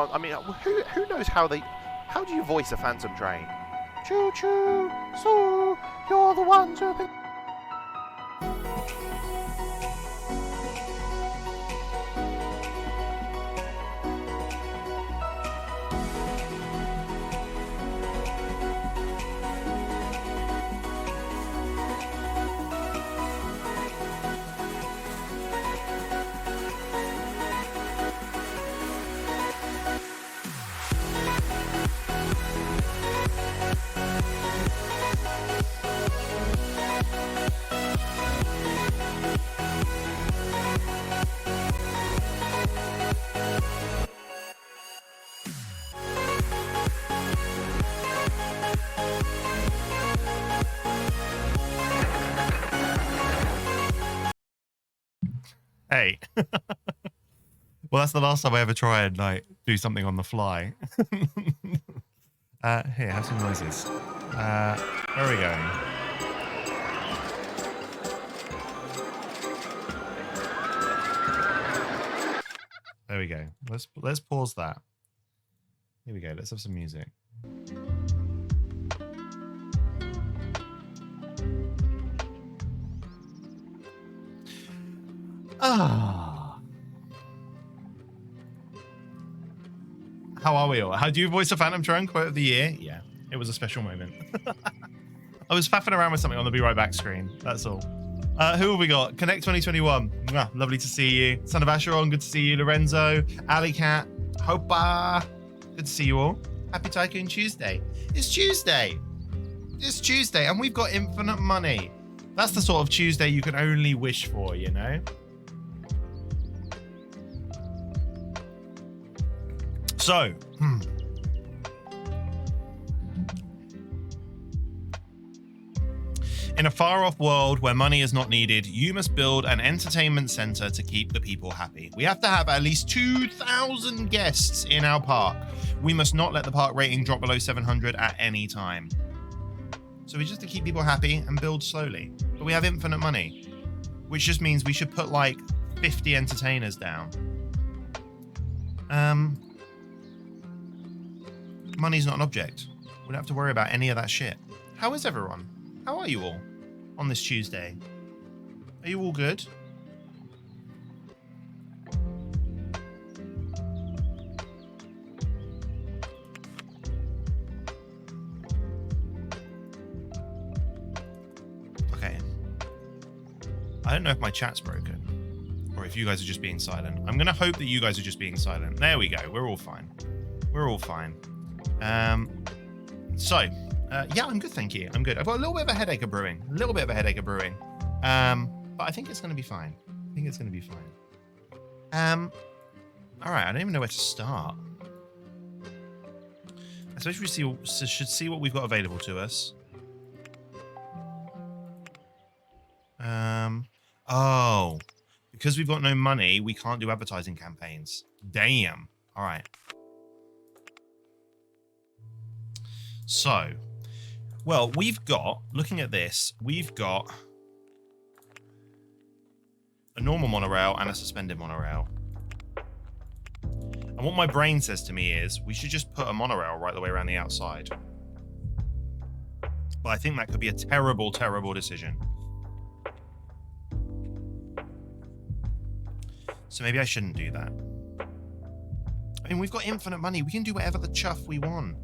one. I mean, who knows how they? How do you voice a phantom train? Choo choo, so you're the ones who've been. Hey. Well, that's the last time I ever try and like do something on the fly. Here, have some noises. Where are we going? There we go. Let's pause that. Here we go. Let's have some music. Ah. How are we all? How do you voice a Phantom Drone quote of the year? Yeah, it was a special moment. I was faffing around with something on the Be Right Back screen. That's all. Who have we got? Connect 2021. Mwah, lovely to see you. Son of Asheron, good to see you. Lorenzo, Alley Cat, Hopa. Good to see you all. Happy Tycoon Tuesday. It's Tuesday. It's Tuesday, and we've got infinite money. That's the sort of Tuesday you can only wish for, you know? So, in a far-off world where money is not needed, you must build an entertainment center to keep the people happy. We have to have at least 2,000 guests in our park. We must not let the park rating drop below 700 at any time. So we just have to keep people happy and build slowly. But we have infinite money, which just means we should put like 50 entertainers down. Money's not an object. We don't have to worry about any of that shit. How is everyone? How are you all on this Tuesday? Are you all good? Okay. I don't know if my chat's broken or if you guys are just being silent. I'm going to hope that you guys are just being silent. There we go. We're all fine. We're all fine. Yeah, I'm good, thank you. I'm good. I've got a little bit of a headache of brewing. But I think it's going to be fine. All right, I don't even know where to start. I suppose we should see what we've got available to us. Oh, because we've got no money, we can't do advertising campaigns. Damn. All right. So, well, we've got, looking at this, we've got a normal monorail and a suspended monorail. And what my brain says to me is we should just put a monorail right the way around the outside. But I think that could be a terrible, terrible decision. So maybe I shouldn't do that. I mean, we've got infinite money. We can do whatever the chuff we want.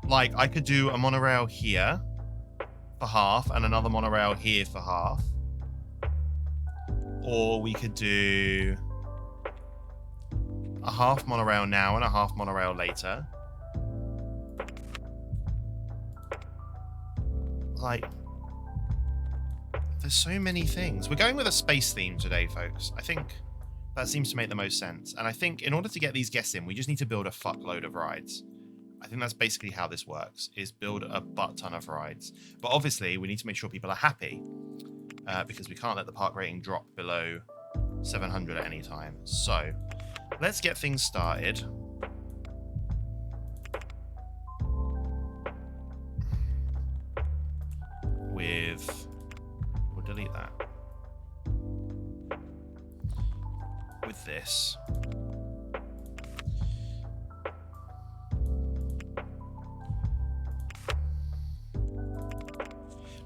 Like I could do a monorail here for half and another monorail here for half, or we could do a half monorail now and a half monorail later. Like, there's so many things. We're going with a space theme today, folks. I think that seems to make the most sense. And I think in order to get these guests in, we just need to build a fuckload of rides. I think that's basically how this works, is build a butt ton of rides. But obviously, we need to make sure people are happy because we can't let the park rating drop below 700 at any time. So let's get things started. With delete that. With this.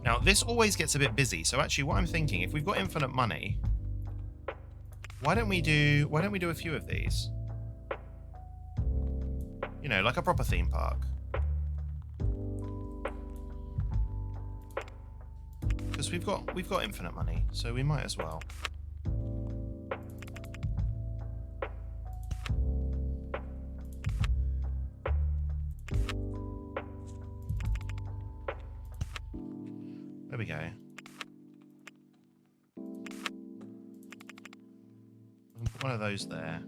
Now, this always gets a bit busy. So actually what I'm thinking, if we've got infinite money, why don't we do a few of these? You know, like a proper theme park. Because we've got infinite money, so we might as well. There we go. I'll put one of those there.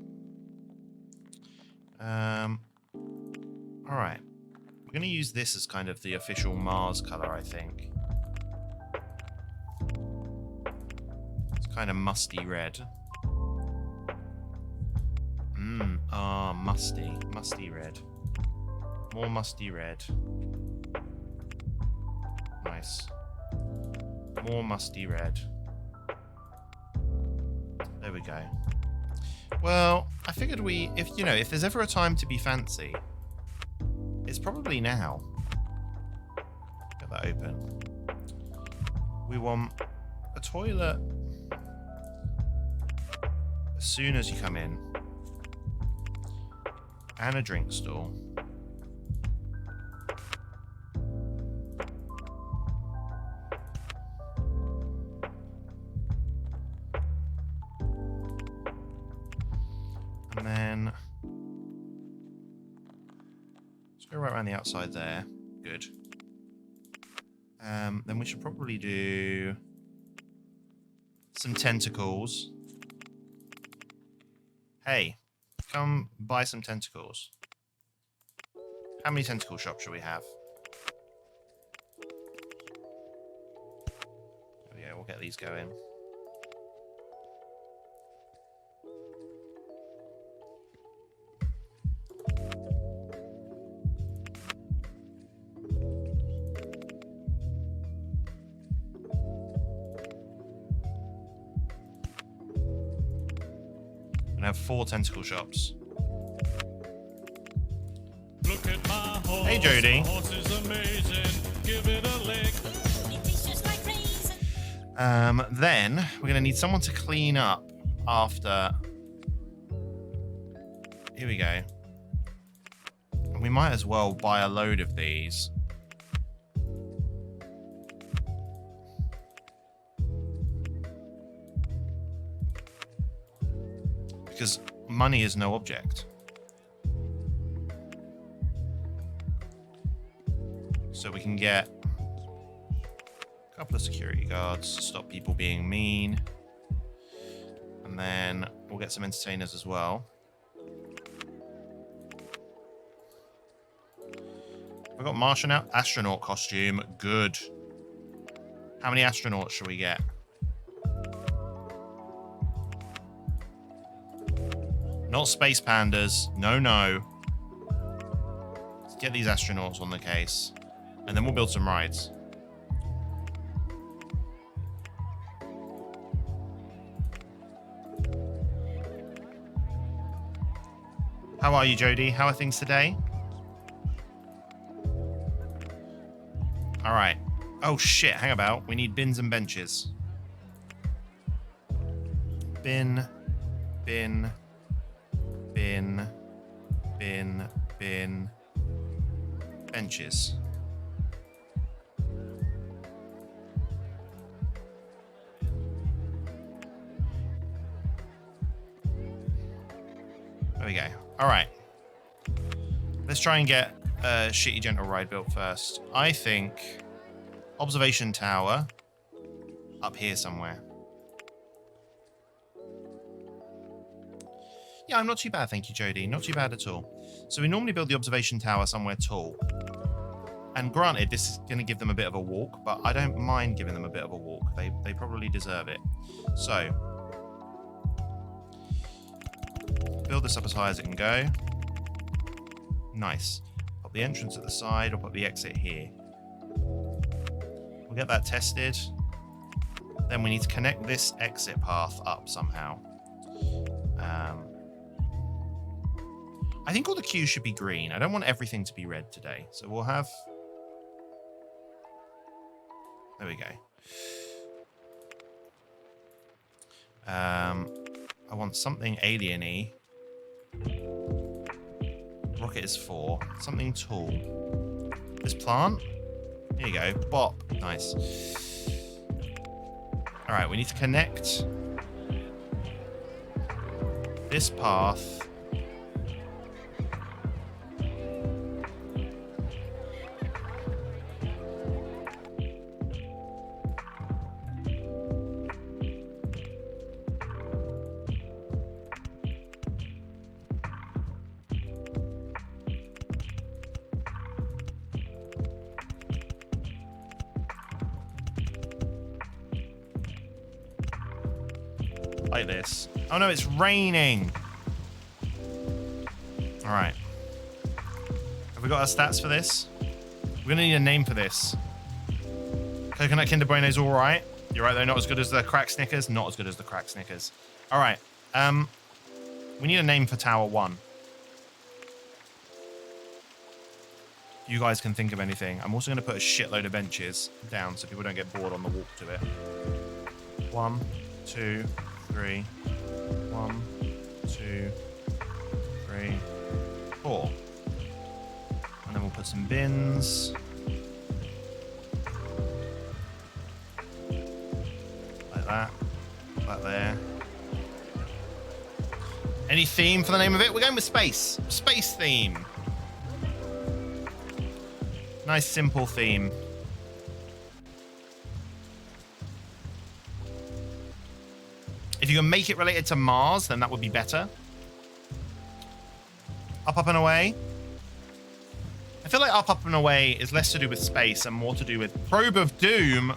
All right. We're going to use this as kind of the official Mars color, I think. It's kind of musty red. Musty. Musty red. More musty red. Nice. More musty red. There we go. Well, I figured if there's ever a time to be fancy, it's probably now. Get that open. We want a toilet as soon as you come in, and a drink stall. And then let's go right around the outside there. Good. Then we should probably do some tentacles. Hey, come buy some tentacles. How many tentacle shops should we have? Oh yeah, we'll get these going. Have 4 tentacle shops. Look at my horse. Hey, Jody. The horse is amazing. Give it a lick. It tastes just like raisin. Then we're going to need someone to clean up after. Here we go. We might as well buy a load of these. Because money is no object. So we can get a couple of security guards to stop people being mean. And then we'll get some entertainers as well. I've got Martian out. Astronaut costume. Good. How many astronauts should we get? Not space pandas. No, no. Let's get these astronauts on the case. And then we'll build some rides. How are you, Jody? How are things today? Alright. Oh, shit. Hang about. We need bins and benches. Bin. Bin. Bin, bin, bin, benches. There we go. All right. Let's try and get a shitty gentle ride built first. I think observation tower up here somewhere. Yeah, I'm not too bad, thank you, Jody. Not too bad at all. So we normally build the observation tower somewhere tall. And granted, this is going to give them a bit of a walk, but I don't mind giving them a bit of a walk. They probably deserve it. So, build this up as high as it can go. Nice. Put the entrance at the side, or put the exit here. We'll get that tested. Then we need to connect this exit path up somehow. I think all the queues should be green. I don't want everything to be red today. So we'll have... There we go. I want something alien-y. Rocket is 4. Something tall. This plant? Here you go. Bop. Nice. Alright, we need to connect this path. Like this. Oh no, it's raining. All right. Have we got our stats for this? We're gonna need a name for this. Coconut Kinder Bueno's all right. You're right though, not as good as the crack Snickers. Not as good as the crack Snickers. All right. We need a name for Tower 1. You guys can think of anything. I'm also gonna put a shitload of benches down so people don't get bored on the walk to it. 1, 2, 3, 1, 2, 3, 4. And then we'll put some bins. Like that. That there. Any theme for the name of it? We're going with space. Space theme. Nice simple theme. If you can make it related to Mars, then that would be better. Up, up, and away. I feel like up, up, and away is less to do with space and more to do with Probe of Doom.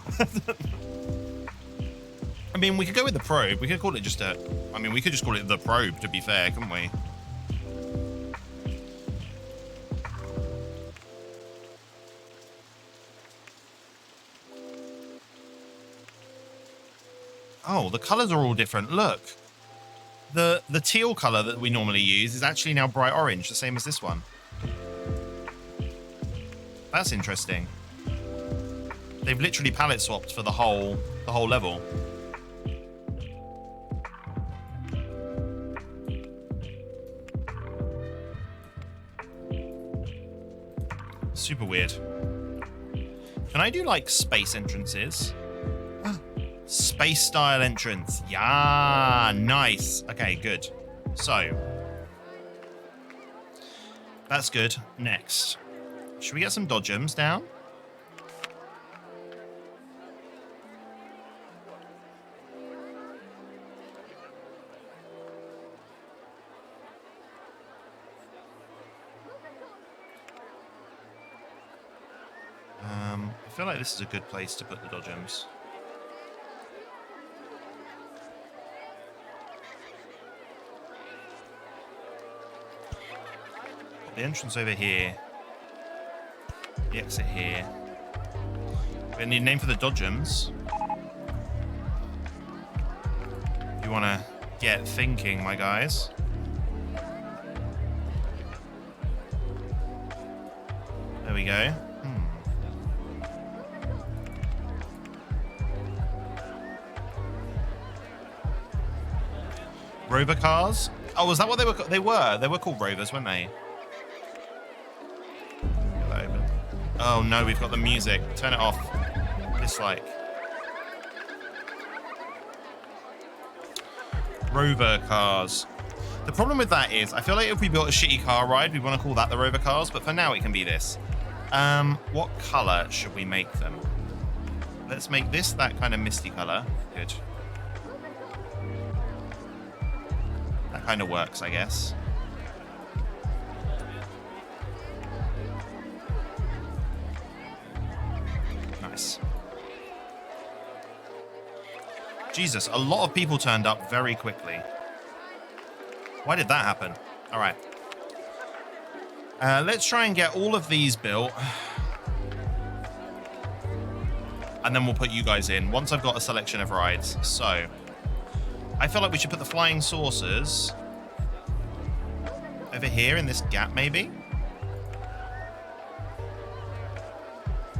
I mean, we could go with the probe. We could call it just a... I mean, we could just call it the probe, to be fair, couldn't we? Oh, the colors are all different. Look. The teal color that we normally use is actually now bright orange, the same as this one. That's interesting. They've literally palette swapped for the whole level. Super weird. Can I do like space entrances? Space style entrance. Yeah, nice. Okay, good. So that's good. Next, should we get some dodgems down? I feel like this is a good place to put the dodgems. The entrance over here. The exit here. We need a name for the dodgems. If you want to get thinking, my guys. There we go. Rover cars? Oh, was that what they were? They were called rovers, weren't they? Oh no, we've got the music. Turn it off. Dislike. Rover cars. The problem with that is, I feel like if we built a shitty car ride, we want to call that the Rover cars, but for now it can be this. What color should we make them? Let's make this that kind of misty color. Good. That kind of works, I guess. Nice. Jesus, a lot of people turned up very quickly. Why did that happen? All right. Let's try and get all of these built. and then we'll put you guys in once I've got a selection of rides. So I feel like we should put the flying saucers over here in this gap, maybe.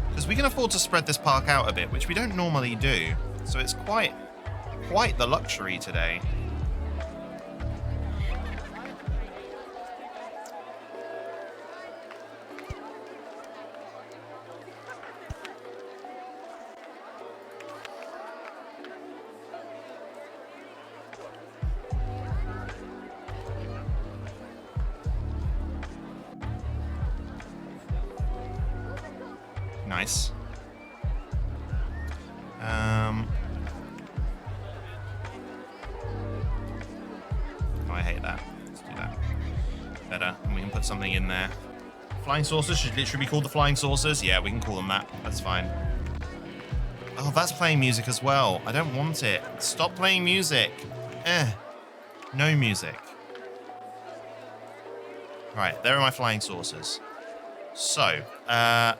Because we can afford to spread this park out a bit, which we don't normally do. So it's quite the luxury today. Nice. Oh, I hate that. Let's do that. Better. And we can put something in there. Flying saucers should literally be called the flying saucers. Yeah, we can call them that. That's fine. Oh, that's playing music as well. I don't want it. Stop playing music. No music. Right, there are my flying saucers. So, oh.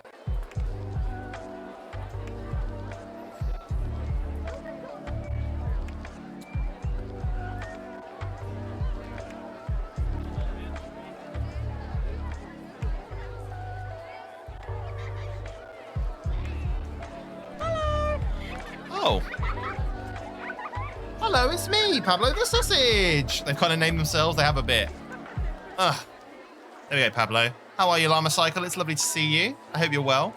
Hello, it's me, Pablo the Sausage. They've kind of named themselves. They have a bit. Ugh. There we go, Pablo. How are you, Llama Cycle? It's lovely to see you. I hope you're well.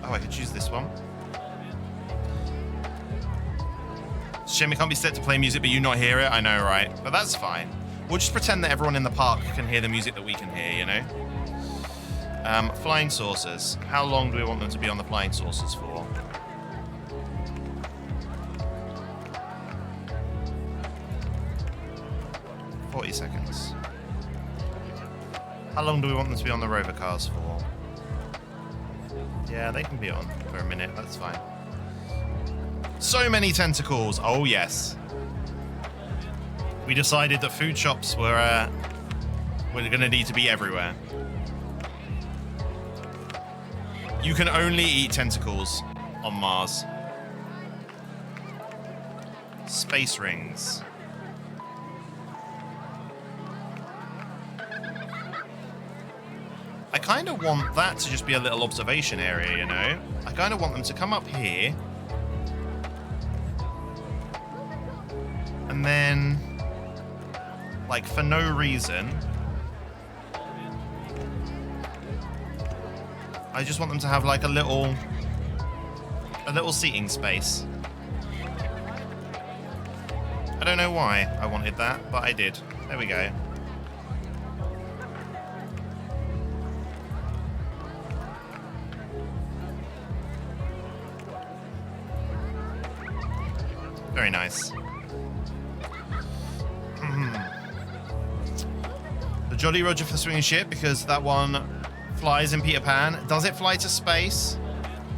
Oh, I could choose this one. It's a shame it can't be set to play music, but you not hear it. I know, right? But that's fine. We'll just pretend that everyone in the park can hear the music that we can hear, you know? Flying saucers. How long do we want them to be on the flying saucers for? $40 seconds. How long do we want them to be on the rover cars for? Yeah, they can be on for a minute. That's fine. So many tentacles. Oh, yes. We decided that food shops were going to need to be everywhere. You can only eat tentacles on Mars. Space rings. I kind of want that to just be a little observation area, you know? I kind of want them to come up here. And then, like, for no reason, I just want them to have like a little seating space. I don't know why I wanted that, but I did. There we go. Very nice. The Jolly Roger for swinging ship, because that one flies in Peter Pan. Does it fly to space?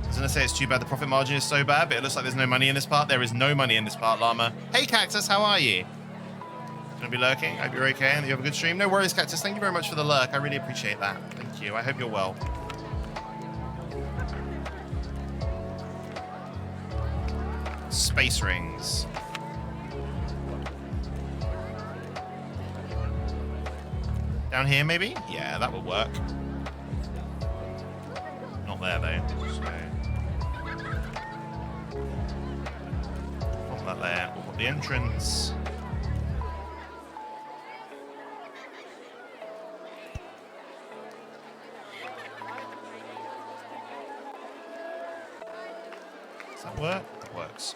I was going to say it's too bad the profit margin is so bad, but it looks like there's no money in this part. There is no money in this part, Llama. Hey, Cactus, how are you? Gonna be lurking? I hope you're okay and that you have a good stream. No worries, Cactus. Thank you very much for the lurk. I really appreciate that. Thank you. I hope you're well. Space rings. Down here, maybe? Yeah, that will work. Not there, though. So, put that there. We'll put the entrance. Does that work? That works.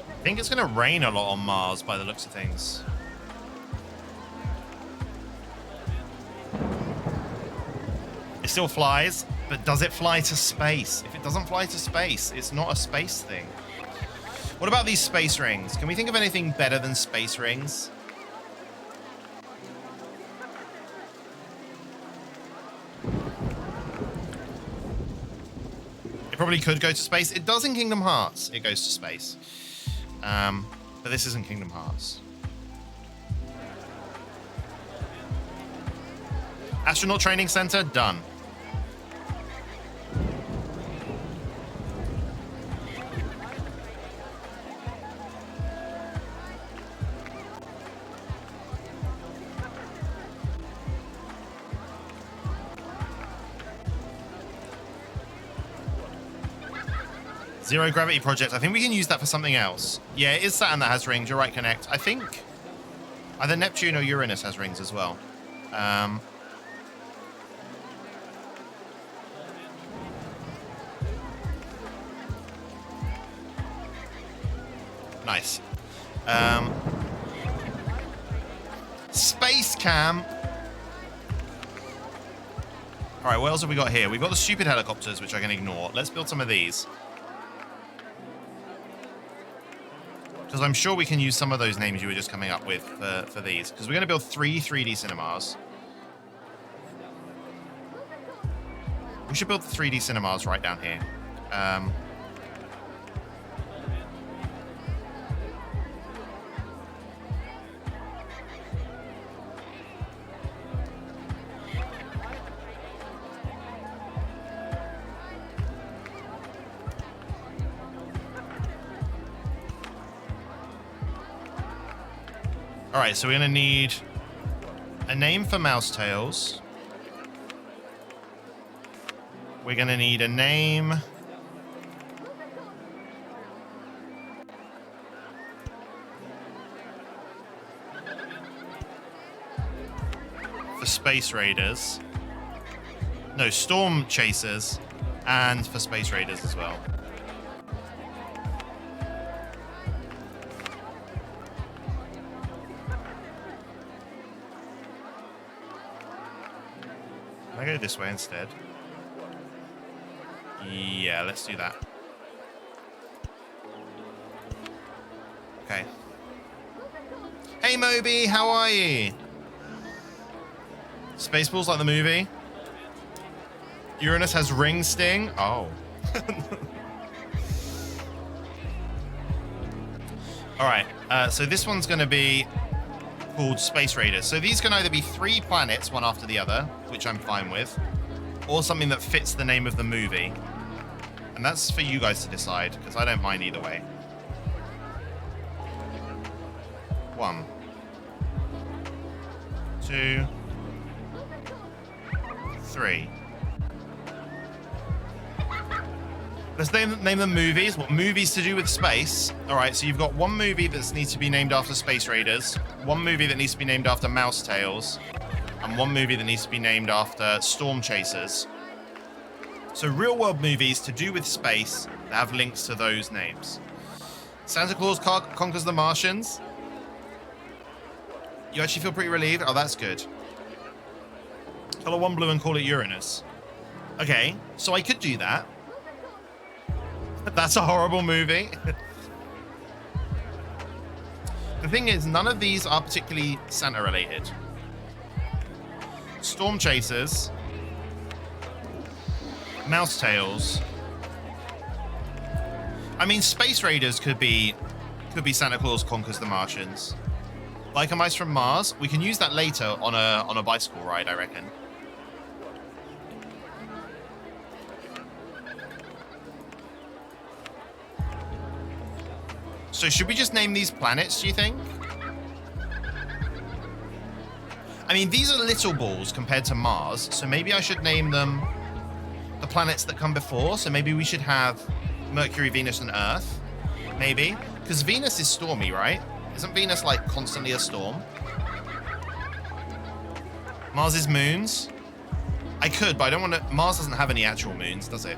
I think it's going to rain a lot on Mars by the looks of things. It still flies, but does it fly to space? If it doesn't fly to space, it's not a space thing. What about these space rings? Can we think of anything better than space rings? It probably could go to space. It does in Kingdom Hearts. It goes to space. But this isn't Kingdom Hearts. Astronaut Training Center, done. Zero Gravity Project. I think we can use that for something else. Yeah, it is Saturn that has rings. You're right, Connect. I think either Neptune or Uranus has rings as well. Nice. Space Cam. All right, what else have we got here? We've got the stupid helicopters, which I can ignore. Let's build some of these. Because I'm sure we can use some of those names you were just coming up with for these. Because we're going to build 3 3D cinemas. We should build the 3D cinemas right down here. All right, so we're going to need a name for Mouse Tails. We're going to need a name for Space Raiders. No, Storm Chasers, and for Space Raiders as well. Can I go this way instead? Yeah, let's do that. Okay. Hey Moby, how are you? Spaceballs like the movie. Uranus has ring sting. Oh. All right. So this one's going to be called Space Raiders. So these can either be 3 planets, one after the other, which I'm fine with, or something that fits the name of the movie. And that's for you guys to decide, because I don't mind either way. 1, 2, 3. Let's name them movies. What movies to do with space? All right, so you've got one movie that needs to be named after Space Raiders, one movie that needs to be named after Mouse Tails, and one movie that needs to be named after Storm Chasers. So real-world movies to do with space that have links to those names. Santa Claus Conquers the Martians. You actually feel pretty relieved? Oh, that's good. Color one blue and call it Uranus. Okay, so I could do that. That's a horrible movie. The thing is, none of these are particularly Santa related. Storm Chasers, Mouse Tails. I mean, Space Raiders could be Santa Claus Conquers the Martians. Like a Mice from Mars, we can use that later on a bicycle ride, I reckon. So should we just name these planets, do you think? I mean, these are little balls compared to Mars, so maybe I should name them the planets that come before. So maybe we should have Mercury, Venus, and Earth. Maybe. Because Venus is stormy, right? Isn't Venus, like, constantly a storm? Mars is moons. I could, but I don't want to... Mars doesn't have any actual moons, does it?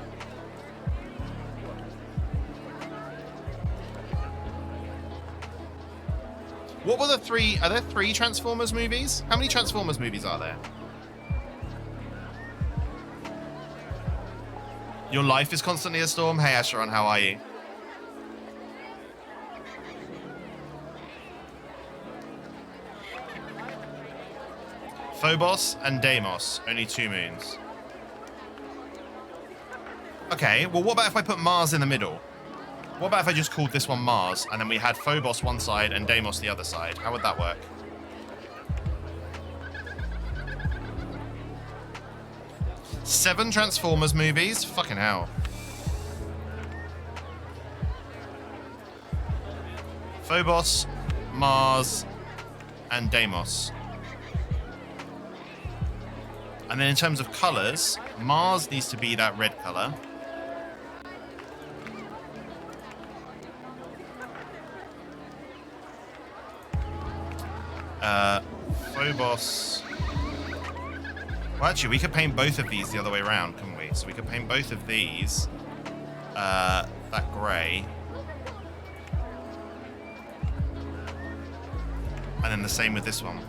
What were the 3... Are there 3 Transformers movies? How many Transformers movies are there? Your life is constantly a storm? Hey, Asheron, how are you? Phobos and Deimos, only 2 moons. Okay, well, what about if I put Mars in the middle? What about if I just called this one Mars, and then we had Phobos one side and Deimos the other side? How would that work? Seven Transformers movies? Fucking hell. Phobos, Mars, and Deimos. And then in terms of colours, Mars needs to be that red colour. Phobos. Well, actually, we could paint both of these the other way around, couldn't we? So we could paint both of these that grey. And then the same with this one.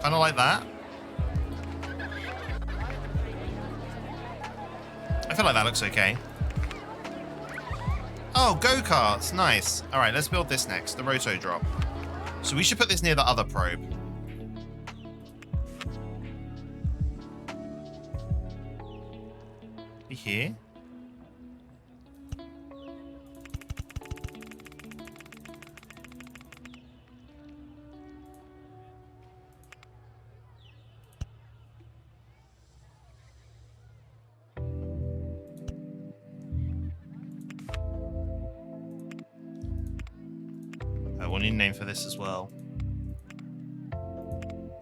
Kind of like that. I feel like that looks okay. Oh, go-karts. Nice. All right, let's build this next. The roto drop. So we should put this near the other probe. Be here. We'll need a name for this as well.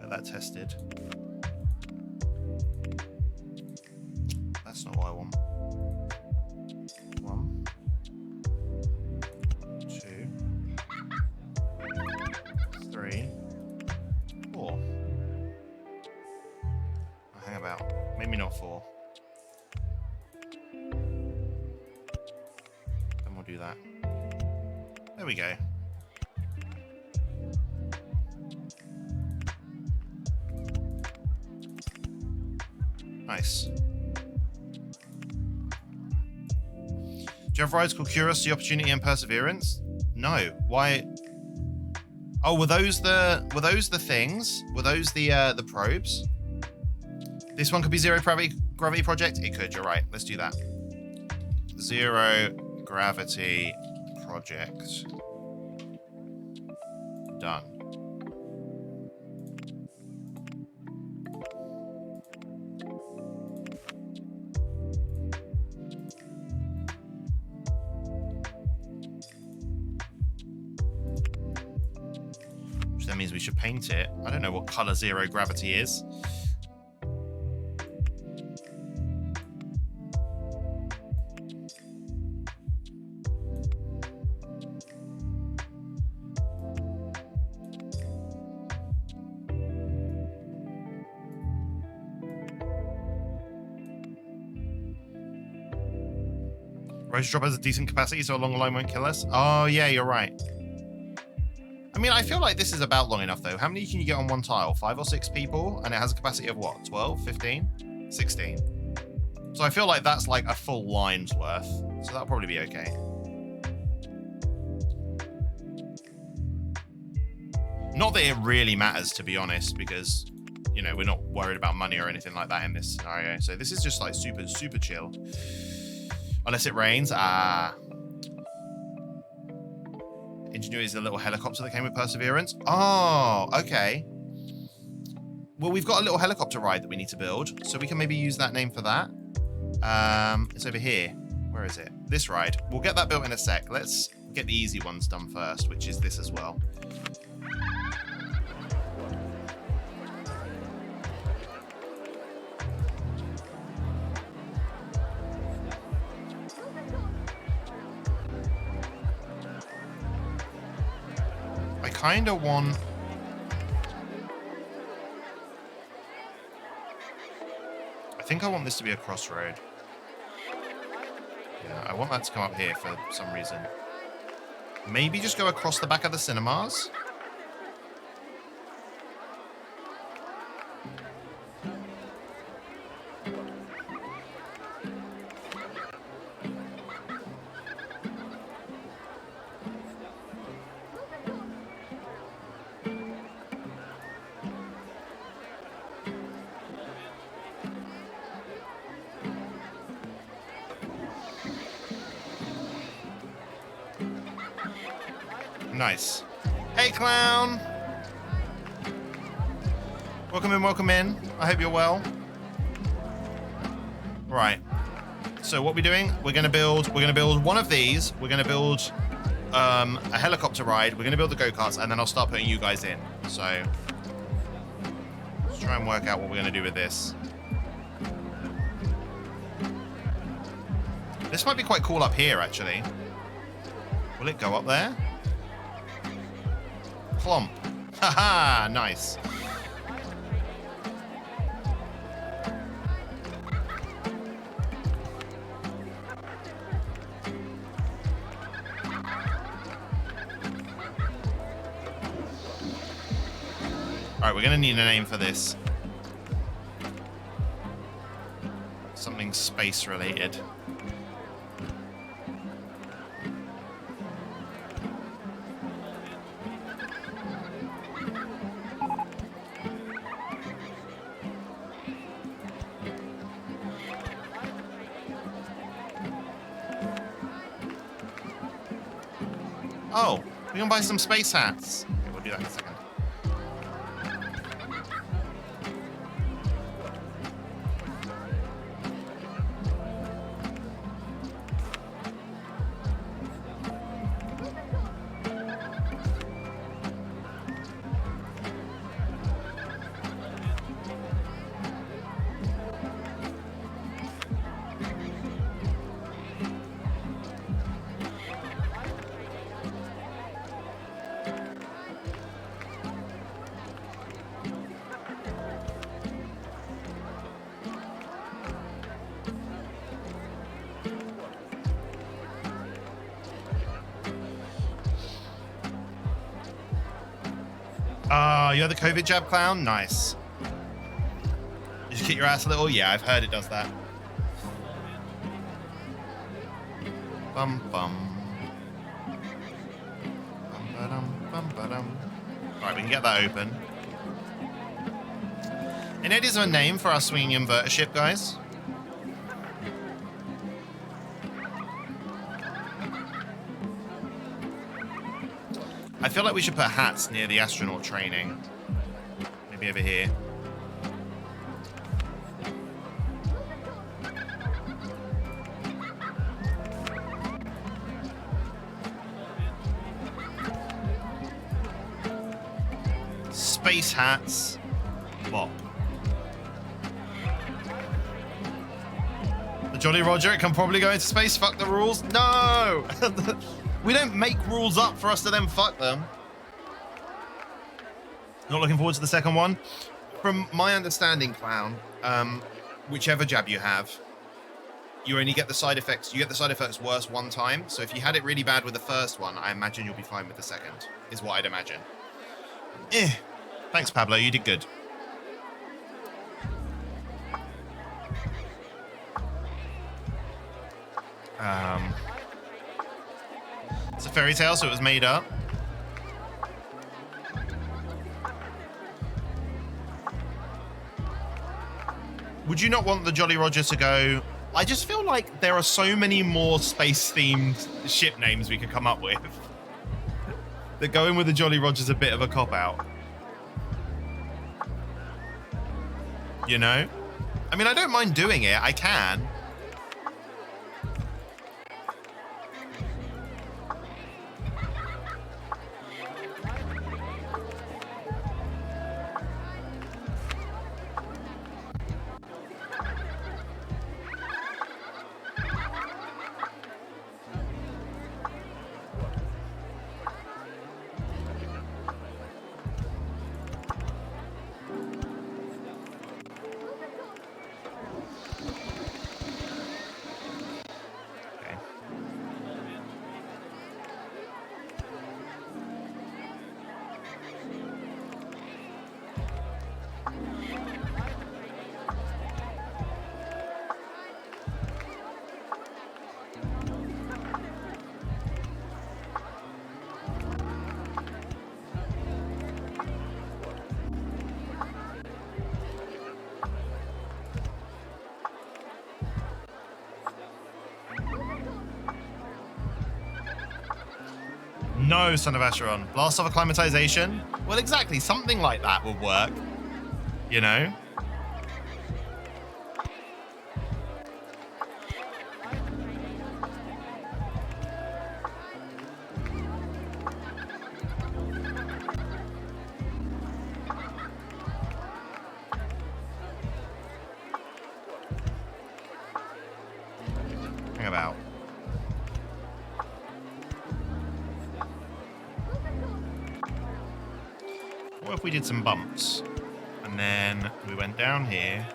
Get that tested. That's not what I want. 1, 2, 3, 4. Oh, hang about. Maybe not 4. Then we'll do that. There we go. Nice. Do you have rides called Curiosity, Opportunity, and Perseverance? No. Why? Oh, were those the things? Were those the probes? This one could be Zero Gravity Project. It could. You're right. Let's do that. Zero Gravity Project. Done. That means we should paint it. I don't know what color Zero Gravity is. Rotor drop has a decent capacity, so a long line won't kill us. Oh yeah, you're right. I mean, I feel like this is about long enough, though. How many can you get on one tile? 5 or 6 people? And it has a capacity of what? 12? 15? 16? So I feel like that's like a full line's worth. So that'll probably be okay. Not that it really matters, to be honest, because, you know, we're not worried about money or anything like that in this scenario. So this is just like super, super chill. Unless it rains. Ingenuity is the little helicopter that came with Perseverance. Oh, okay. Well, we've got a little helicopter ride that we need to build, so we can maybe use that name for that. It's over here. Where is it? This ride. We'll get that built in a sec. Let's get the easy ones done first, which is this as well. I kind of want... I think I want this to be a crossroad. Yeah, I want that to come up here for some reason. Maybe just go across the back of the cinemas. Nice. Hey, clown. Welcome in, welcome in. I hope you're well. Right. So what we're doing, we're gonna build one of these. We're gonna build a helicopter ride. We're gonna build the go-karts, and then I'll start putting you guys in. So let's try and work out what we're gonna do with this. This might be quite cool up here, actually. Will it go up there? Plump. Haha, nice. Alright, we're gonna need a name for this. Something space related. Oh, we can buy some space hats. Okay, we'll do that in a second. You're the COVID jab clown? Nice. Did you kick your ass a little? Yeah, I've heard it does that. Bum bum. Bum ba-dum, bum ba-dum. Alright, we can get that open. And is a name for our swinging inverter ship, guys. I feel like we should put hats near the astronaut training. Maybe over here. Space hats. Bop. The Jolly Roger, it can probably go into space. Fuck the rules. No! We don't make rules up for us to then fuck them. Not looking forward to the second one. From my understanding, clown, whichever jab you have, you only get the side effects. You get the side effects worse one time. So if you had it really bad with the first one, I imagine you'll be fine with the second, is what I'd imagine. Thanks, Pablo. You did good. It's a fairy tale, so it was made up. Would you not want the Jolly Roger to go? I just feel like there are so many more space-themed ship names we could come up with. That going with the Jolly Roger's a bit of a cop-out. You know? I mean, I don't mind doing it. I can. No, son of Acheron. Blast off acclimatization? Well, exactly. Something like that would work. You know? Hang about. What if we did some bumps? And then we went down here.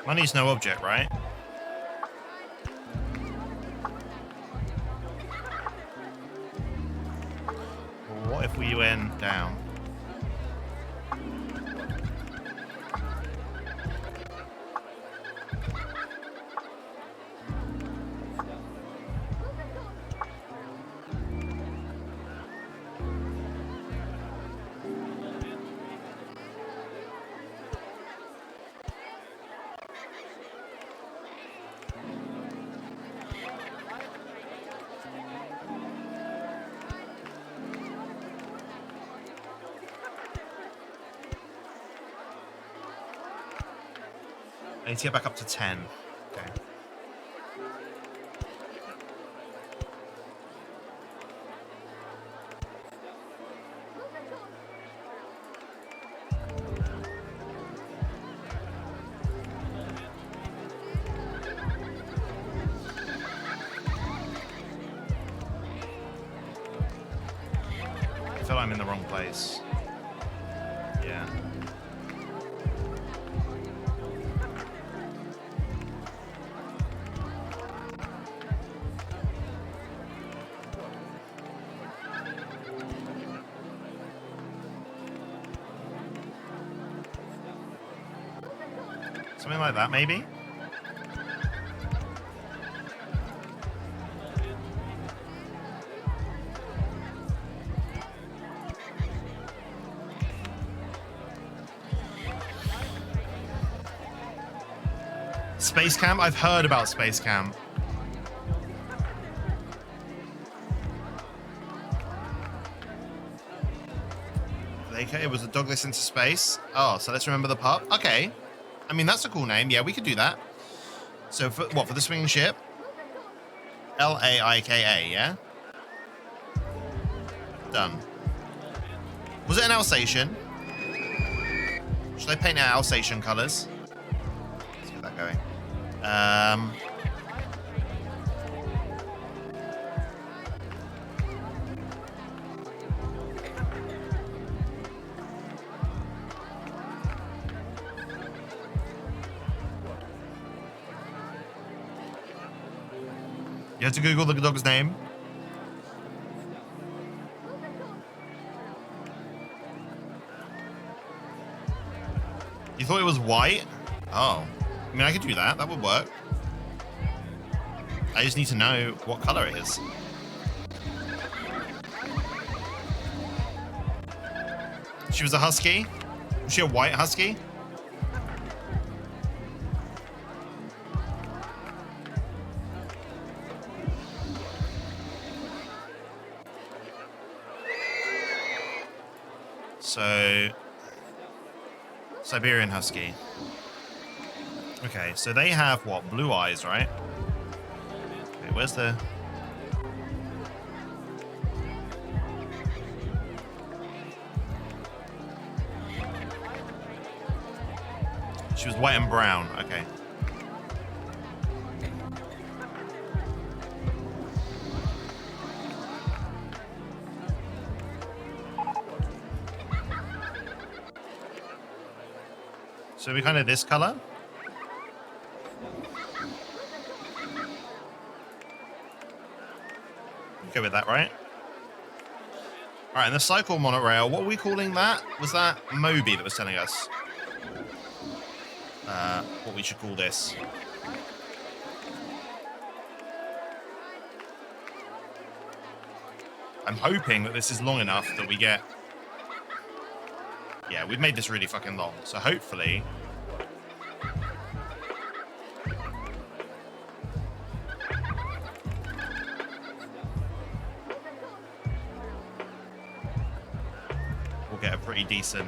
Money's no object, right? What if we went down? I need to get back up to 10. Okay. I feel like I'm in the wrong place. Yeah. Something like that, maybe? Space Camp? I've heard about Space Camp. It was a dog list into space. Oh, so let's remember the pup. Okay. I mean, that's a cool name. Yeah, we could do that. So, for what? For the swinging ship? Laika, yeah? Done. Was it an Alsatian? Should I paint it Alsatian colors? Let's get that going. You have to Google the dog's name. You thought it was white? Oh. I mean, I could do that. That would work. I just need to know what color it is. She was a husky? Was she a white husky? So, Siberian Husky. Okay, so they have what? Blue eyes, right? Okay, where's the... She was white and brown. Okay. So we kind of this color. Go with that, right? All right, and the cycle monorail, what are we calling that? Was that Moby that was telling us what we should call this? I'm hoping that this is long enough that we get... Yeah, we've made this really fucking long, so hopefully... we'll get a pretty decent...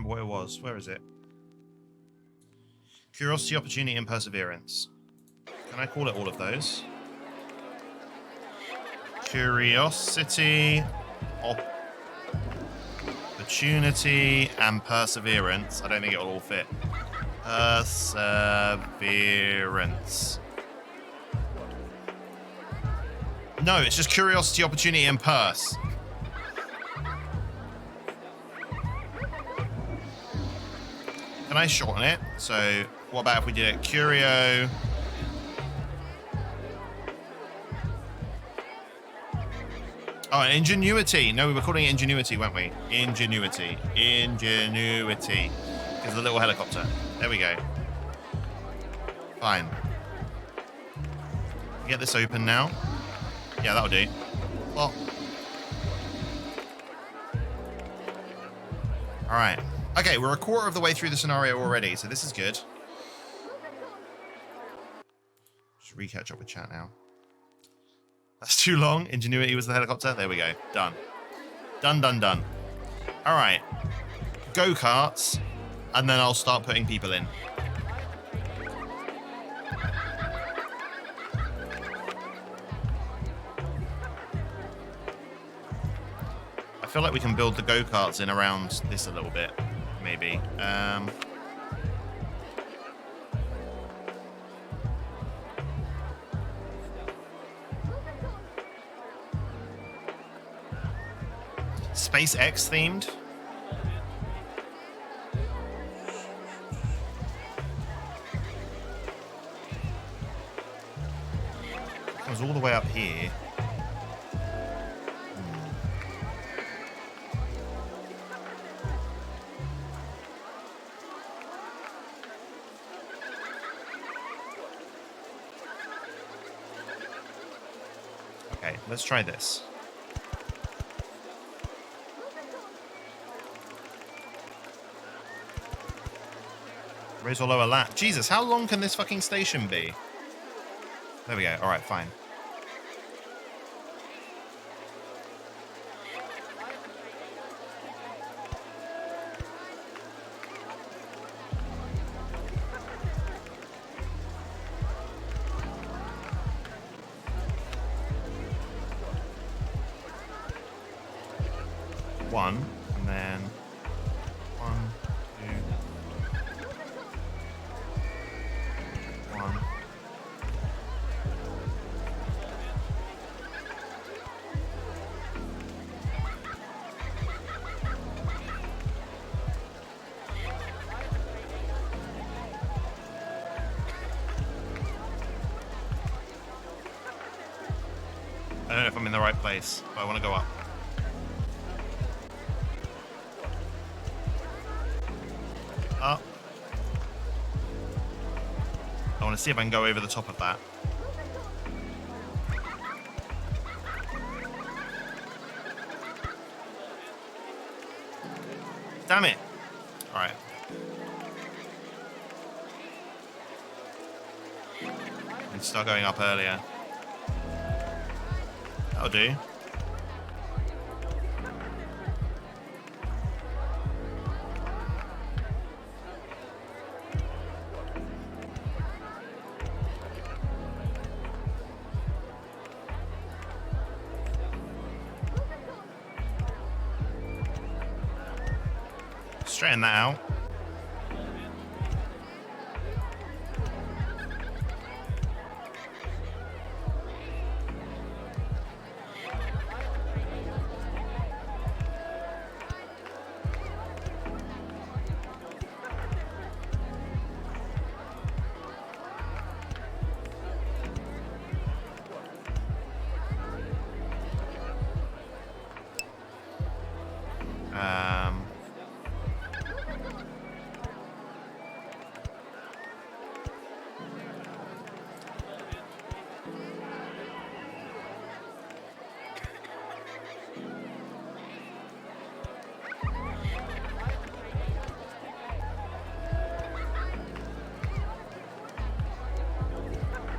what it was. Where is it? Curiosity, opportunity, and perseverance. Can I call it all of those? Curiosity, opportunity, and perseverance. I don't think it'll all fit. Perseverance. No, it's just curiosity, opportunity, and purse. Can I shorten it? So, what about if we did it Curio... Oh, ingenuity. No, we were calling it ingenuity, weren't we? Ingenuity. Ingenuity. Is the little helicopter. There we go. Fine. Get this open now. Yeah, that'll do. Well. All right. Okay, we're a quarter of the way through the scenario already, so this is good. Just re-catch up with chat now. That's too long. Ingenuity was the helicopter. There we go. Done. Done, done, done. All right. Go-karts, and then I'll start putting people in. I feel like we can build the go-karts in around this a little bit. Maybe. SpaceX themed. It comes all the way up here. Okay, let's try this. Raise or lower lap. Jesus, how long can this fucking station be? There we go. All right, fine. One, and then 1, 2, 1. I don't know if I'm in the right place, but I want to go up. Up. I want to see if I can go over the top of that. Damn it. All right. I need to start going up earlier. That'll do. straighten that out.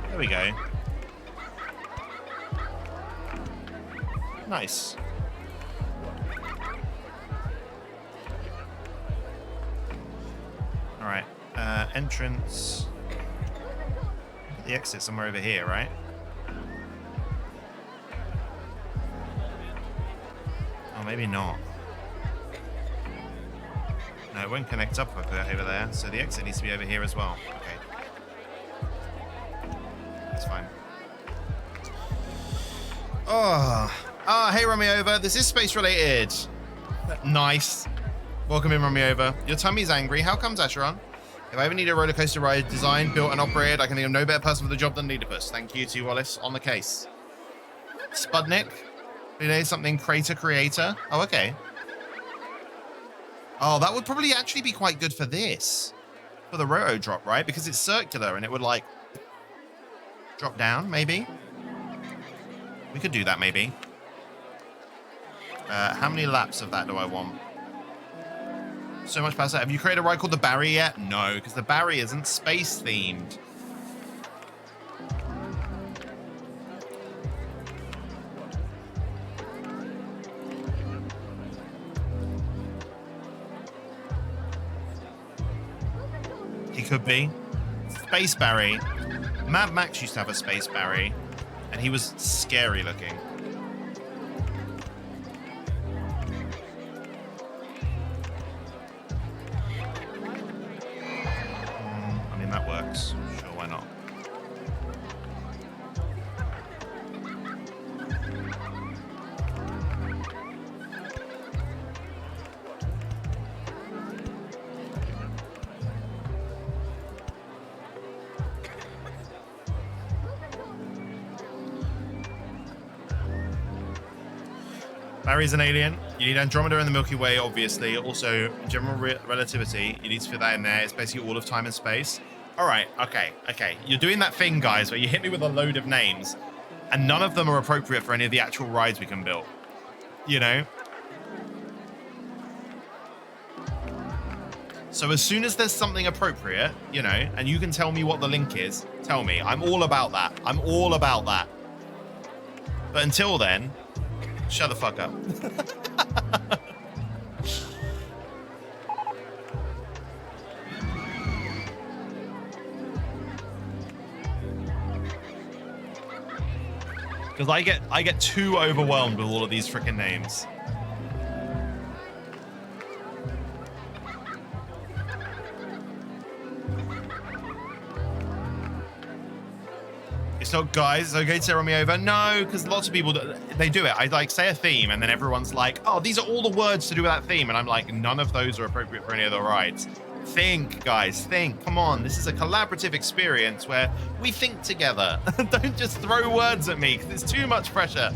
There we go. Nice. All right. Entrance. The exit somewhere over here, right? Oh, maybe not. No, it won't connect up over there, so the exit needs to be over here as well. Okay. That's fine. Oh, hey, run me over. This is space related. Nice. Welcome in, run me over. Your tummy's angry. How comes, Asheron? If I ever need a roller coaster ride designed, built, and operated, I can think of no better person for the job than Leedipus. Thank you to Wallace on the case. Spudnik. You know, something creator. Oh, okay. Oh, that would probably actually be quite good for this. For the roto drop, right? Because it's circular and it would like drop down, maybe. We could do that, maybe. How many laps of that do I want? So much past that. Have you created a ride called the Barry yet? No, because the Barry isn't space themed. He could be. Space Barry. Mad Max used to have a Space Barry, and he was scary looking. I mean, that works. Sure, why not? Barry's an alien. You need Andromeda and the Milky Way, obviously. Also, general relativity. You need to fit that in there. It's basically all of time and space. All right. Okay. You're doing that thing, guys, where you hit me with a load of names, and none of them are appropriate for any of the actual rides we can build. You know? So as soon as there's something appropriate, you know, and you can tell me what the link is, tell me. I'm all about that. I'm all about that. But until then, shut the fuck up. Because I get too overwhelmed with all of these freaking names. It's not, guys, it's okay to run me over. No, because lots of people, they do it. I like say a theme and then everyone's like, oh, these are all the words to do with that theme. And I'm like, none of those are appropriate for any of the rides. Think, guys, think. Come on, this is a collaborative experience where we think together. Don't just throw words at me because it's too much pressure.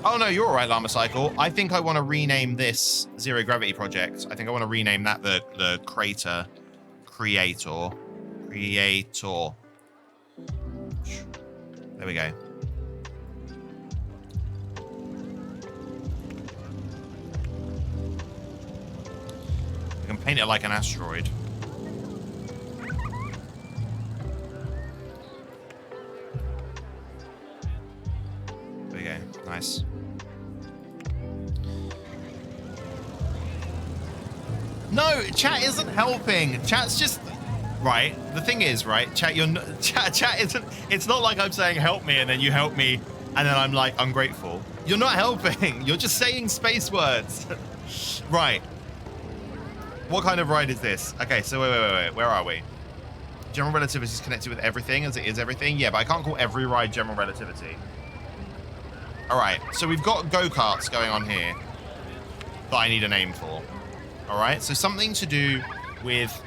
Oh, no, you're all right, Llama Cycle. I think I want to rename this Zero Gravity Project. I think I want to rename that the Creator. There we go. We can paint it like an asteroid. There we go. Nice. No, chat isn't helping. Chat's just... Right. The thing is, right, chat isn't, it's not like I'm saying help me and then you help me And then I'm like, ungrateful. You're not helping. You're just saying space words. Right. What kind of ride is this? Okay, so wait. Where are we? General relativity is connected with everything as it is everything. Yeah, but I can't call every ride general relativity. All right, so we've got go-karts going on here that I need a name for. All right, so something to do with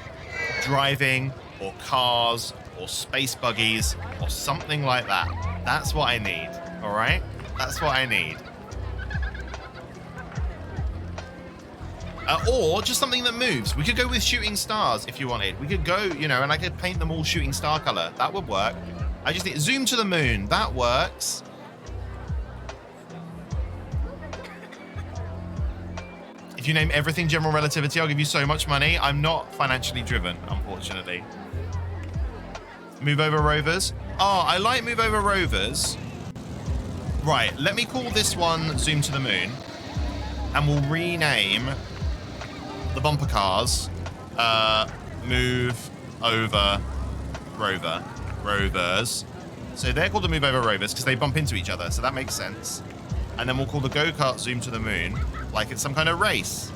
driving or cars or space buggies or something like that. That's what I need. All right, that's what I need. Or just something that moves. We could go with shooting stars if you wanted. We could go, you know, and I could paint them all shooting star color. That would work. I just need zoom to the moon. That works. If you name everything general relativity, I'll give you so much money. I'm not financially driven, unfortunately. Move over rovers. Oh, I like move over rovers. Right, let me call this one zoom to the moon. And we'll rename the bumper cars move over rovers. So they're called the move over rovers because they bump into each other. So that makes sense. And then we'll call the go-kart zoom to the moon like it's some kind of race.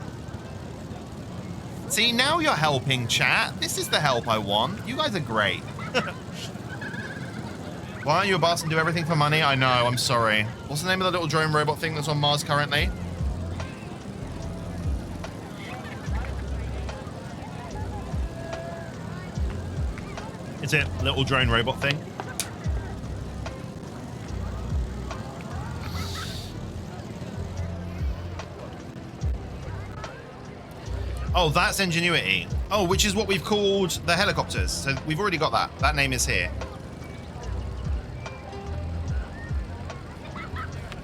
See, now you're helping, chat. This is the help I want. You guys are great. Why aren't you a boss and do everything for money? I know, I'm sorry. What's the name of the little drone robot thing that's on Mars currently? Is it little drone robot thing? Oh, that's Ingenuity. Oh, which is what we've called the helicopters. So we've already got that. That name is here.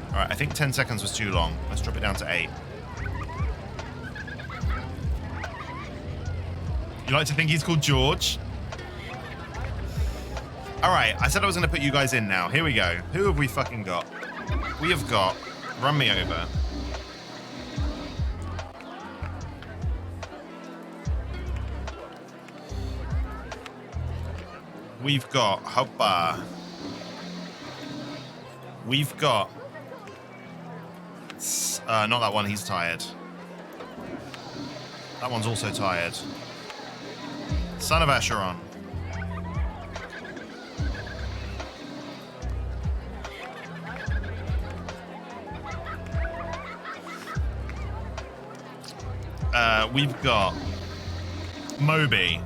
All right, I think 10 seconds was too long. Let's drop it down to 8. You like to think he's called George? All right, I said I was going to put you guys in now. Here we go. Who have we fucking got? We have got Run Me Over. We've got Hoppa. We've got... not that one, he's tired. That one's also tired. Son of Acheron. We've got Moby.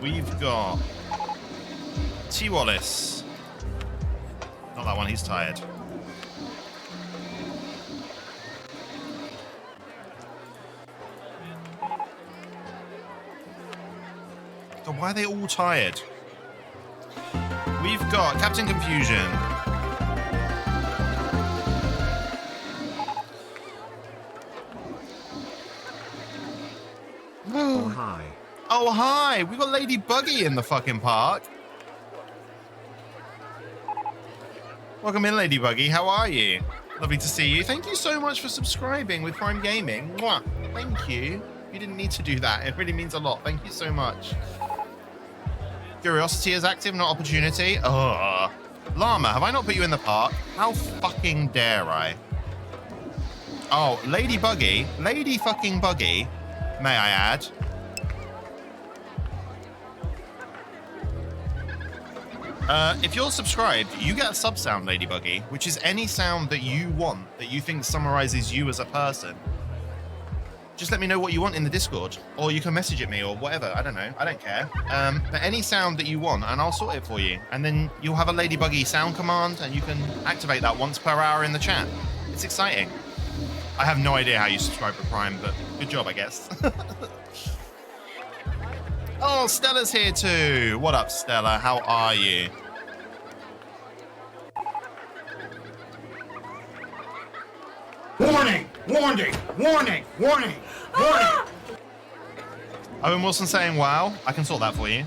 We've got T. Wallace. Not that one, he's tired. God, why are they all tired? We've got Captain Confusion. Oh, hi. Oh, hi! We've got Lady Buggy in the fucking park. Welcome in, Lady Buggy. How are you? Lovely to see you. Thank you so much for subscribing with Prime Gaming. Mwah. Thank you. You didn't need to do that. It really means a lot. Thank you so much. Curiosity is active, not opportunity. Ugh. Llama, have I not put you in the park? How fucking dare I? Oh, Lady Buggy. Lady fucking Buggy, may I add. If you're subscribed, you get a sub sound, Lady Buggy, which is any sound that you want, that you think summarizes you as a person. Just let me know what you want in the Discord, or you can message it me, or whatever. I don't know. I don't care. But any sound that you want, and I'll sort it for you. And then you'll have a Lady Buggy sound command, and you can activate that once per hour in the chat. It's exciting. I have no idea how you subscribe to Prime, but good job, I guess. Oh, Stella's here too. What up, Stella? How are you? Warning! Warning! Warning! Warning! Warning! Owen Wilson saying, wow. I can sort that for you.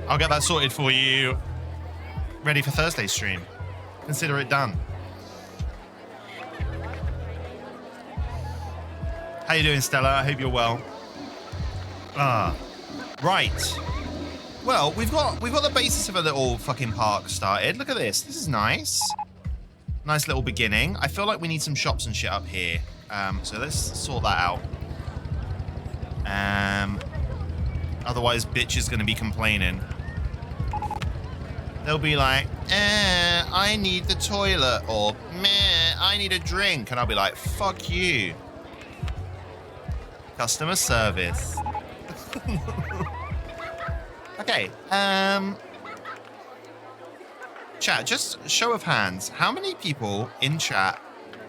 I'll get that sorted for you. Ready for Thursday's stream. consider it done. How you doing, Stella? I hope you're well. Right. Well, we've got the basis of a little fucking park started. Look at this. This is nice. Nice little beginning. I feel like we need some shops and shit up here. So let's sort that out. Otherwise, bitch is going to be complaining. They'll be like, I need the toilet, or meh, I need a drink. And I'll be like, fuck you. Customer service. Okay. Chat, just show of hands. How many people in chat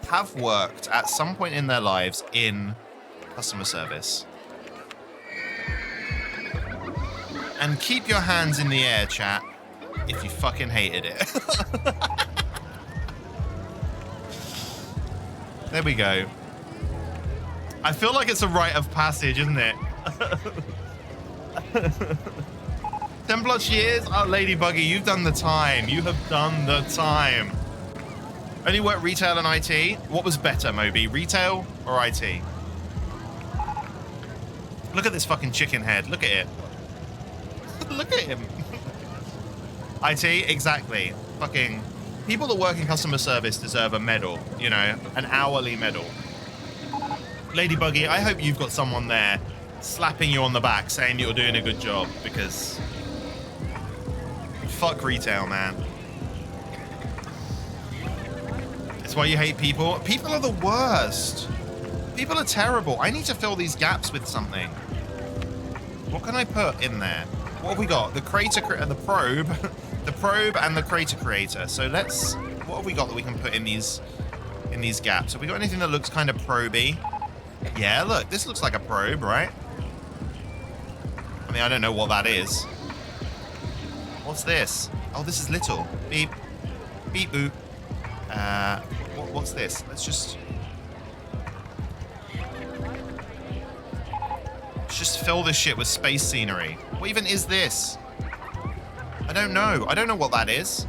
have worked at some point in their lives in customer service? And keep your hands in the air, chat, if you fucking hated it. There we go. I feel like it's a rite of passage, isn't it? 10+ years? Oh, Lady Buggy, you've done the time. You have done the time. Only worked retail and IT. What was better, Moby? Retail or IT? Look at this fucking chicken head. Look at it. Look at him. IT, exactly. Fucking people that work in customer service deserve a medal, you know, an hourly medal. Lady Buggy, I hope you've got someone there slapping you on the back saying you're doing a good job, because fuck retail, man. It's why you hate people. People are the worst. People are terrible. I need to fill these gaps with something. What can I put in there? What have we got? The crater, the probe, the probe, and the crater creator. So let's. What have we got that we can put in these gaps? Have we got anything that looks kind of proby? Yeah, look. This looks like a probe, right? I mean, I don't know what that is. What's this? Oh, this is little. Beep, beep, boop. What's this? Let's just fill this shit with space scenery. What even is this? I don't know. I don't know what that is.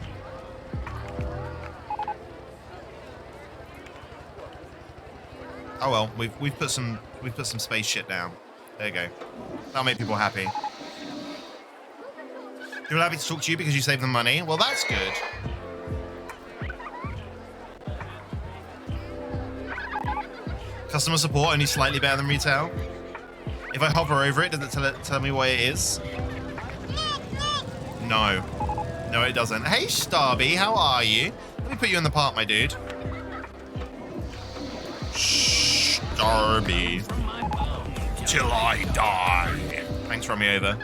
Oh well, we've put some space shit down. There you go. That'll make people happy. People are happy to talk to you because you save them money. Well, that's good. Customer support only slightly better than retail. If I hover over it, does it tell me what it is? No. No, it doesn't. Hey, Starby, how are you? Let me put you in the park, my dude. Shh, Starby. Till I die. Thanks, run me over.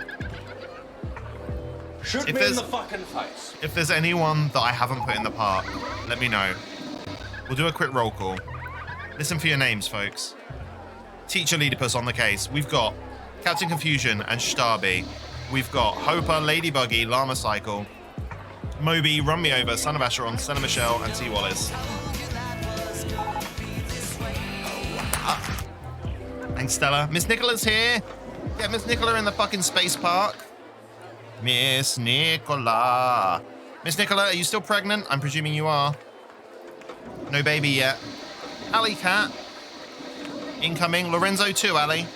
Shoot me in the fucking face. If there's anyone that I haven't put in the park, let me know. We'll do a quick roll call. Listen for your names, folks. Teacher Leedipus on the case. We've got Captain Confusion and Starby. We've got Hoper, Lady Buggy, Llama Cycle, Moby, Run Me Over, Son of Asheron, Stella Michelle, and T. Wallace. Thanks, Stella. Miss Nicola's here. Get Miss Nicola in the fucking space park. Miss Nicola. Miss Nicola, are you still pregnant? I'm presuming you are. No baby yet. Alley Cat. Incoming. Lorenzo too, Ali.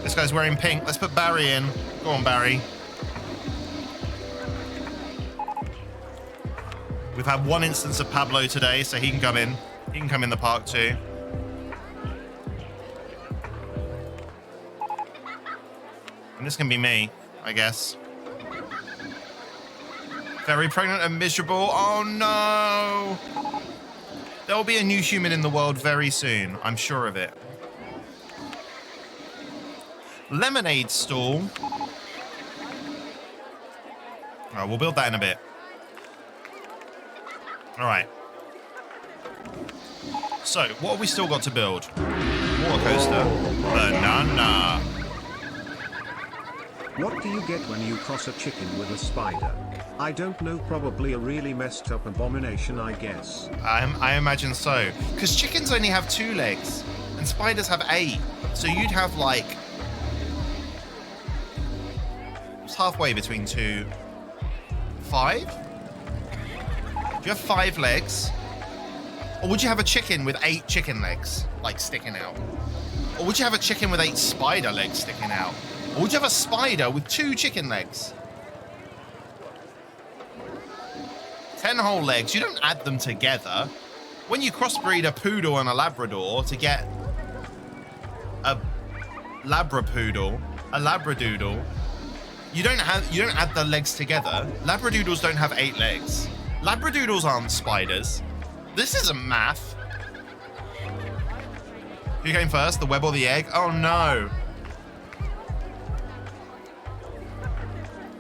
This guy's wearing pink. Let's put Barry in. Go on, Barry. We've had one instance of Pablo today, so he can come in. He can come in the park too. And this can be me, I guess. Very pregnant and miserable. Oh no! There will be a new human in the world very soon. I'm sure of it. Lemonade stall. Oh, we'll build that in a bit. All right. So, what have we still got to build? Water coaster. Banana. What do you get when you cross a chicken with a spider? I don't know, probably a really messed up abomination, I guess. I imagine so. Because chickens only have 2 legs, and spiders have 8. So you'd have like... It's halfway between 2... 5? Do you have 5 legs? Or would you have a chicken with 8 chicken legs, like, sticking out? Or would you have a chicken with 8 spider legs sticking out? Or would you have a spider with 2 chicken legs? 10 whole legs, you don't add them together. When you crossbreed a poodle and a Labrador to get a Labrapoodle, a Labradoodle, you don't add the legs together. Labradoodles don't have 8 legs. Labradoodles aren't spiders. This isn't math. Who came first, the web or the egg? Oh no.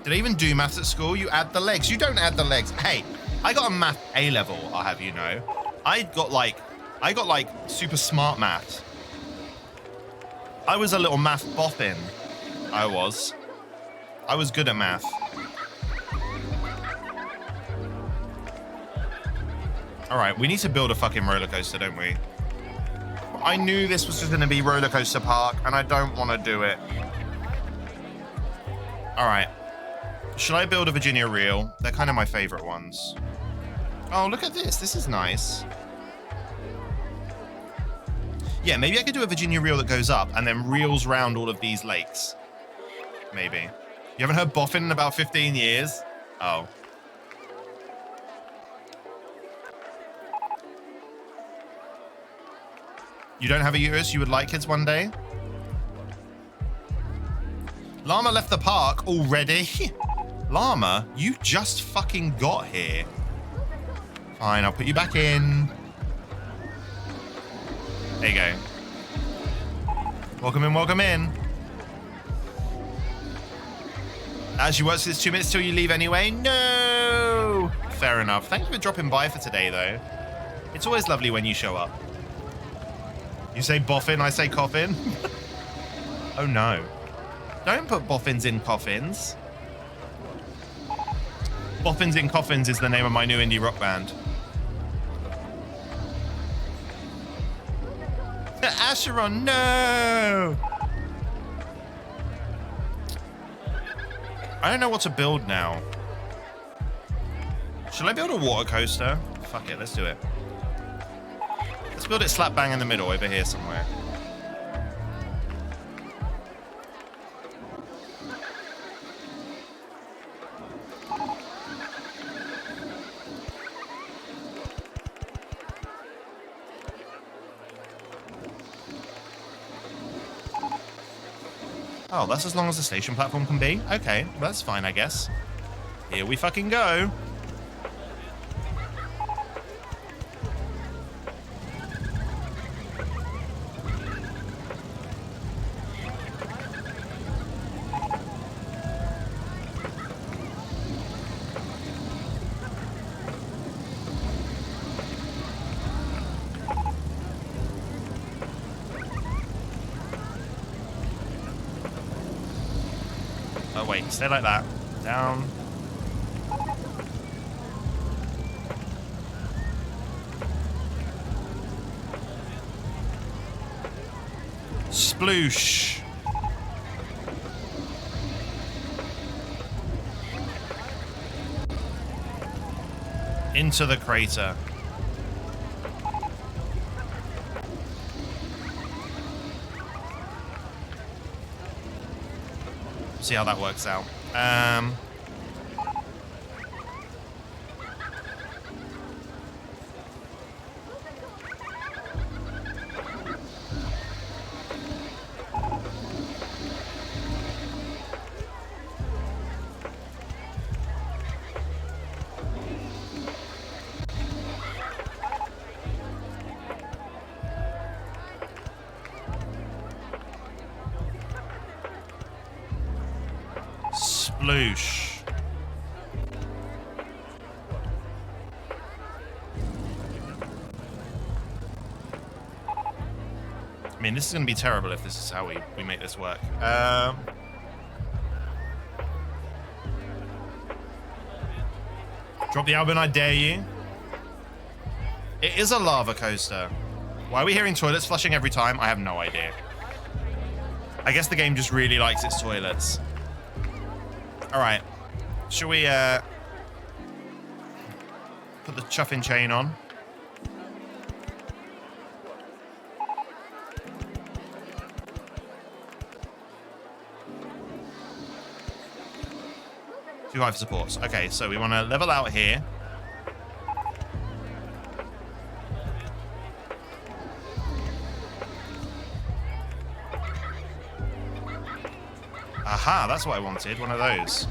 Did I even do maths at school? You add the legs. You don't add the legs. Hey, I got a math A level, I'll have you know. I got like super smart math. I was a little math boffin. I was good at math. All right, we need to build a fucking roller coaster, don't we? I knew this was just going to be roller coaster park, and I don't want to do it. All right. Should I build a Virginia reel? They're kind of my favorite ones. Oh, look at this. This is nice. Yeah, maybe I could do a Virginia reel that goes up and then reels round all of these lakes. Maybe. You haven't heard boffin in about 15 years? Oh. You don't have a uterus? You would like kids one day? Llama left the park already? Llama, you just fucking got here. Fine, I'll put you back in. There you go. Welcome in, welcome in. As you work, so it's 2 minutes till you leave anyway? No! Fair enough. Thank you for dropping by for today, though. It's always lovely when you show up. You say boffin, I say coffin. Oh no. Don't put boffins in coffins. Boffins in Coffins is the name of my new indie rock band. Acheron, no! I don't know what to build now. Should I build a water coaster? Fuck it, let's do it. Let's build it slap bang in the middle over here somewhere. Oh, that's as long as the station platform can be? Okay, that's fine, I guess. Here we fucking go. Oh, wait, stay like that. Down. Sploosh. Into the crater. See how that works out. Sploosh. I mean, this is going to be terrible if this is how we make this work. Drop the album, I dare you. It is a lava coaster. Why are we hearing toilets flushing every time? I have no idea. I guess the game just really likes its toilets. All right. Shall we put the chuffing chain on? Too high for supports. Okay, so we want to level out here. Aha, that's what I wanted. One of those.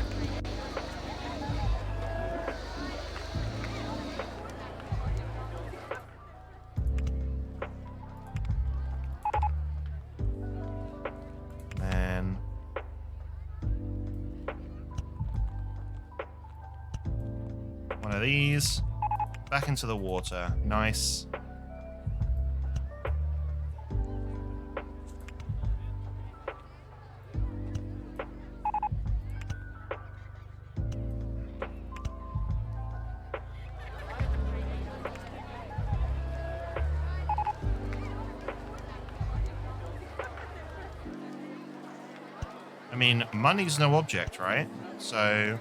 And one of these. Back into the water. Nice. I mean, money's no object, right? So...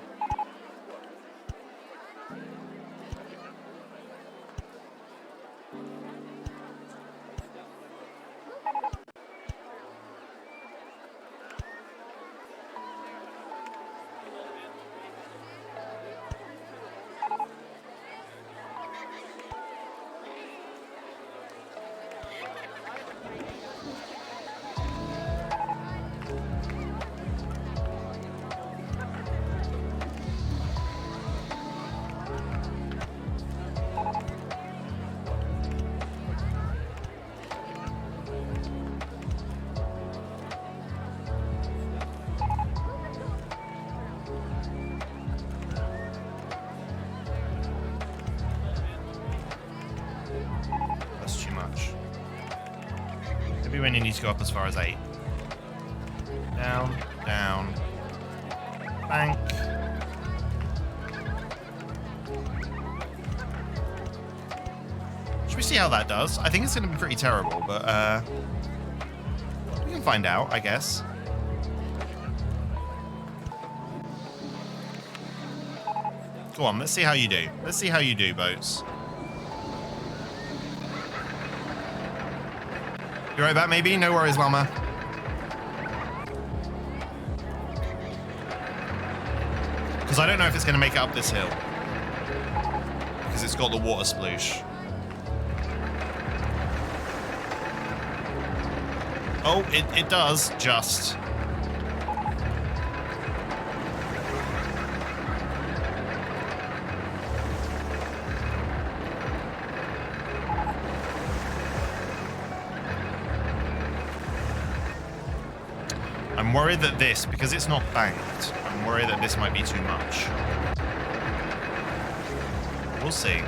Maybe when you need to go up as far as 8. Down, down. Bank. Should we see how that does? I think it's going to be pretty terrible, but we can find out, I guess. Go on, let's see how you do. Let's see how you do, boats. You right back, maybe? No worries, llama. Because I don't know if it's going to make it up this hill. Because it's got the water sploosh. Oh, it does, just. I'm worried that this, because it's not banked, I'm worried that this might be too much. We'll see.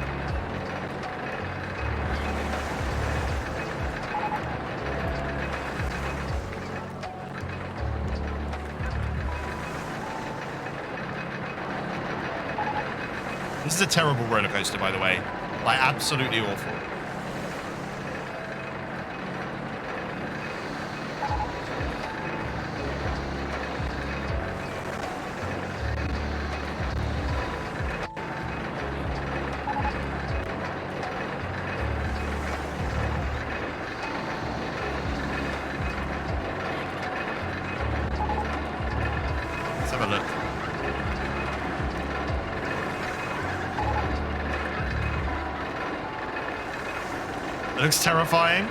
This is a terrible roller coaster, by the way. Like, absolutely awful. Let's have a look. It looks terrifying.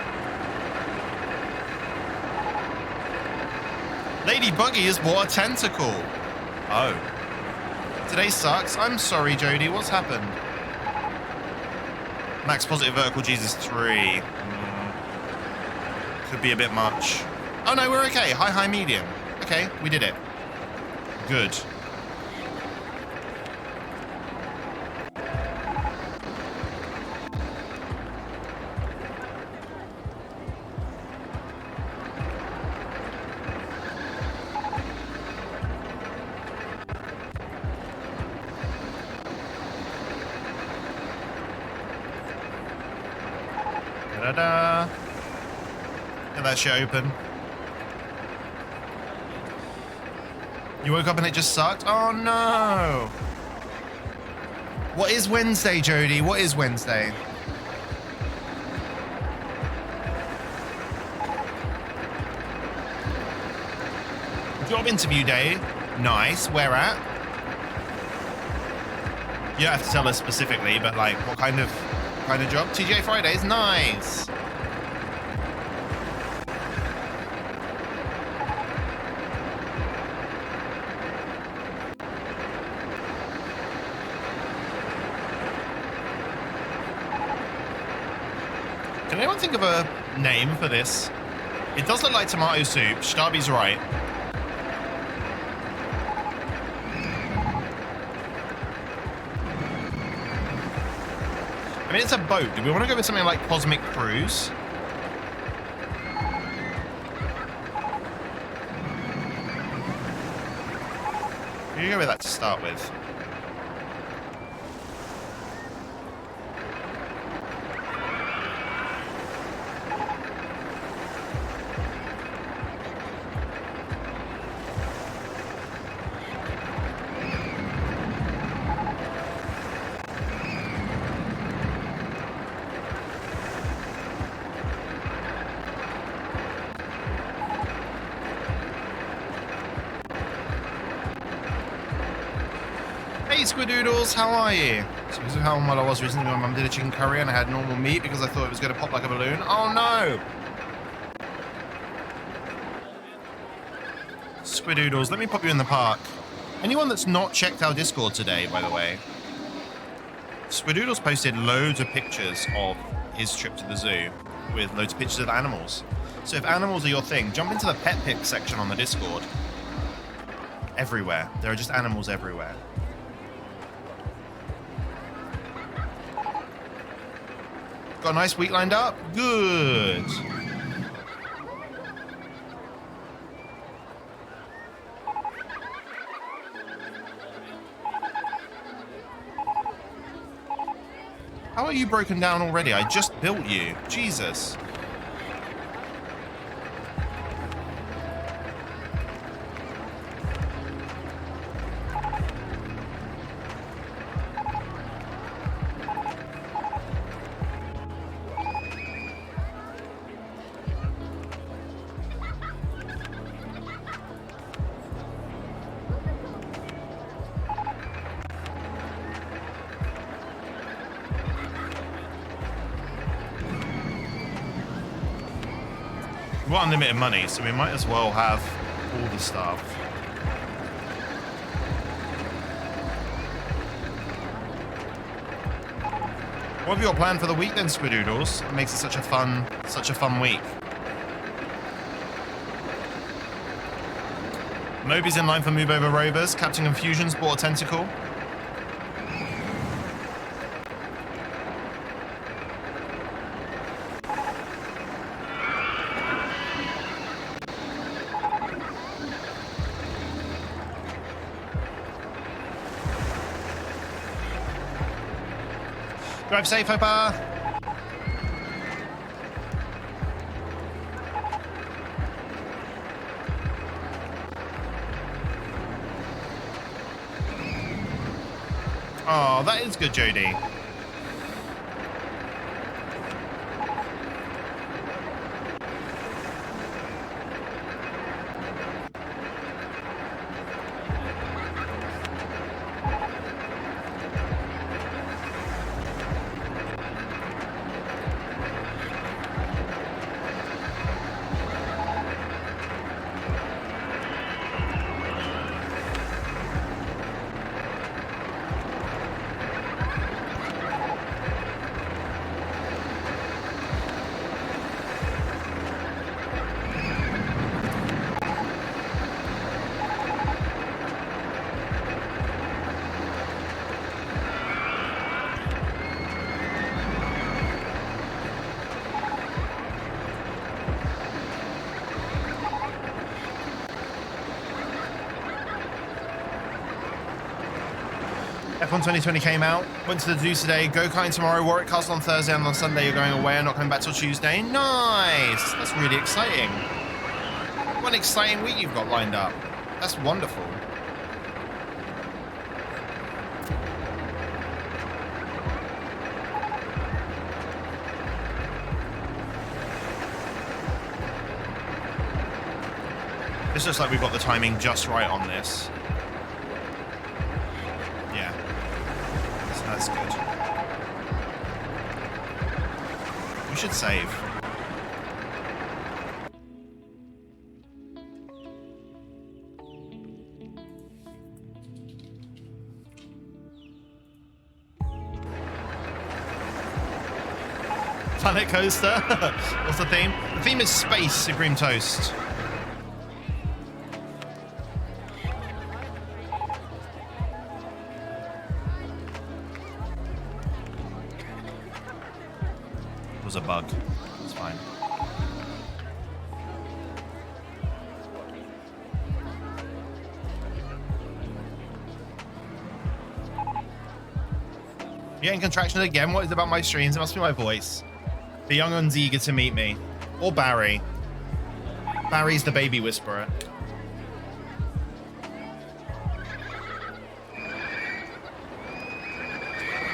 Lady Buggy has bought a tentacle. Oh. Today sucks. I'm sorry, Jody. What's happened? Max positive vertical Jesus 3. Could be a bit much. Oh no, we're okay. High, high, medium. Okay, we did it. Good. Da-da-da. Get that shit open. You woke up and it just sucked? Oh no! What is Wednesday, Jody? What is Wednesday? Job interview day. Nice. Where at? You don't have to tell us specifically, but like, what kind of job? TGA Fridays. Nice. Can anyone think of a name for this? It does look like tomato soup. Shtabi's right. I mean, it's a boat. Do we want to go with something like Cosmic Cruise? You go with that to start with. Hey Squidoodles, how are you? So because of how unwell I was recently, my mum did a chicken curry and I had normal meat because I thought it was going to pop like a balloon. Oh no! Squidoodles, let me pop you in the park. Anyone that's not checked our Discord today, by the way, Squidoodles posted loads of pictures of his trip to the zoo with loads of pictures of animals. So if animals are your thing, jump into the pet pic section on the Discord. Everywhere. There are just animals everywhere. Got a nice week lined up? Good. How are you broken down already? I just built you. Jesus. We've got unlimited money, so we might as well have all the stuff. What have you got planned for the week then, Squidoodles? It makes it such a fun week. Moby's in line for Move Over Rovers. Captain Confusion's bought a tentacle. Drive safe, Hopa. Oh, that is good, Jody. F1 2020 came out. Went to the do today. Go karting tomorrow. Warwick Castle on Thursday, and on Sunday you're going away and not coming back till Tuesday. Nice. That's really exciting. What an exciting week you've got lined up. That's wonderful. This looks like we've got the timing just right on this. Yeah. So that's good. We should save. Planet Coaster. What's the theme? The theme is Space Supreme Toast. Was a bug. It's fine. You're getting contractions again? What is it about my streams? It must be my voice. The young one's eager to meet me. Or Barry. Barry's the baby whisperer.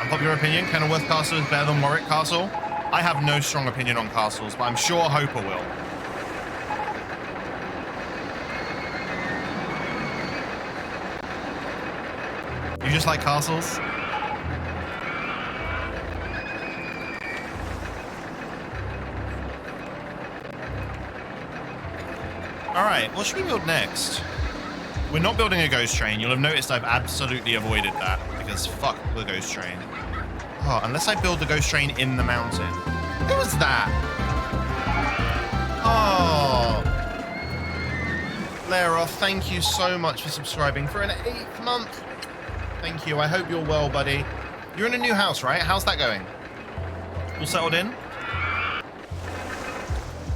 Unpopular opinion, Kenilworth Castle is better than Warwick Castle. I have no strong opinion on castles, but I'm sure Hopper will. You just like castles? Alright, what should we build next? We're not building a ghost train. You'll have noticed I've absolutely avoided that, because fuck the ghost train. Oh, unless I build the ghost train in the mountain. What was that? Oh. Leroth, thank you so much for subscribing for an 8th month. Thank you. I hope you're well, buddy. You're in a new house, right? How's that going? All settled in?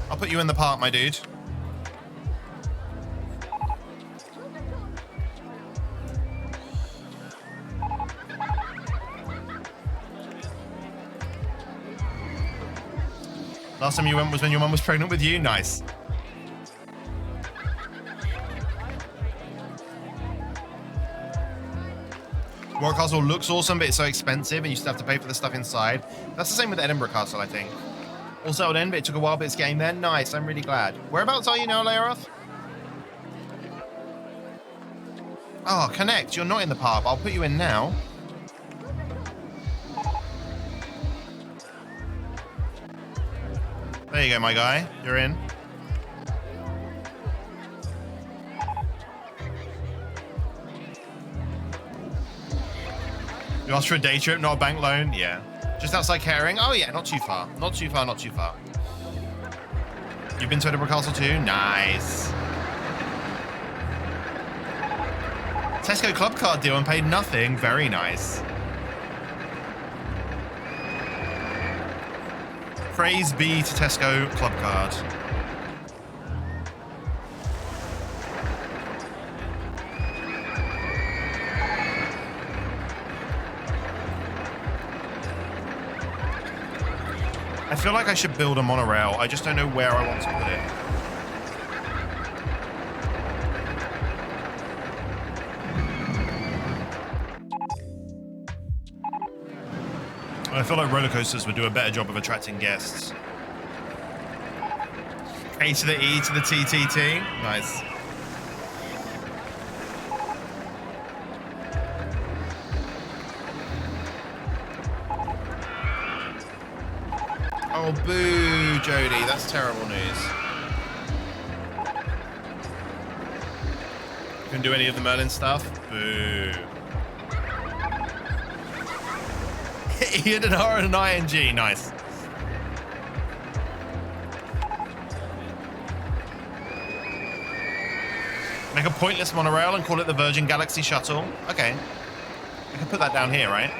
I'll put you in the park, my dude. Last time you went was when your mum was pregnant with you? Nice. Warwick Castle looks awesome, but it's so expensive and you still have to pay for the stuff inside. That's the same with Edinburgh Castle, I think. All settled in, but it took a while, but it's getting there. Nice, I'm really glad. Whereabouts are you now, Leroth? Oh, connect. You're not in the park. I'll put you in now. There you go, my guy. You're in. You asked for a day trip, not a bank loan? Yeah. Just outside Caring? Oh, yeah, not too far. Not too far, not too far. You've been to Edinburgh Castle too? Nice. Tesco club card deal and paid nothing. Very nice. Praise be to Tesco club card. I feel like I should build a monorail. I just don't know where I want to put it. I feel like Rollercoasters would do a better job of attracting guests. A to the E to the TTT. Nice. Oh, boo, Jody. That's terrible news. Couldn't do any of the Merlin stuff? Boo. Ian and R and an ING. Nice. Make a pointless monorail and call it the Virgin Galaxy Shuttle. Okay. I can put that down here, right?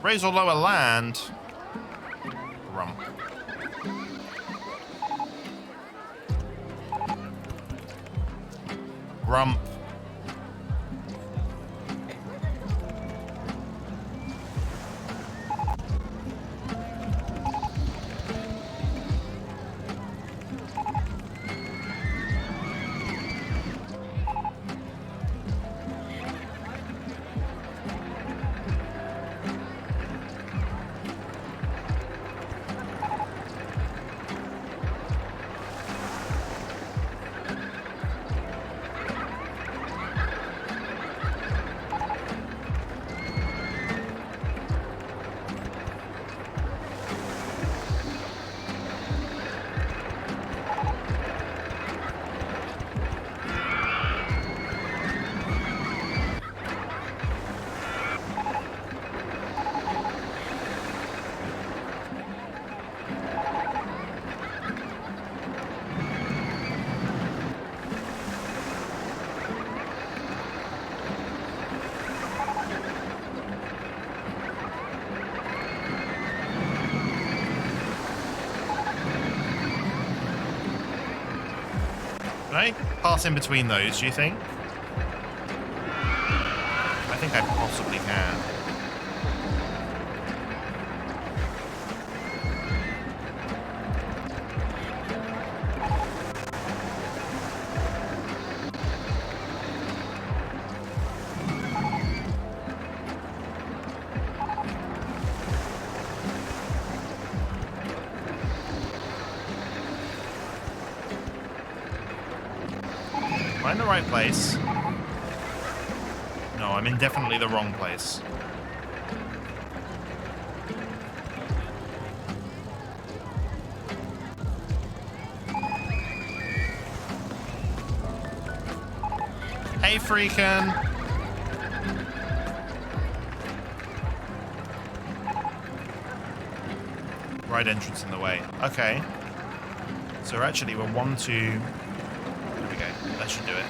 Raise or lower land. Rum. Rum. Can I pass in between those, do you think? I think I possibly can. Am I in the right place? No, I'm in definitely the wrong place. Hey, freakin'! Right entrance in the way. Okay. So actually we're 1, 2... There we go. That should do it.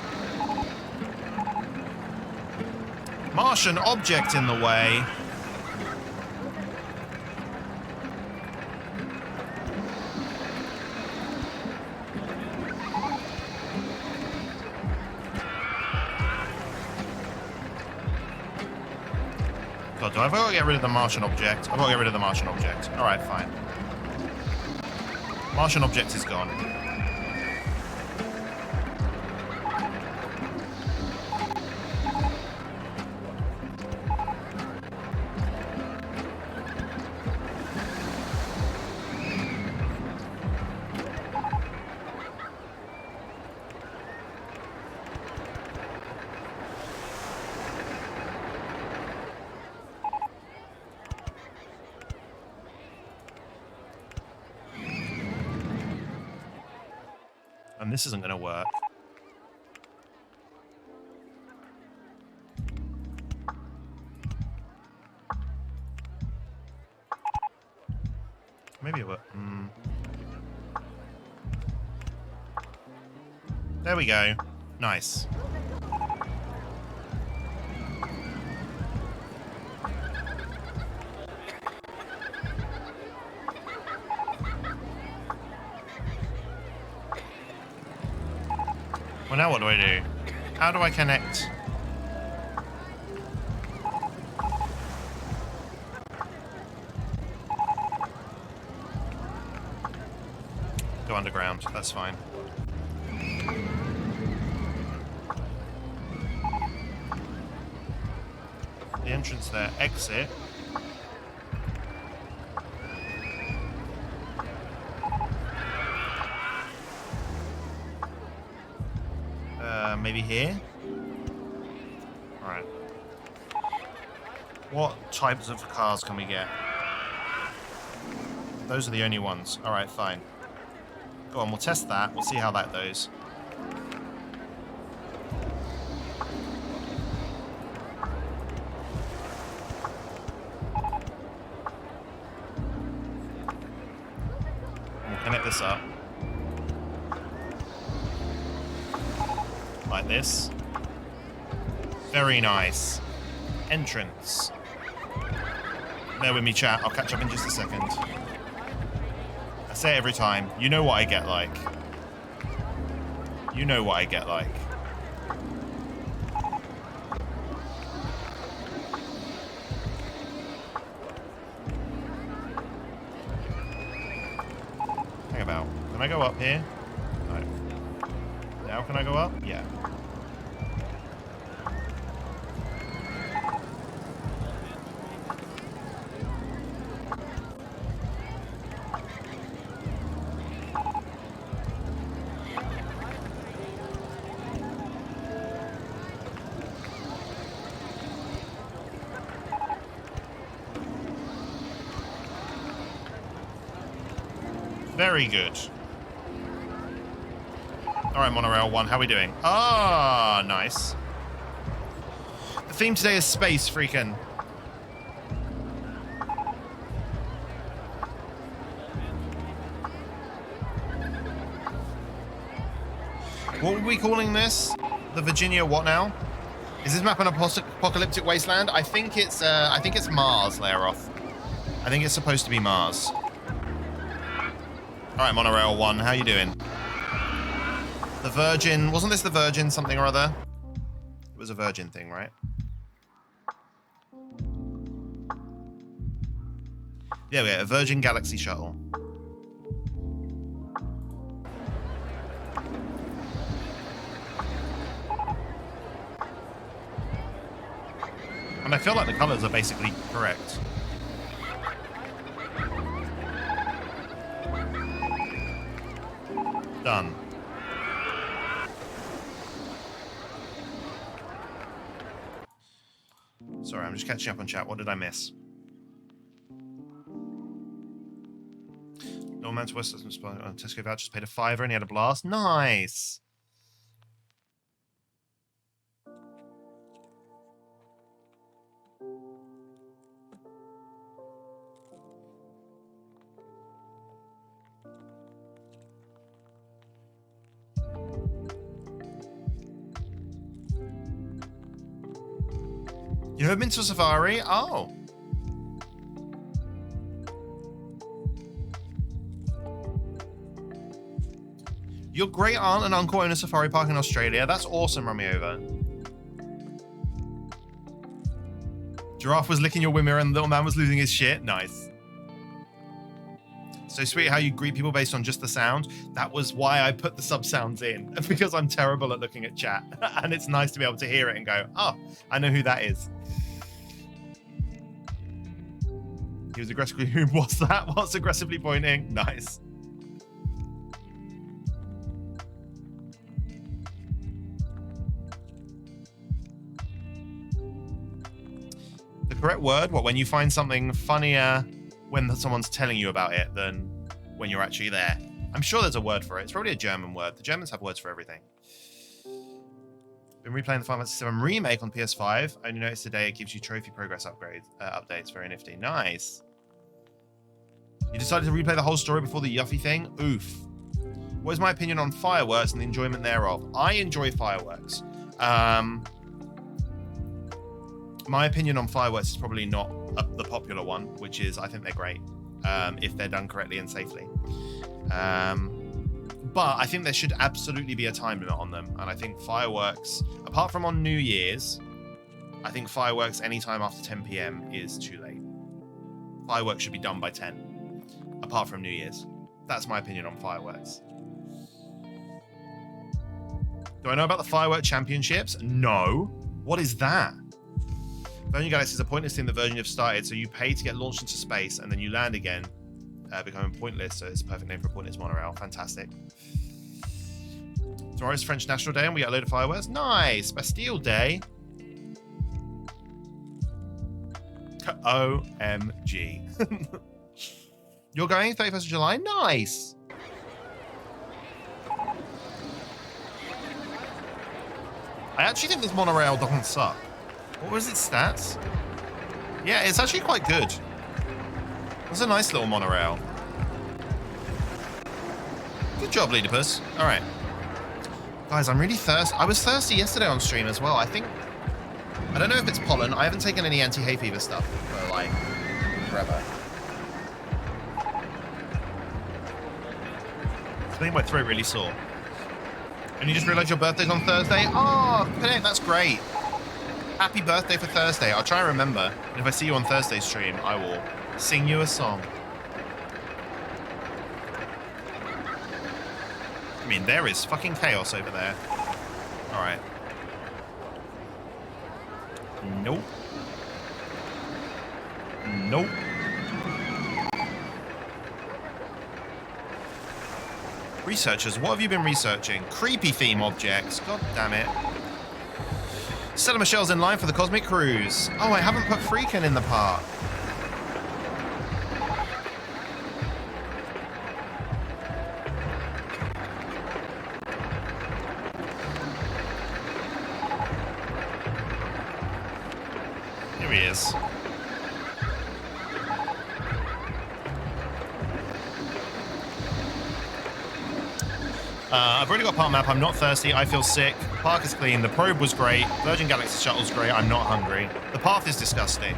Martian object in the way. God, do I have got to get rid of the Martian object? I've got to get rid of the Martian object. Alright, fine. Martian object is gone. And this isn't going to work. Maybe it will. There we go. Nice. Well, now what do I do? How do I connect? Go underground, that's fine. The entrance there, exit. Maybe here? Alright. What types of cars can we get? Those are the only ones. Alright, fine. Go on, we'll test that. We'll see how that goes. We'll connect this up. Like this. Very nice. Entrance. Bear with me, chat. I'll catch up in just a second. I say it every time. You know what I get like. You know what I get like. Hang about. Can I go up here? No. Now can I go up? Yeah. Very good. All right, Monorail 1, how are we doing? Ah, nice. The theme today is space, freaking. What were we calling this? The Virginia what now? Is this map an apocalyptic wasteland? I think it's Mars, Layeroff. I think it's supposed to be Mars. All right, Monorail 1, how you doing? The Virgin, wasn't this the Virgin something or other? It was a Virgin thing, right? Yeah, we had a Virgin Galaxy shuttle. And I feel like the colors are basically correct. Done. Sorry, I'm just catching up on chat. What did I miss? No man to West Tesco vouchers paid a £5 and he had a blast. Nice. You have been to a safari? Oh. Your great aunt and uncle own a safari park in Australia. That's awesome, run me over. Giraffe was licking your wimmer and little man was losing his shit. Nice. So sweet how you greet people based on just the sound. That was why I put the sub sounds in, because I'm terrible at looking at chat. And it's nice to be able to hear it and go, oh, I know who that is. He was aggressively, what's that? What's aggressively pointing? Nice. The correct word, what, when you find something funnier when someone's telling you about it than when you're actually there. I'm sure there's a word for it. It's probably a German word. The Germans have words for everything. Been replaying the Final Fantasy VII Remake on PS5. Only noticed today it gives you trophy progress updates. Very nifty. Nice. You decided to replay the whole story before the Yuffie thing? Oof. What is my opinion on fireworks and the enjoyment thereof? I enjoy fireworks. My opinion on fireworks is probably not the popular one, which is I think they're great if they're done correctly and safely. But I think there should absolutely be a time limit on them. And I think fireworks, apart from on New Year's, I think fireworks anytime after 10 p.m. is too late. Fireworks should be done by 10, apart from New Year's. That's my opinion on fireworks. Do I know about the Firework Championships? No. What is that? Virgin Galaxy is a pointless thing that Virgin have started, so you pay to get launched into space and then you land again, becoming pointless, so it's a perfect name for a pointless monorail. Fantastic. Tomorrow's French National Day and we get a load of fireworks. Nice! Bastille Day. OMG. You're going 31st of July? Nice! I actually think this monorail doesn't suck. What was its stats? Yeah, it's actually quite good. It's a nice little monorail. Good job, Leedipus. All right. Guys, I'm really thirsty. I was thirsty yesterday on stream as well. I don't know if it's pollen. I haven't taken any anti-hay fever stuff for like forever. I think my throat really sore. And you just realised your birthday's on Thursday? Oh, Connect, that's great. Happy birthday for Thursday. I'll try and remember. And if I see you on Thursday's stream, I will sing you a song. I mean, there is fucking chaos over there. All right. Nope. Nope. Researchers, what have you been researching? Creepy theme objects. God damn it. Stella Michelle's in line for the Cosmic Cruise. Oh, I haven't put Freakin' in the park. Here he is. I've already got a park map. I'm not thirsty. I feel sick. The park is clean. The probe was great. Virgin Galaxy shuttle's great. I'm not hungry. The path is disgusting.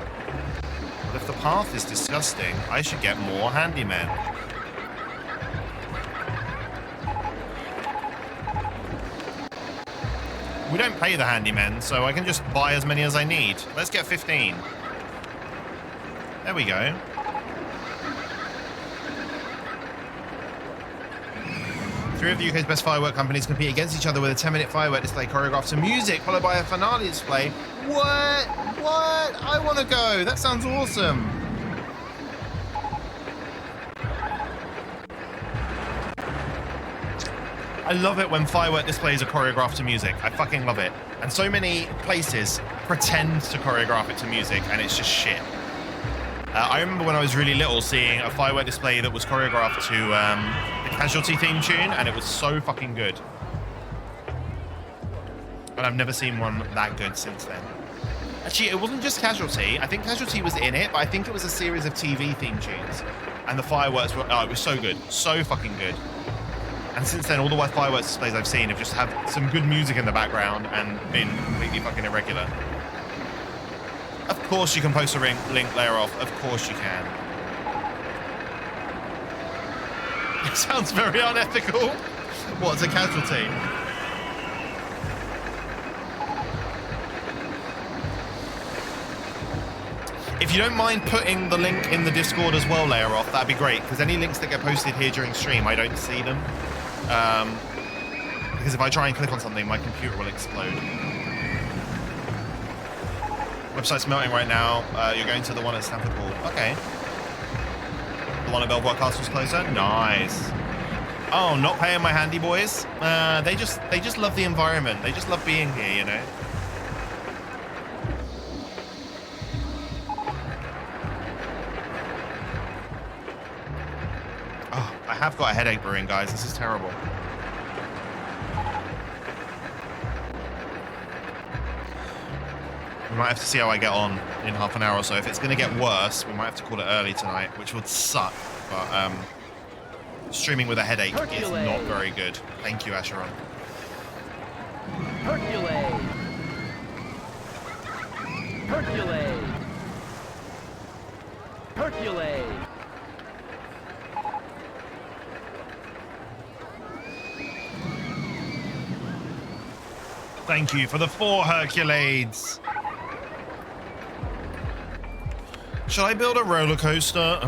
But if the path is disgusting, I should get more handymen. We don't pay the handymen, so I can just buy as many as I need. Let's get 15. There we go. Three of the UK's best firework companies compete against each other with a 10-minute firework display choreographed to music, followed by a finale display. What? What? I want to go. That sounds awesome. I love it when firework displays are choreographed to music. I fucking love it. And so many places pretend to choreograph it to music, and it's just shit. I remember when I was really little seeing a firework display that was choreographed to the Casualty theme tune, and it was so fucking good. But I've never seen one that good since then. Actually, it wasn't just Casualty. I think Casualty was in it, but I think it was a series of TV theme tunes. And the fireworks were, oh, it was so good. So fucking good. And since then, all the fireworks displays I've seen have just had some good music in the background and been completely fucking irregular. Of course you can post a link layer off. Of course you can. It sounds very unethical. What's a Casualty? If you don't mind putting the link in the Discord as well, layer off, that'd be great. Because any links that get posted here during stream, I don't see them. Because if I try and click on something, my computer will explode. Website's melting right now. You're going to the one at Stamford Hall. Okay. The one at Belvoir Castle's closer. Nice. Oh, not paying my handy boys. They just love the environment. They just love being here, you know. Oh, I have got a headache brewing, guys. This is terrible. We might have to see how I get on in half an hour or so. If it's going to get worse, we might have to call it early tonight, which would suck. But streaming with a headache is not very good. Thank you, Asheron. Hercules! Hercules! Hercules! Thank you for the 4 Hercules. Should I build a roller coaster?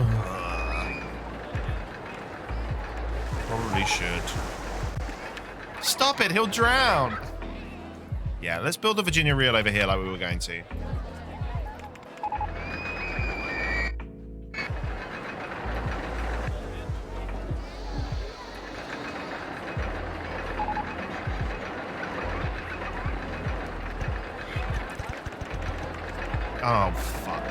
Probably should. Stop it, he'll drown. Yeah, let's build a Virginia Reel over here like we were going to. Oh, fuck.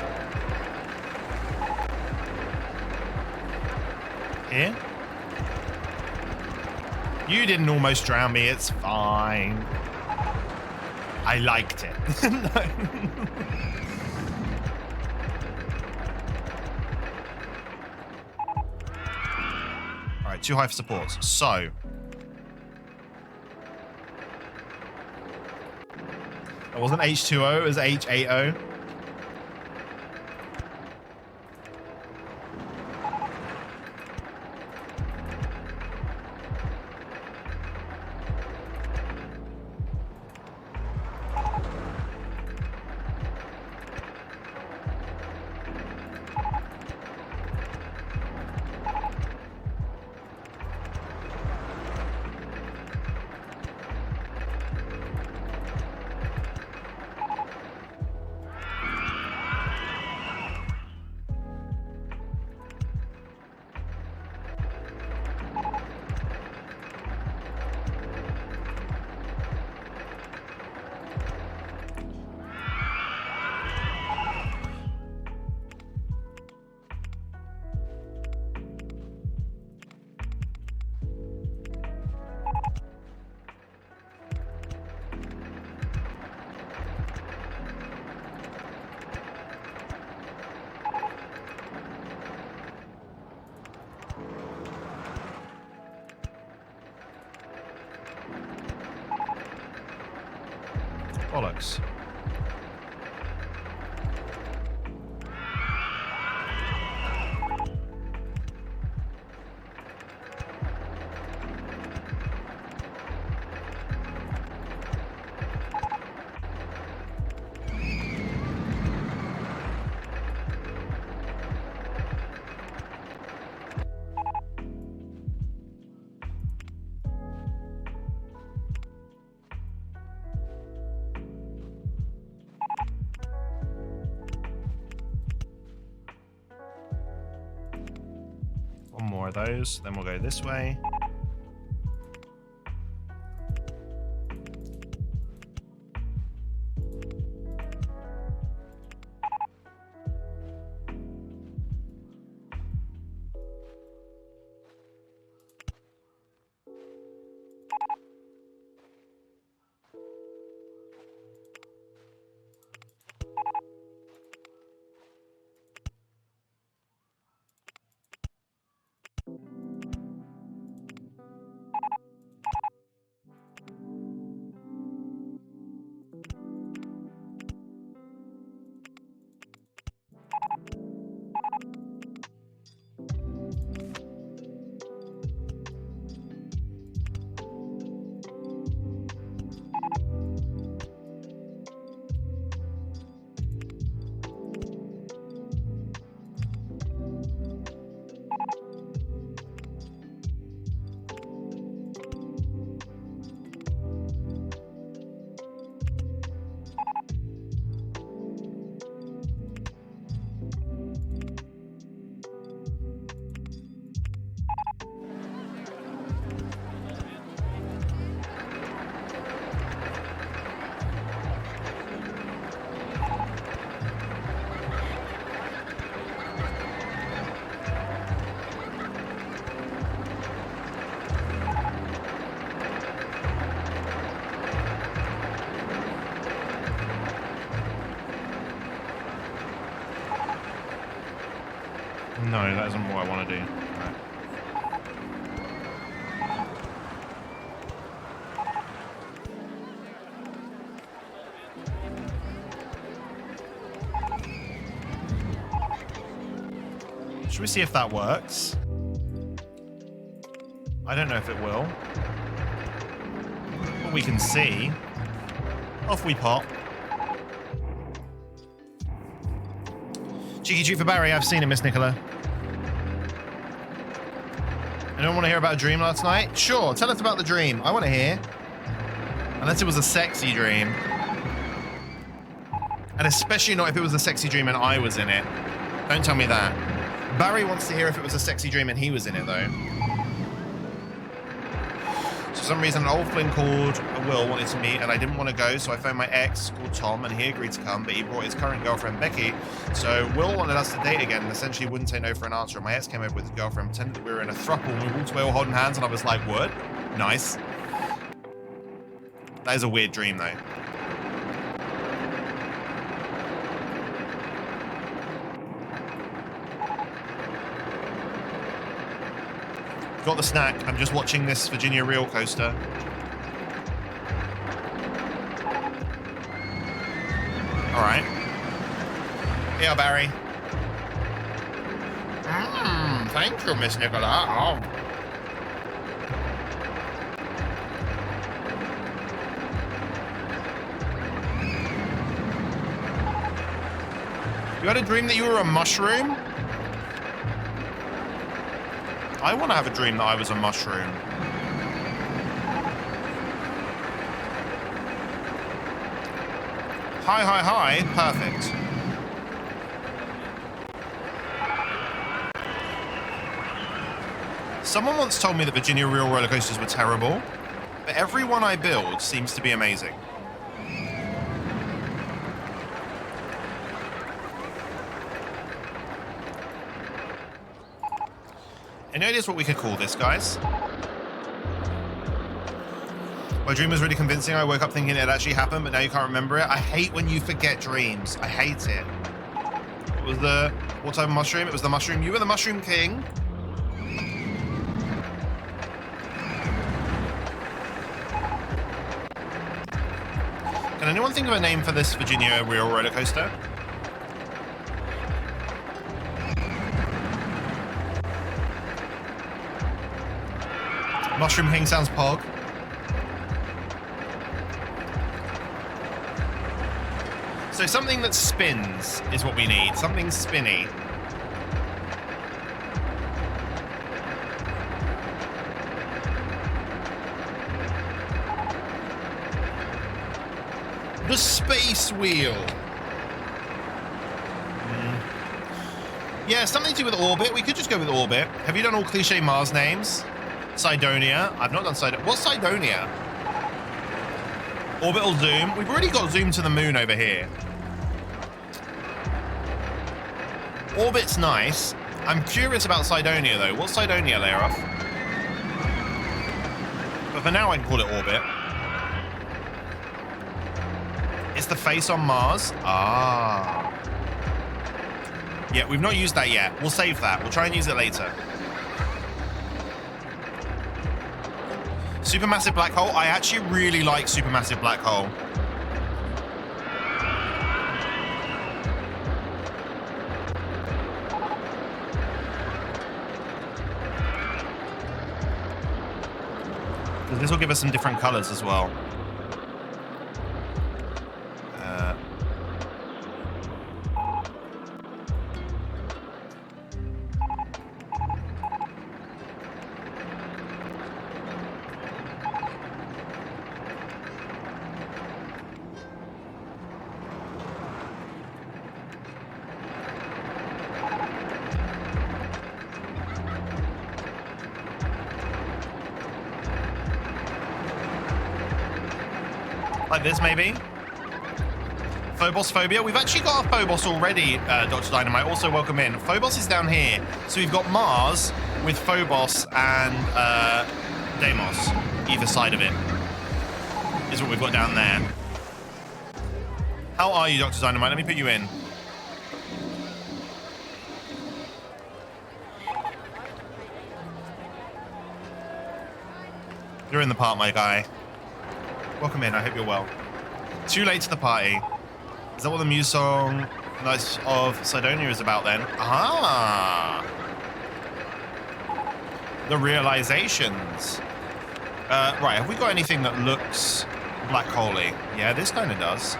Here? You didn't almost drown me, it's fine. I liked it. Alright, 2 high for supports. So. It wasn't H2O, it was H8O. Bollocks. One more of those, then we'll go this way. No, that isn't what I want to do. Right. Should we see if that works? I don't know if it will. But we can see. Off we pop. Cheeky treat for Barry. I've seen it, Miss Nicola. Anyone want to hear about a dream last night? Sure, tell us about the dream. I want to hear. Unless it was a sexy dream. And especially not if it was a sexy dream and I was in it. Don't tell me that. Barry wants to hear if it was a sexy dream and he was in it, though. So for some reason, an old friend called Will wanted to meet, and I didn't want to go, so I phoned my ex called Tom, and he agreed to come, but he brought his current girlfriend, Becky. So Will wanted us to date again, and essentially wouldn't say no for an answer. And my ex came over with his girlfriend, pretended that we were in a throuple, and we walked away all holding hands, and I was like, what? Nice. That is a weird dream, though. Got the snack. I'm just watching this Virginia Rollercoaster. All right. Yeah, Barry. Thank you, Miss Nicola. Oh. You had a dream that you were a mushroom? I want to have a dream that I was a mushroom. Hi, hi, hi. Perfect. Someone once told me that Virginia Real roller coasters were terrible, but every one I build seems to be amazing. Any ideas what we could call this, guys? My dream was really convincing. I woke up thinking it actually happened, but now you can't remember it. I hate when you forget dreams. I hate it. What type of mushroom? It was the mushroom. You were the mushroom king. Can anyone think of a name for this Virginia real roller coaster? Mushroom King sounds pog. So something that spins is what we need. Something spinny. The space wheel. Yeah, something to do with orbit. We could just go with orbit. Have you done all cliche Mars names? Cydonia. I've not done Cydonia. What's Cydonia? Orbital zoom. We've already got zoom to the moon over here. Orbit's nice. I'm curious about Cydonia, though. What's Cydonia, Layoff? But for now, I can call it orbit. It's the face on Mars. Ah. Yeah, we've not used that yet. We'll save that. We'll try and use it later. Supermassive black hole. I actually really like supermassive black hole. This will give us some different colors as well. Like this, maybe? Phobos Phobia. We've actually got our Phobos already, Dr. Dynamite. Also, welcome in. Phobos is down here. So we've got Mars with Phobos and Deimos. Either side of it is what we've got down there. How are you, Dr. Dynamite? Let me put you in. You're in the part, my guy. Welcome in, I hope you're well. Too late to the party. Is that what the Muse song Nights of Cydonia is about then? Ah! The realizations. Right, have we got anything that looks black hole-y? Yeah, this kind of does.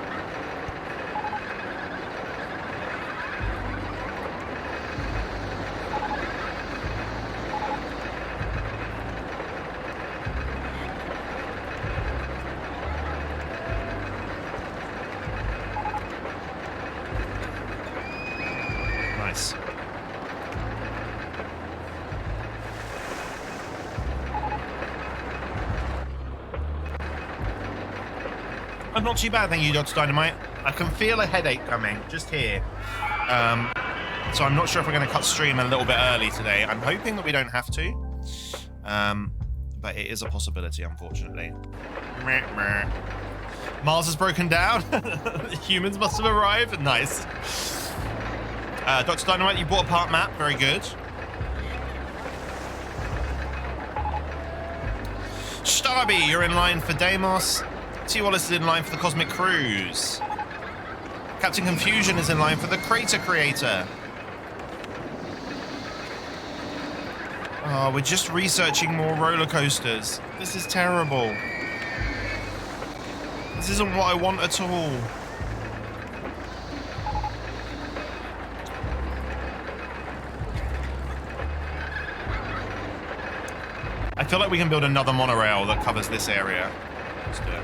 I'm not too bad, thank you, Dr. Dynamite. I can feel a headache coming, just here. So I'm not sure if we're going to cut stream a little bit early today. I'm hoping that we don't have to. But it is a possibility, unfortunately. Mars has broken down. Humans must have arrived. Nice. Dr. Dynamite, you bought a part map. Very good. Starby, you're in line for Deimos. T. Wallace is in line for the Cosmic Cruise. Captain Confusion is in line for the Crater Creator. Oh, we're just researching more roller coasters. This is terrible. This isn't what I want at all. I feel like we can build another monorail that covers this area. Let's do it.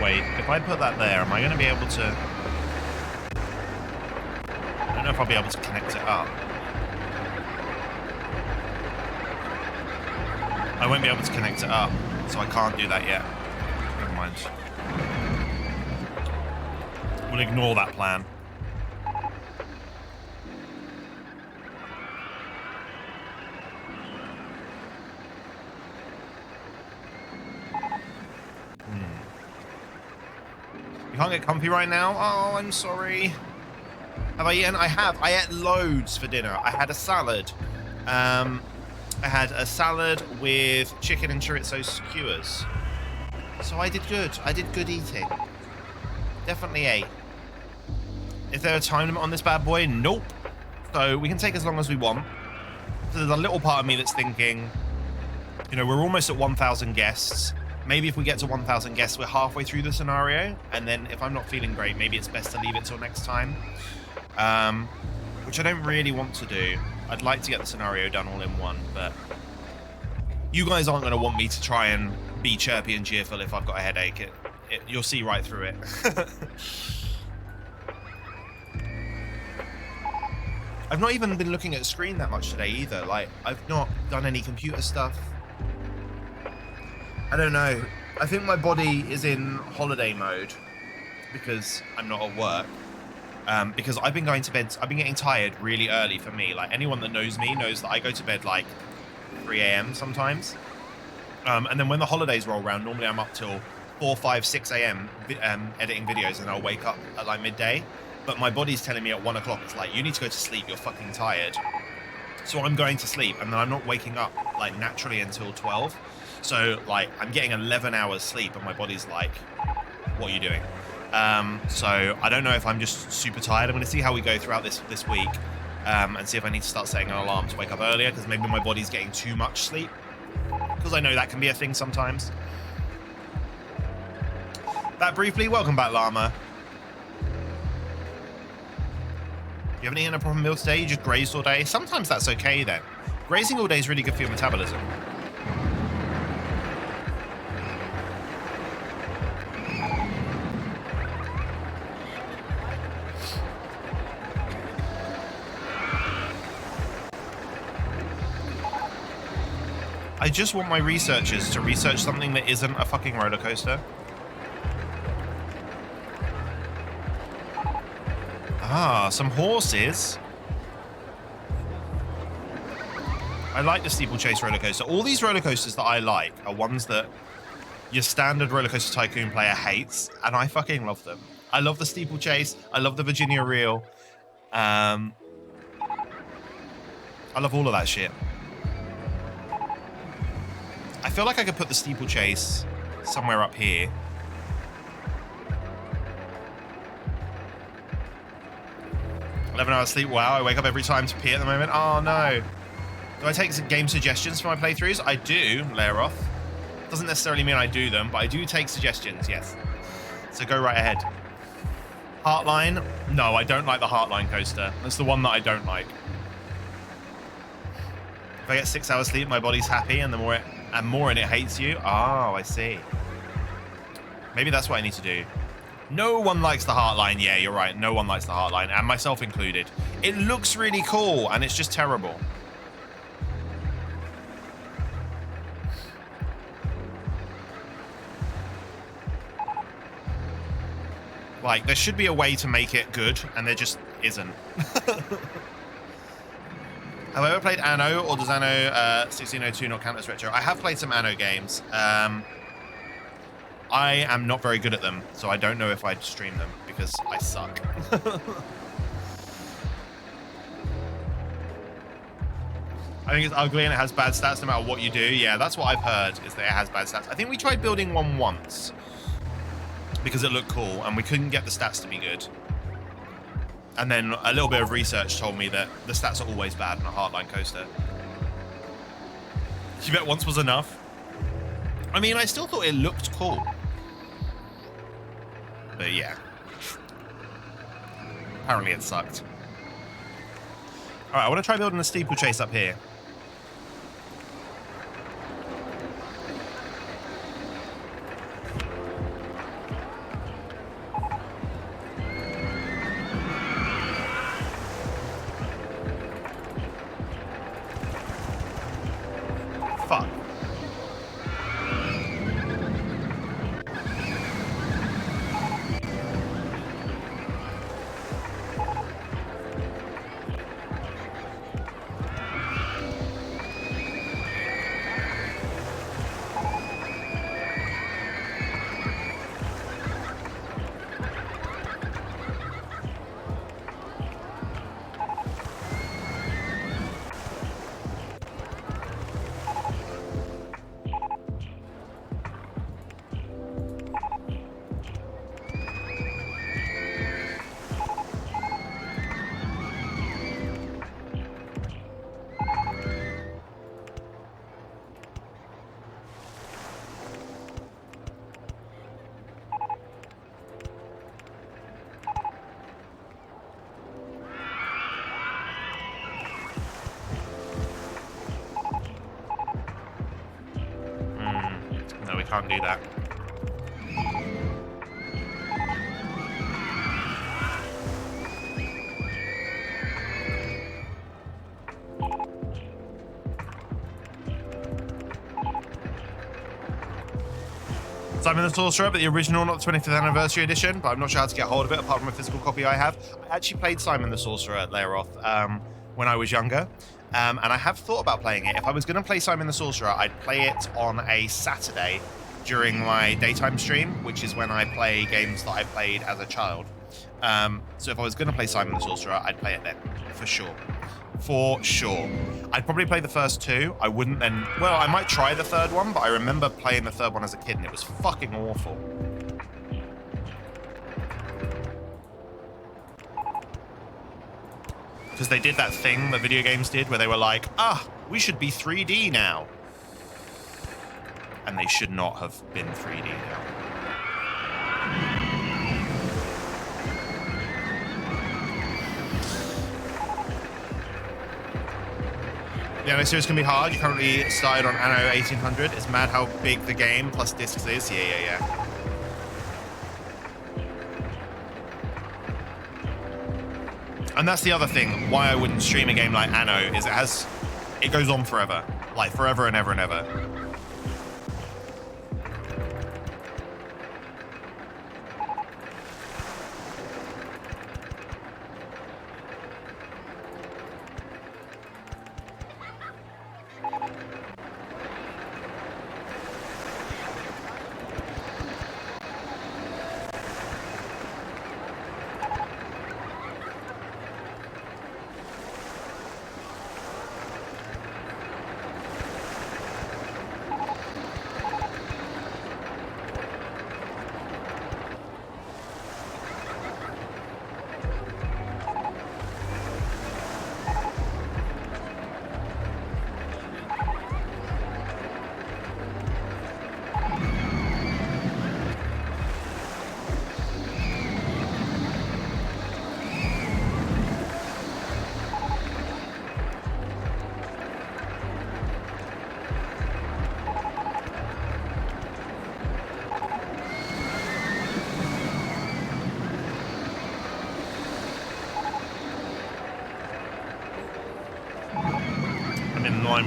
Wait, if I put that there, am I going to be able to... I don't know if I'll be able to connect it up. I won't be able to connect it up, so I can't do that yet. Never mind. We'll ignore that plan. can't get comfy right now. Oh, I'm sorry. Have I eaten? I have. I ate loads for dinner. I had a salad. I had a salad with chicken and chorizo skewers. So I did good. I did good eating. Definitely ate. Is there a time limit on this bad boy? Nope. So we can take as long as we want. So there's a little part of me that's thinking, you know, we're almost at 1,000 guests. Maybe if we get to 1,000 guests, we're halfway through the scenario. And then if I'm not feeling great, maybe it's best to leave it till next time. Which I don't really want to do. I'd like to get the scenario done all in one, but you guys aren't going to want me to try and be chirpy and cheerful if I've got a headache. You'll see right through it. I've not even been looking at the screen that much today either. Like, I've not done any computer stuff. I don't know. I think my body is in holiday mode because I'm not at work. Because I've been going to bed, I've been getting tired really early for me. Like, anyone that knows me knows that I go to bed like 3 a.m. sometimes. And then when the holidays roll around, normally I'm up till 4, 5, 6 a.m. Editing videos, and I'll wake up at like midday. But my body's telling me at 1 o'clock, it's like, you need to go to sleep, you're fucking tired. So I'm going to sleep, and then I'm not waking up like naturally until 12. So like, I'm getting 11 hours sleep, and my body's like, what are you doing? So I don't know if I'm just super tired. I'm going to see how we go throughout this week, and see if I need to start setting an alarm to wake up earlier, because maybe my body's getting too much sleep. Because I know that can be a thing sometimes. That briefly, welcome back, Llama. You haven't eaten a proper meal today, you just grazed all day? Sometimes that's okay then. Grazing all day is really good for your metabolism. I just want my researchers to research something that isn't a fucking roller coaster. Ah, some horses. I like the steeplechase roller coaster. All these roller coasters that I like are ones that your standard roller coaster tycoon player hates, and I fucking love them. I love the steeplechase. I love the Virginia reel. I love all of that shit. I feel like I could put the steeplechase somewhere up here. "11 hours sleep, wow, I wake up every time to pee at the moment. Oh no. Do I take game suggestions for my playthroughs? I do, Laroth. Doesn't necessarily mean I do them, but I do take suggestions, yes. So go right ahead. Heartline? No, I don't like the Heartline coaster. That's the one that I don't like. If I get 6 hours sleep, my body's happy, and more in it hates you. Oh, I see. Maybe that's what I need to do. No one likes the Heartline. Yeah, you're right. No one likes the Heartline, and myself included. It looks really cool, and it's just terrible. Like, there should be a way to make it good, and there just isn't. Have I ever played Anno, or does Anno 1602 not count as retro? I have played some Anno games. I am not very good at them, so I don't know if I'd stream them, because I suck. I think it's ugly and it has bad stats no matter what you do. Yeah, that's what I've heard, is that it has bad stats. I think we tried building one once, because it looked cool, and we couldn't get the stats to be good. And then a little bit of research told me that the stats are always bad on a Heartline coaster. You bet once was enough? I mean, I still thought it looked cool. But yeah. Apparently it sucked. Alright, I want to try building a steeplechase up here. Fuck. can't do that. Simon the Sorcerer, but the original, not the 25th anniversary edition, but I'm not sure how to get hold of it apart from a physical copy I have. I actually played Simon the Sorcerer at Layeroth when I was younger, and I have thought about playing it. If I was going to play Simon the Sorcerer, I'd play it on a Saturday during my daytime stream, which is when I play games that I played as a child. So if I was going to play Simon the Sorcerer, I'd play it then, for sure. For sure. I'd probably play the first two. I wouldn't then... Well, I might try the third one, but I remember playing the third one as a kid, and it was fucking awful. Because they did that thing that video games did, where they were like, we should be 3D now. And they should not have been 3D now. Yeah, no, series can be hard. You currently started on Anno 1800. It's mad how big the game plus discs is. Yeah. And that's the other thing. Why I wouldn't stream a game like Anno is it goes on forever. Like forever and ever and ever.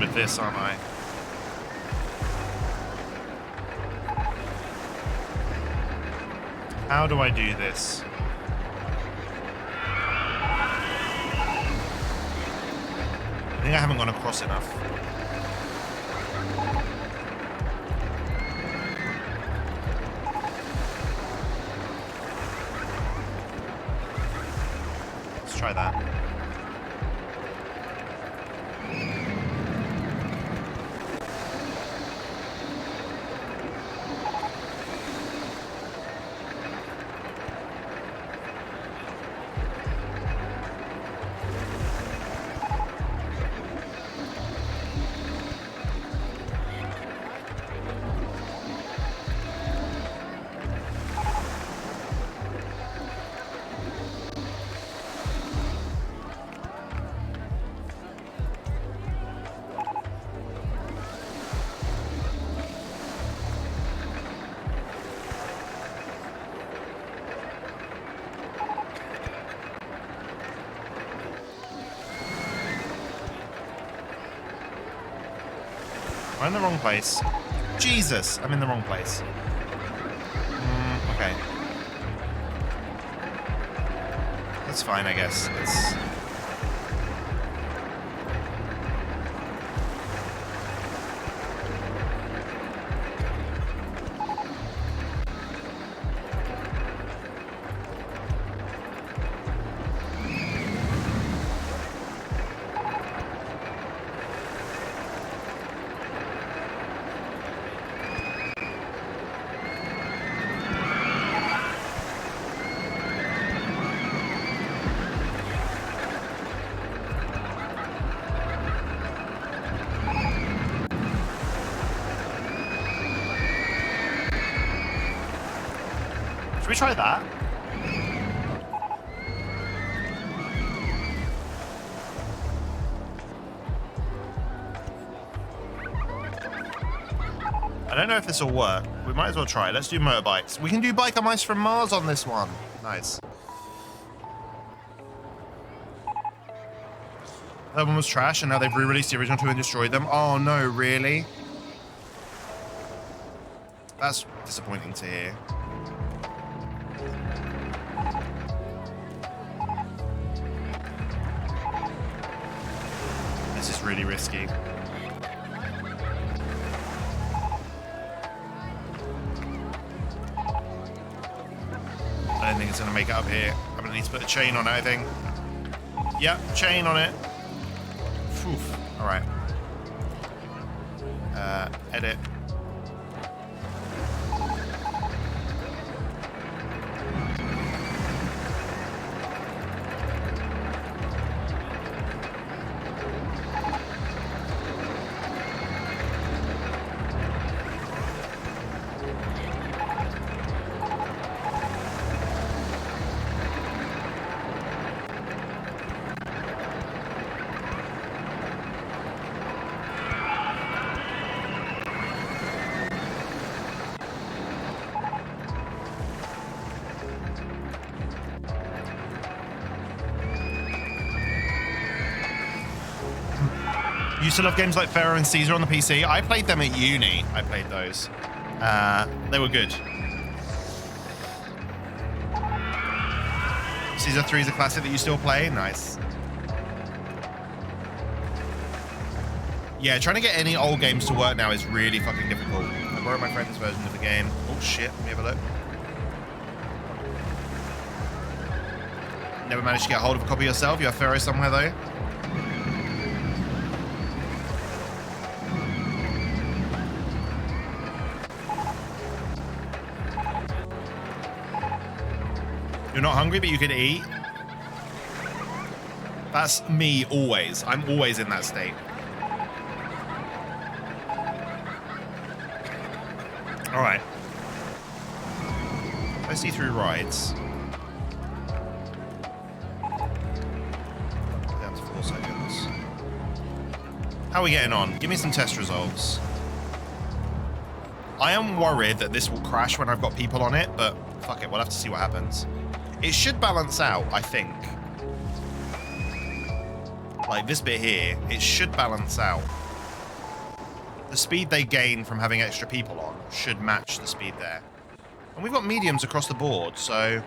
With this, aren't I? How do I do this? I think I haven't gone across enough. Let's try that. I'm in the wrong place. Jesus, I'm in the wrong place. Okay. That's fine, I guess. Should we try that? don't know if this will work. We might as well try. Let's do motorbikes. We can do Biker Mice from Mars on this one. Nice. That one was trash, and now they've re-released the original two and destroyed them. Oh no, really? That's disappointing to hear. This is really risky. I don't think it's going to make it up here. I'm going to need to put a chain on it, I think. Yep, chain on it. Oof. All right. Edit. Used to love games like Pharaoh and Caesar on the PC. I played them at uni. I played those. They were good. Caesar 3 is a classic that you still play. Nice. Yeah, trying to get any old games to work now is really fucking difficult. I borrowed my friend's version of the game. Oh shit, let me have a look. Never managed to get hold of a copy yourself. You have Pharaoh somewhere though. You're not hungry, but you can eat. That's me always. I'm always in that state. All right. Let's see through rides. Down to 4 seconds. How are we getting on? Give me some test results. I am worried that this will crash when I've got people on it, but fuck it, we'll have to see what happens. It should balance out, I think. Like this bit here, it should balance out. The speed they gain from having extra people on should match the speed there. And we've got mediums across the board, so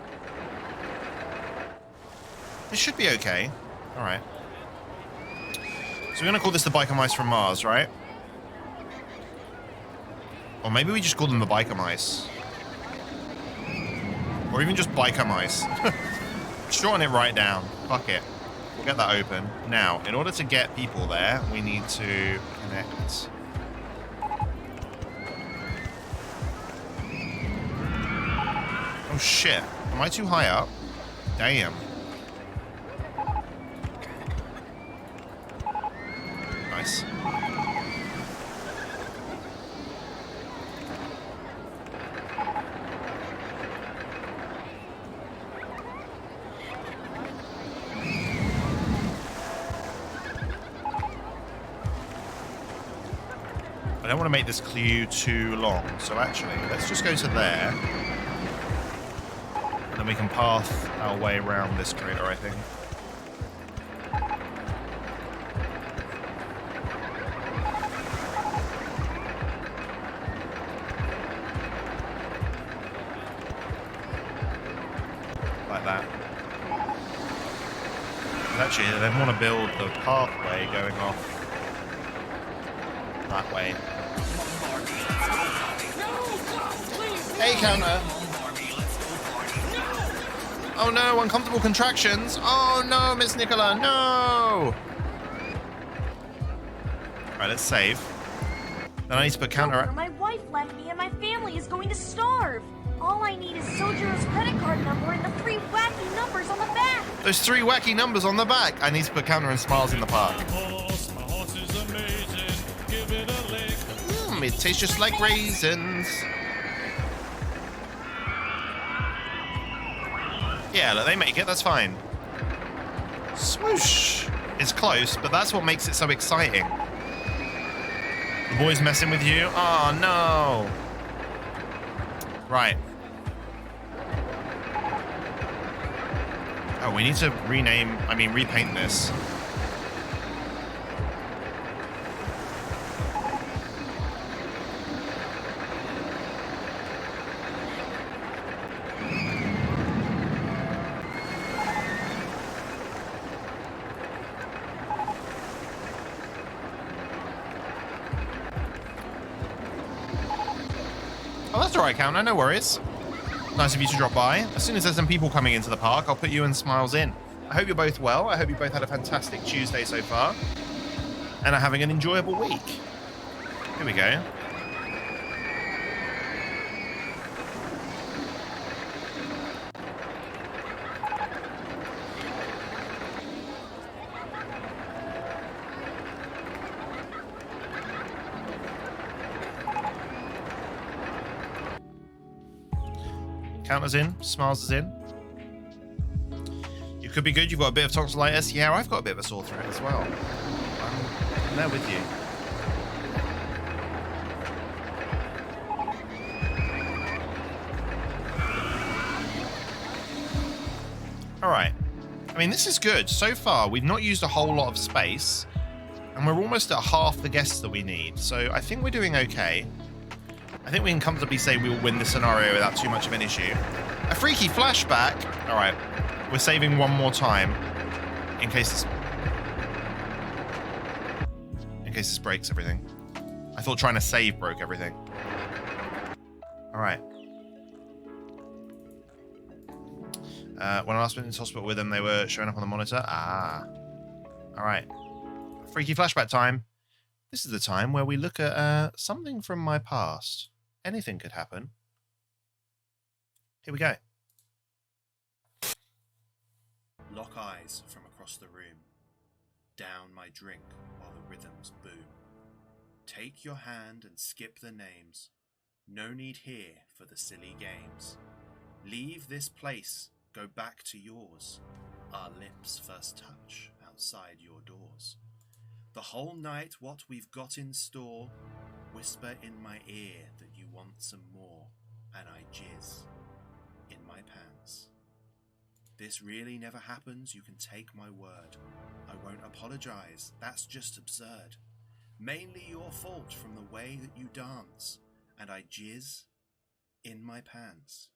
this should be okay. All right. So we're gonna call this the Biker Mice from Mars, right? Or maybe we just call them the Biker Mice. Or even just Biker Mice. Shorten it right down. Fuck it. We'll get that open. Now, in order to get people there, we need to connect. Oh shit. Am I too high up? Damn. Nice. I don't want to make this queue too long, so actually, let's just go to there. And then we can path our way around this crater, I think. Like that. Actually, I then want to build the pathway going off that way. Hey, counter. Oh no, uncomfortable contractions. Oh no, Miss Nicola, no. Right, let's save. Then I need to put counter. My wife left me and my family is going to starve. All I need is Sojourner's credit card number and the 3 wacky numbers on the back. There's 3 wacky numbers on the back. I need to put counter and smiles in the park. My horse is amazing. Give it a lick. It tastes just like raisins. Yeah, look, they make it. That's fine. Swoosh. It's close, but that's what makes it so exciting. boys messing with you? Oh, no. Right. Oh, we need to repaint this. Oh, that's all right, Counter. No worries. Nice of you to drop by. As soon as there's some people coming into the park, I'll put you and Smiles in. I hope you're both well. I hope you both had a fantastic Tuesday so far and are having an enjoyable week. Here we go. Counter's in, Smiles is in. You could be good, you've got a bit of tonsillitis. Yeah, I've got a bit of a sore throat as well. I'm there with you. Alright. I mean, this is good. So far, we've not used a whole lot of space, and we're almost at half the guests that we need. So I think we're doing okay. I think we can comfortably say we will win this scenario without too much of an issue. A freaky flashback. All right, we're saving one more time in case this breaks everything. I thought trying to save broke everything. All right. When I last went into hospital with them, they were showing up on the monitor. Ah. All right. Freaky flashback time. This is the time where we look at something from my past. Anything could happen. Here we go. Lock eyes from across the room. Down my drink while the rhythms boom. Take your hand and skip the names. No need here for the silly games. Leave this place, go back to yours. Our lips first touch outside your doors. The whole night what we've got in store. Whisper in my ear that you want some more, and I jizz in my pants. This really never happens, you can take my word. I won't apologize, that's just absurd. Mainly your fault from the way that you dance, and I jizz in my pants.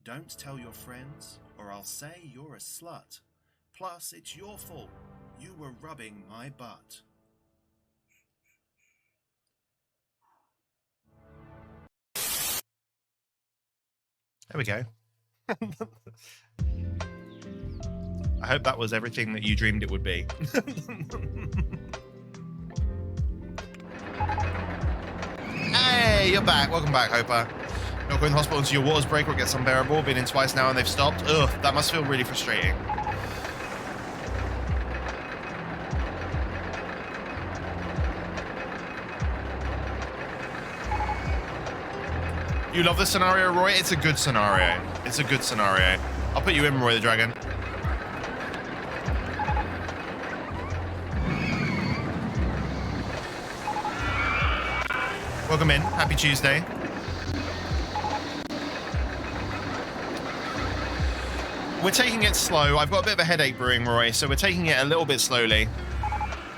Don't tell your friends, or I'll say you're a slut. Plus, it's your fault, you were rubbing my butt. There we go. I hope that was everything that you dreamed it would be. Hey, you're back. Welcome back, Hoper. Not going to the hospital until your waters break or it gets unbearable. Been in twice now and they've stopped. Ugh, that must feel really frustrating. You love this scenario, Roy? It's a good scenario. It's a good scenario. I'll put you in, Roy the Dragon. Welcome in. Happy Tuesday. We're taking it slow. I've got a bit of a headache brewing, Roy, so we're taking it a little bit slowly.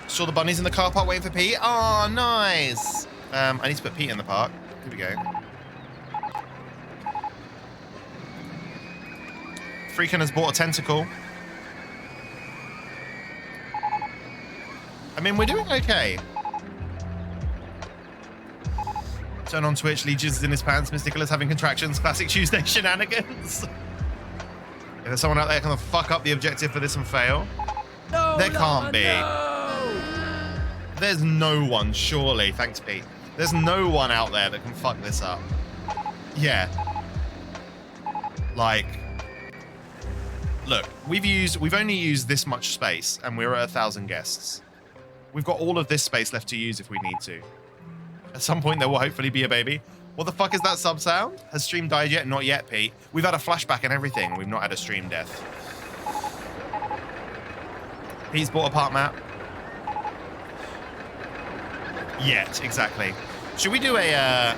Saw the bunnies in the car park waiting for Pete. Oh, nice. I need to put Pete in the park. Here we go. Freakin' has bought a tentacle. I mean, we're doing okay. Turn on Twitch, Legions is in his pants, Mystical is having contractions, classic Tuesday shenanigans. If there's someone out there going to fuck up the objective for this and fail, there can't be. No. There's no one, surely. Thanks, Pete. There's no one out there that can fuck this up. Yeah. Like... Look, we've only used this much space, and we're at 1,000 guests. We've got all of this space left to use if we need to. At some point, there will hopefully be a baby. What the fuck is that sub sound? Has stream died yet? Not yet, Pete. We've had a flashback and everything. We've not had a stream death. Pete's bought a park map. Yet, exactly. Should we do a,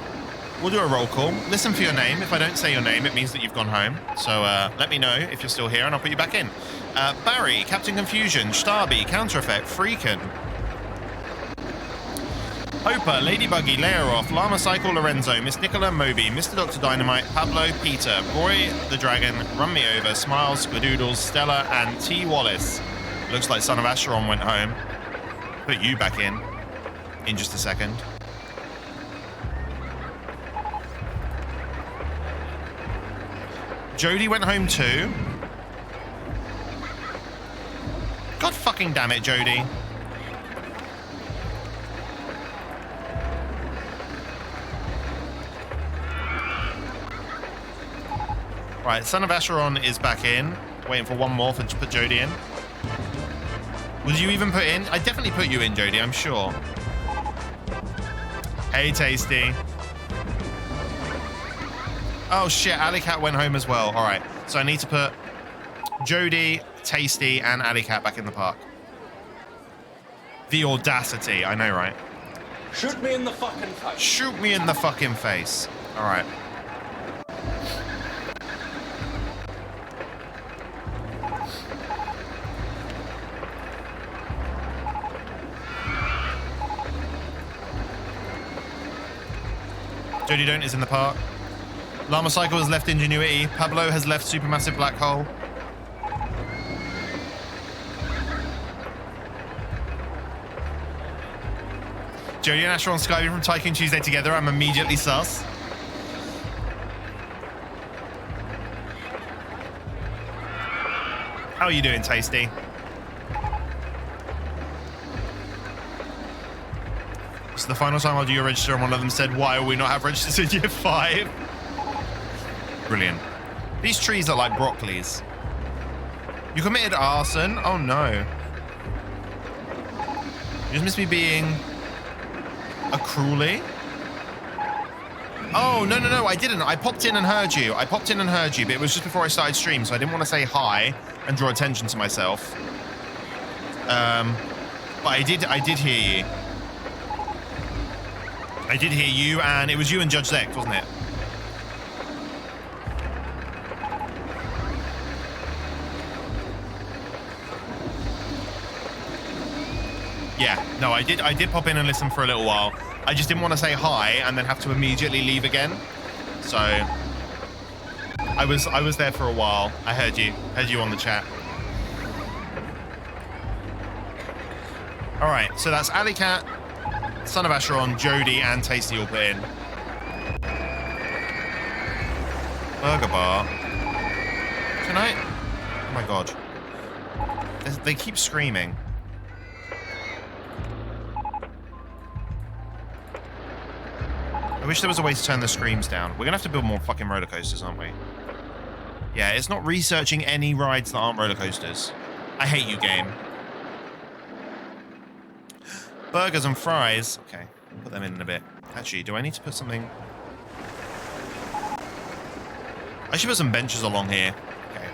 we'll do a roll call. Listen for your name. If I don't say your name, it means that you've gone home. So let me know if you're still here and I'll put you back in. Barry, Captain Confusion, Starby, Counter Effect, Freakin', Hopper, Ladybuggy, Layeroff, Llama Cycle, Lorenzo, Miss Nicola, Moby, Mr. Dr. Dynamite, Pablo, Peter, Roy the Dragon, Run Me Over, Smiles, Squidoodles, Stella, and T. Wallace. Looks like Son of Acheron went home. Put you back in just a second. Jody went home too. God fucking damn it, Jody. Right, Son of Acheron is back in. Waiting for one more to put Jody in. Would you even put in? I definitely put you in, Jody, I'm sure. Hey, Tasty. Oh, shit, Alley Cat went home as well. All right, so I need to put Jody, Tasty, and Alley Cat back in the park. The audacity, I know, right? Shoot me in the fucking face. Shoot me in the fucking face. All right. Jody Don't is in the park. Llama Cycle has left Ingenuity. Pablo has left Supermassive Black Hole. Jody and Asher on Skype from Tycoon Tuesday together. I'm immediately sus. How are you doing, Tasty? This is the final time I'll do your register, and one of them said, why will we not have registers in year 5? Brilliant. These trees are like broccolis. You committed arson? Oh no. You just miss me being a cruelly? Oh, no, I didn't. I popped in and heard you. But it was just before I started stream, so I didn't want to say hi and draw attention to myself. But I did hear you. I did hear you, and it was you and Judge Zex, wasn't it? Yeah, no, I did pop in and listen for a little while. I just didn't want to say hi and then have to immediately leave again. So I was there for a while. I heard you on the chat. All right, so that's Alley Cat, Son of Acheron, Jody, and Tasty all put in. Burger Bar. Tonight? Oh my god. They keep screaming. I wish there was a way to turn the screams down. We're gonna have to build more fucking roller coasters, aren't we? Yeah, it's not researching any rides that aren't roller coasters. I hate you, game. Burgers and fries. Okay, we'll put them in a bit. Actually, do I need to put something? I should put some benches along here. Okay.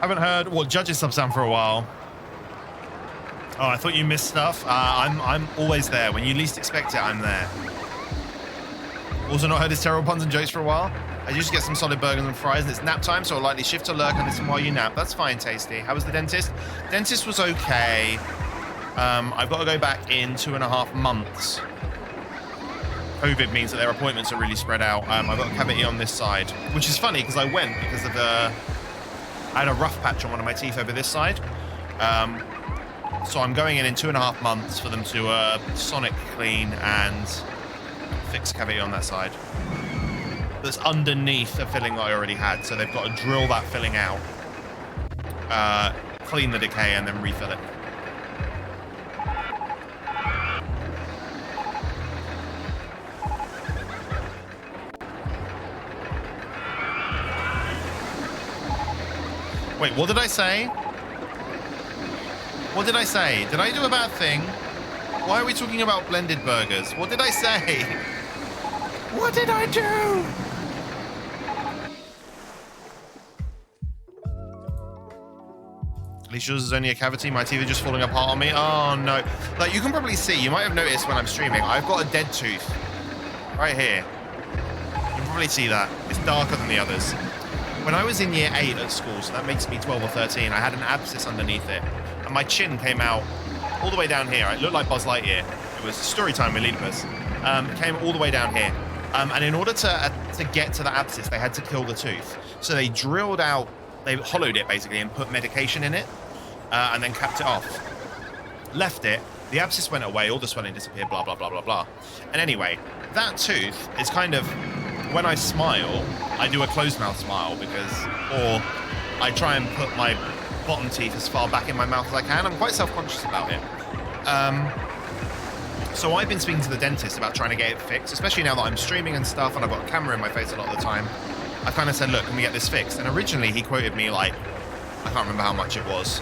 Haven't heard what Judge's subs down for a while. Oh, I thought you missed stuff. I'm always there. When you least expect it, I'm there. Also not heard his terrible puns and jokes for a while. I usually get some solid burgers and fries, and it's nap time, so I'll likely shift to lurk and listen while you nap. That's fine, Tasty. How was the dentist? Dentist was okay. I've got to go back in 2.5 months. COVID means that their appointments are really spread out. I've got a cavity on this side, which is funny because I went because of I had a rough patch on one of my teeth over this side. So I'm going in 2.5 months for them to sonic clean and fix cavity on that side. That's underneath a filling that I already had, so they've got to drill that filling out, clean the decay, and then refill it. Wait, what did I say? What did I say? Did I do a bad thing? Why are we talking about blended burgers? What did I say? What did I do? At least yours is only a cavity. My teeth are just falling apart on me. Oh no. Like you can probably see, you might have noticed when I'm streaming, I've got a dead tooth. Right here. You can probably see that. It's darker than the others. When I was in year 8 at school, so that makes me 12 or 13, I had an abscess underneath it. And my chin came out all the way down here. It looked like Buzz Lightyear. It was story time with Leedipus. It came all the way down here. And in order to get to the abscess, they had to kill the tooth. So they drilled out, they hollowed it basically and put medication in it and then capped it off. Left it, the abscess went away, all the swelling disappeared, blah, blah, blah, blah, blah. And anyway, that tooth is kind of, when I smile, I do a closed mouth smile or I try and put my bottom teeth as far back in my mouth as I can. I'm quite self-conscious about it. So I've been speaking to the dentist about trying to get it fixed, especially now that I'm streaming and stuff and I've got a camera in my face a lot of the time. I kind of said, look, can we get this fixed? And originally he quoted me like, I can't remember how much it was,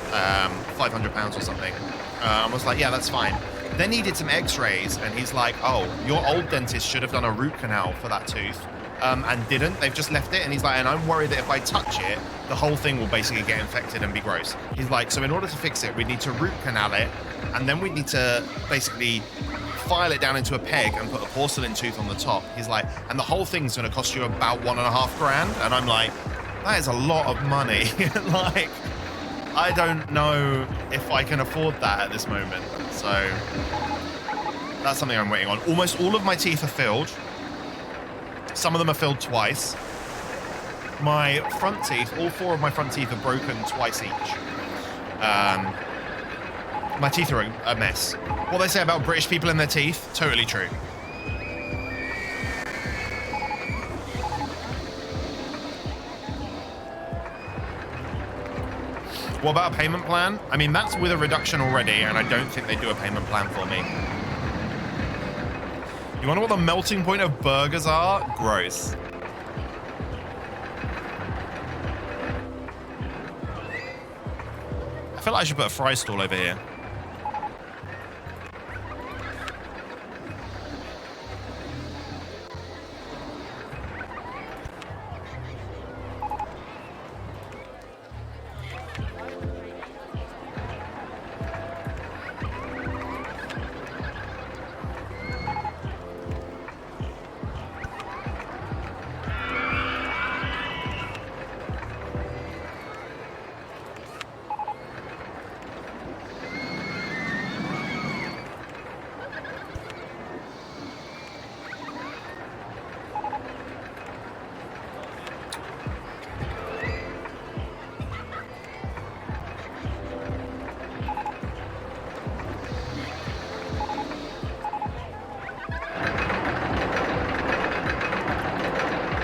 £500 or something. I was like, yeah, that's fine. Then he did some x-rays and he's like, oh, your old dentist should have done a root canal for that tooth. And didn't. They've just left it. And he's like, and I'm worried that if I touch it, the whole thing will basically get infected and be gross. He's like, so in order to fix it, we need to root canal it. And then we need to basically file it down into a peg and put a porcelain tooth on the top. He's like, and the whole thing's going to cost you about $1.5 grand. And I'm like, that is a lot of money. Like, I don't know if I can afford that at this moment. So that's something I'm waiting on. Almost all of my teeth are filled. Some of them are filled twice. My front teeth, all 4 of my front teeth are broken twice each. My teeth are a mess. What they say about British people and their teeth, totally true. What about a payment plan? I mean, that's with a reduction already, and I don't think they do a payment plan for me. You wonder what the melting point of burgers are? Gross. I feel like I should put a fry stall over here.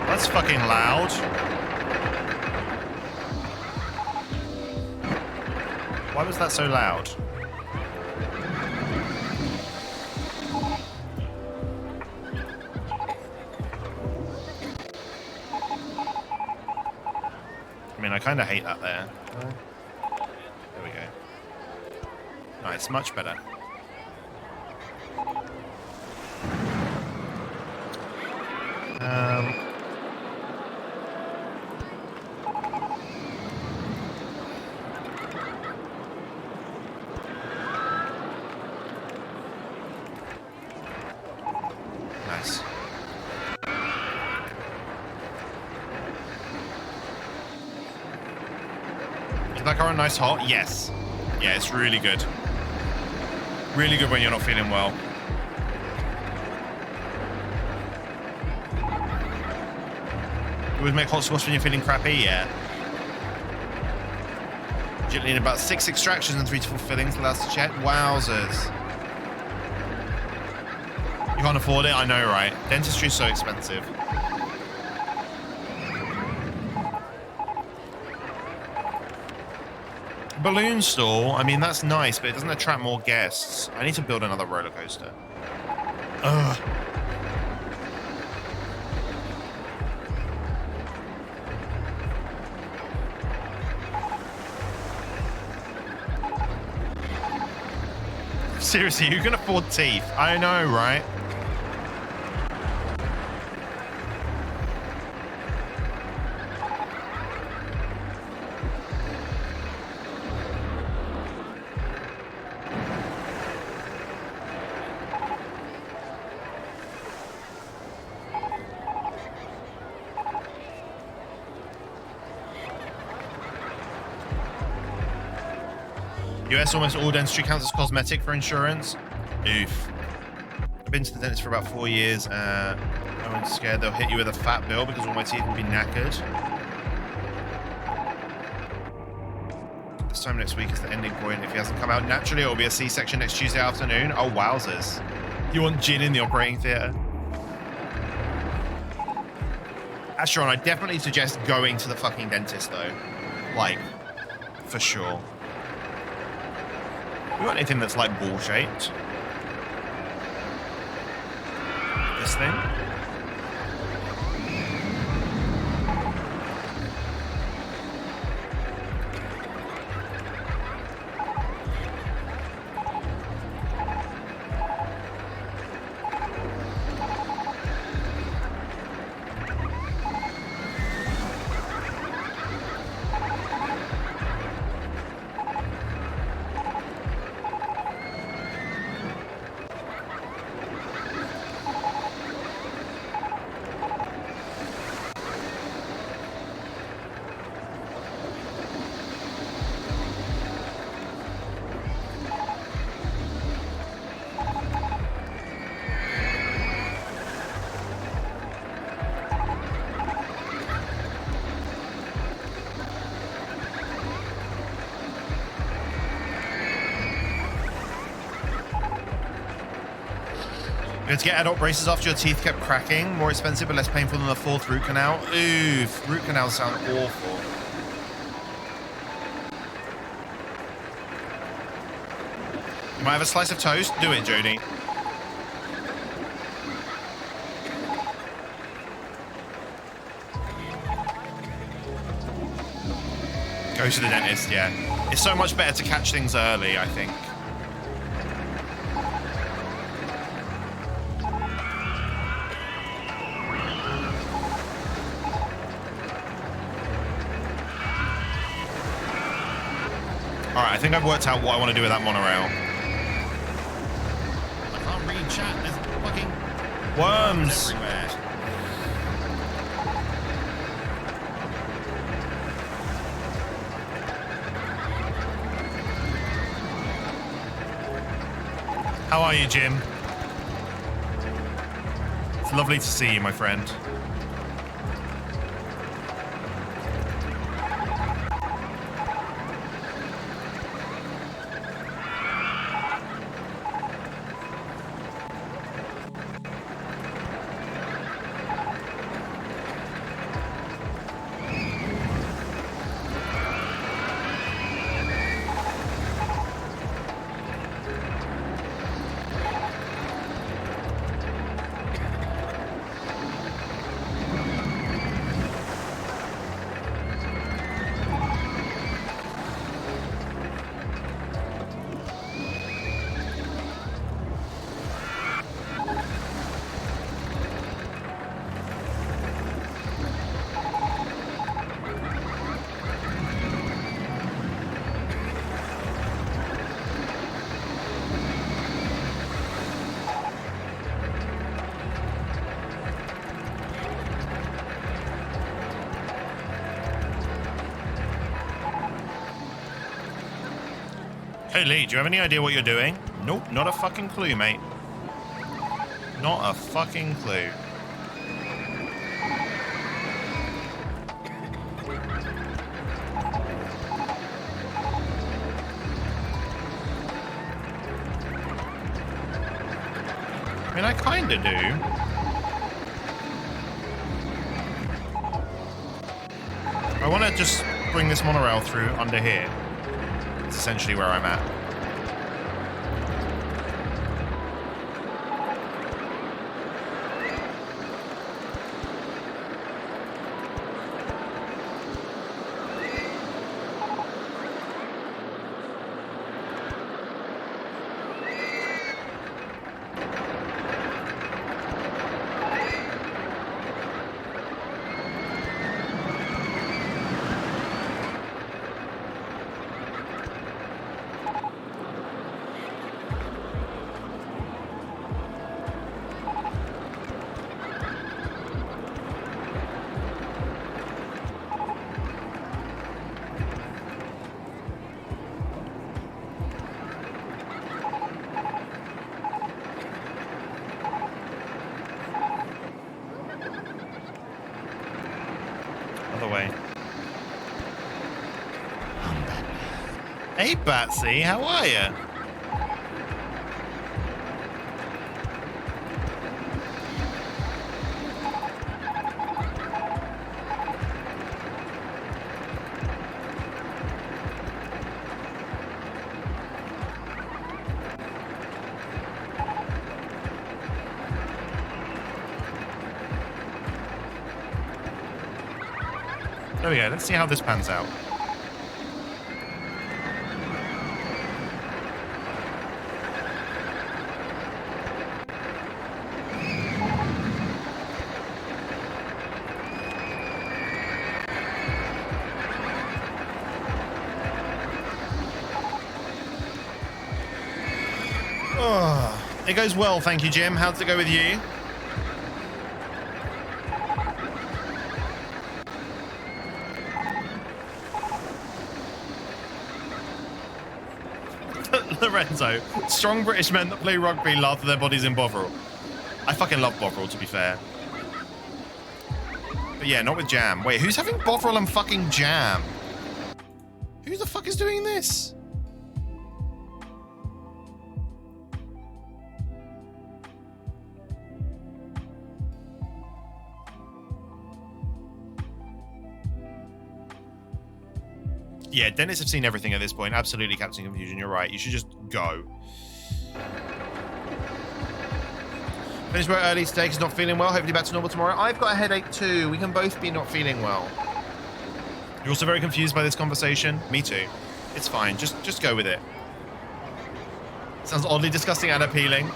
That's fucking loud. Why was that so loud? I mean, I kind of hate that there. There we go. Nice, much better. that current nice hot? Yes. Yeah, it's really good. Really good when you're not feeling well. You would make hot sauce when you're feeling crappy? Yeah. Usually in about 6 extractions and 3 to 4 fillings, allows to check. Wowzers. You can't afford it? I know, right? Dentistry is so expensive. Balloon store, I mean, that's nice, but it doesn't attract more guests. I need to build another roller coaster. Ugh. Seriously, who can afford teeth? I know, right? US, almost all dentistry counts as cosmetic for insurance. Oof. I've been to the dentist for about 4 years. I'm scared they'll hit you with a fat bill because all my teeth will be knackered. This time next week is the ending point. If he hasn't come out naturally, it will be a C-section next Tuesday afternoon. Oh, wowzers. You want gin in the operating theatre? Astron, I definitely suggest going to the fucking dentist, though. Like, for sure. You got anything that's like ball shaped? This thing? You had to get adult braces after your teeth kept cracking. More expensive but less painful than the 4th root canal. Oof, root canals sound awful. You might have a slice of toast? Do it, Jody. Go to the dentist, yeah. It's so much better to catch things early, I think. Alright, I think I've worked out what I want to do with that monorail. I can't read chat. There's fucking worms everywhere. How are you, Jim? It's lovely to see you, my friend. Hey, Lee, do you have any idea what you're doing? Nope, not a fucking clue, mate. Not a fucking clue. I mean, I kinda do. I want to just bring this monorail through under here. It's essentially where I'm at. Other way. Hey, Batsy, how are you? There we go. Let's see how this pans out. Oh, it goes well, thank you, Jim. How's it go with you? Lorenzo, strong British men that play rugby laugh at their bodies in Bovril. I fucking love Bovril, to be fair. But yeah, not with jam. Wait, who's having Bovril and fucking jam? Who the fuck is doing this? Yeah, Dennis have seen everything at this point. Absolutely, Captain Confusion. You're right. You should just go. Finished work early today because not feeling well. Hopefully back to normal tomorrow. I've got a headache too. We can both be not feeling well. You're also very confused by this conversation. Me too. It's fine. Just go with it. Sounds oddly disgusting and appealing.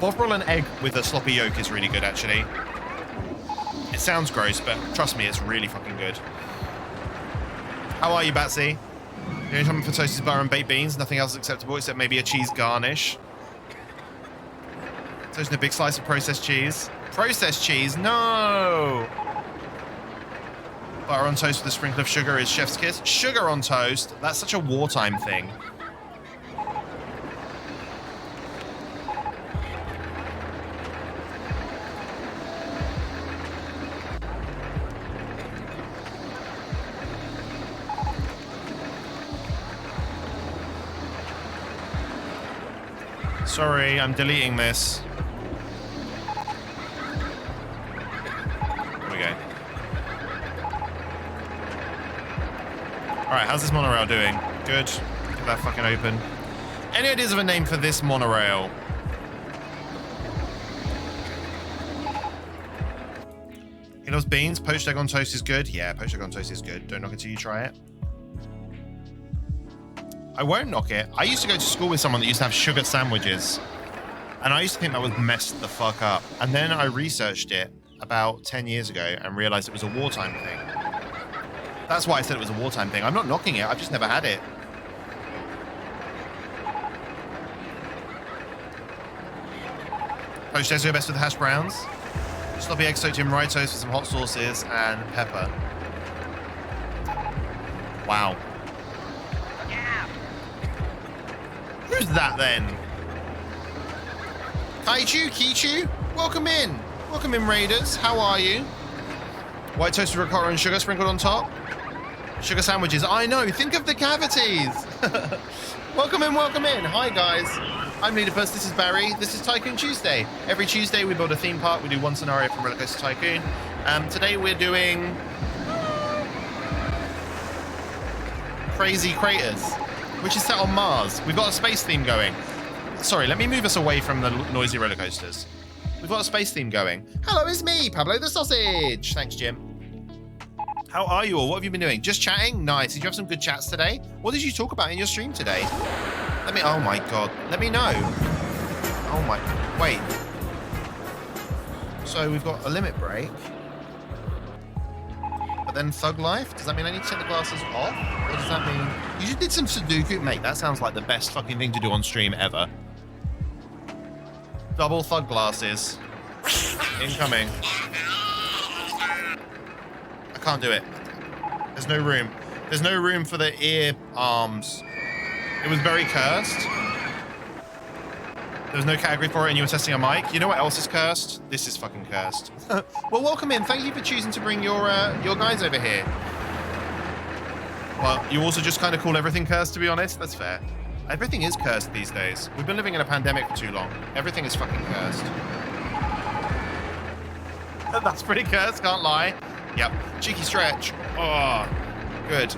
Bovril and egg with a sloppy yolk is really good, actually. It sounds gross, but trust me, it's really fucking good. How are you, Batsy? The only time for toasted butter and baked beans, nothing else is acceptable except maybe a cheese garnish. Toasting a big slice of processed cheese. Processed cheese? No! Butter on toast with a sprinkle of sugar is chef's kiss. Sugar on toast? That's such a wartime thing. Sorry, I'm deleting this. There we go. Alright, how's this monorail doing? Good. Get that fucking open. Any ideas of a name for this monorail? He loves beans. Poached egg on toast is good. Yeah, poached egg on toast is good. Don't knock it till you try it. I won't knock it. I used to go to school with someone that used to have sugar sandwiches. And I used to think that was messed the fuck up. And then I researched it about 10 years ago and realized it was a wartime thing. That's why I said it was a wartime thing. I'm not knocking it. I've just never had it. Poached eggs are best with hash browns. Sloppy egg soaked in rye toast with some hot sauces and pepper. Wow. Who's that then? Kichu, welcome in. Welcome in, Raiders. How are you? White toast with ricotta and sugar sprinkled on top. Sugar sandwiches. I know. Think of the cavities. Welcome in, welcome in. Hi, guys. I'm Leedipus. This is Barry. This is Tycoon Tuesday. Every Tuesday we build a theme park. We do one scenario from Rollercoaster Tycoon. Today we're doing Crazy Craters, which is set on Mars. We've got a space theme going. Sorry, let me move us away from the noisy roller coasters. We've got a space theme going. Hello, it's me, Pablo the Sausage. Thanks, Jim. How are you all? What have you been doing? Just chatting? Nice. Did you have some good chats today? What did you talk about in your stream today? Oh my God. Let me know. Oh my, wait. So we've got a limit break. But then Thug Life? Does that mean I need to take the glasses off? Or does that mean... You just did some Sudoku? Mate, that sounds like the best fucking thing to do on stream ever. Double Thug glasses. Incoming. I can't do it. There's no room. There's no room for the ear arms. It was very cursed. There was no category for it and you were testing a mic. You know what else is cursed? This is fucking cursed. Well, welcome in. Thank you for choosing to bring your guys over here. Well, you also just kind of call everything cursed, to be honest. That's fair. Everything is cursed these days. We've been living in a pandemic for too long. Everything is fucking cursed. That's pretty cursed, can't lie. Yep. Cheeky stretch. Oh, good.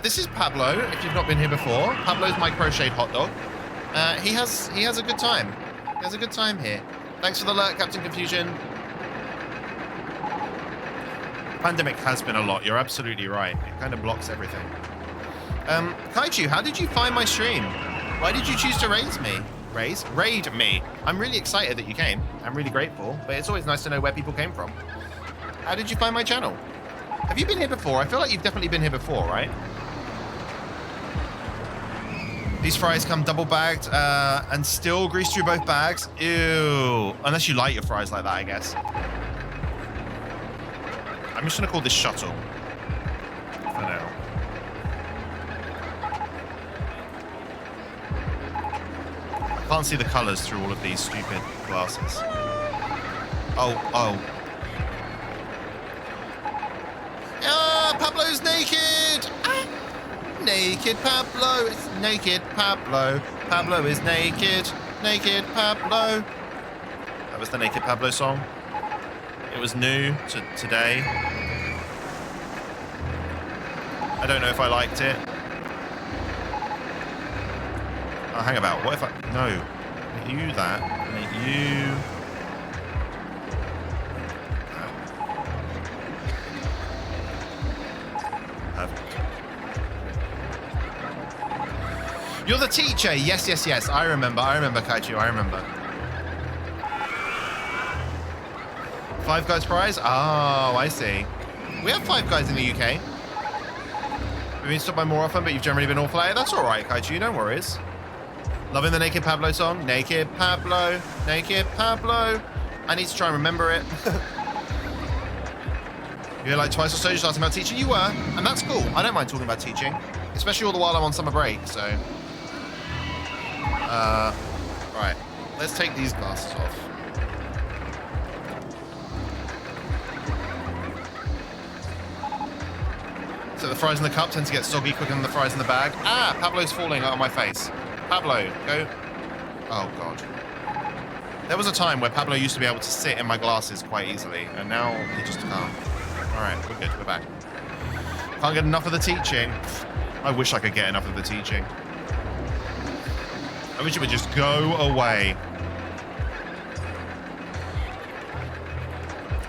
This is Pablo, if you've not been here before. Pablo's my crocheted hot dog. He has a good time. He has a good time here. Thanks for the alert, Captain Confusion. Pandemic has been a lot. You're absolutely right. It kind of blocks everything. Kaiju, how did you find my stream? Why did you choose to raid me? I'm really excited that you came. I'm really grateful, but it's always nice to know where people came from. How did you find my channel? Have you been here before? I feel like you've definitely been here before, right? These fries come double bagged and still grease through both bags. Ew. Unless you light your fries like that, I guess. I'm just gonna call this shuttle for now. I can't see the colors through all of these stupid glasses. Oh. Ah, Pablo's naked! Ah. Naked Pablo, it's naked Pablo. Pablo is naked, naked Pablo. That was the Naked Pablo song. It was new to today. I don't know if I liked it. Oh, hang about. What if I... No. Make you that. Make you... Perfect. You're the teacher. Yes. I remember, Kaiju. I remember. Five Guys prize? Oh, I see. We have Five Guys in the UK. We've been stopped by more often, but you've generally been awful at it. That's all right, Kaiju. No worries. Loving the Naked Pablo song. Naked Pablo. Naked Pablo. I need to try and remember it. You hear like twice or so just asking about teaching. You were, and that's cool. I don't mind talking about teaching, especially all the while I'm on summer break. So, right. Let's take these glasses off. So the fries in the cup tend to get soggy quicker than the fries in the bag. Ah, Pablo's falling out of my face. Pablo, go. Oh, God. There was a time where Pablo used to be able to sit in my glasses quite easily, and now he just can't. All right, we're good. We're back. Can't get enough of the teaching. I wish I could get enough of the teaching. I wish it would just go away.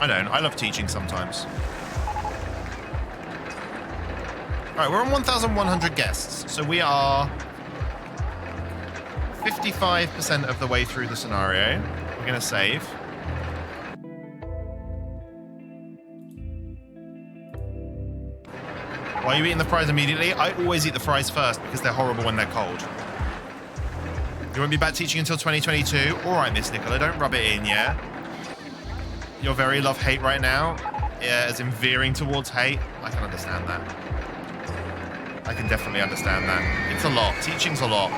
I don't. I love teaching sometimes. All right, we're on 1,100 guests, so we are 55% of the way through the scenario. We're going to save. Why are you eating the fries immediately? I always eat the fries first because they're horrible when they're cold. You won't be back teaching until 2022? All right, Miss Nicola, don't rub it in, yeah? You're very love-hate right now? Yeah, as in veering towards hate? I can understand that. I can definitely understand that. It's a lot. Teaching's a lot.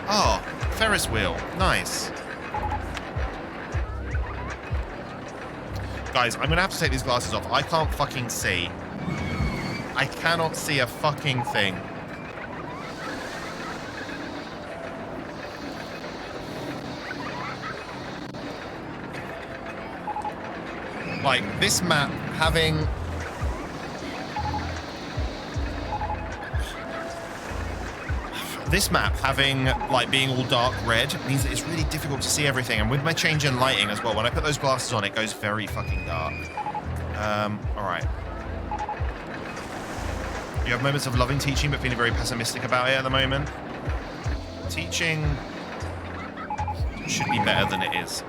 Oh, Ferris wheel. Nice. Guys, I'm going to have to take these glasses off. I can't fucking see. I cannot see a fucking thing. Like, this map having... This map having, like, being all dark red means that it's really difficult to see everything. And with my change in lighting as well, when I put those glasses on, it goes very fucking dark. Alright. You have moments of loving teaching, but feeling very pessimistic about it at the moment. Teaching should be better than it is.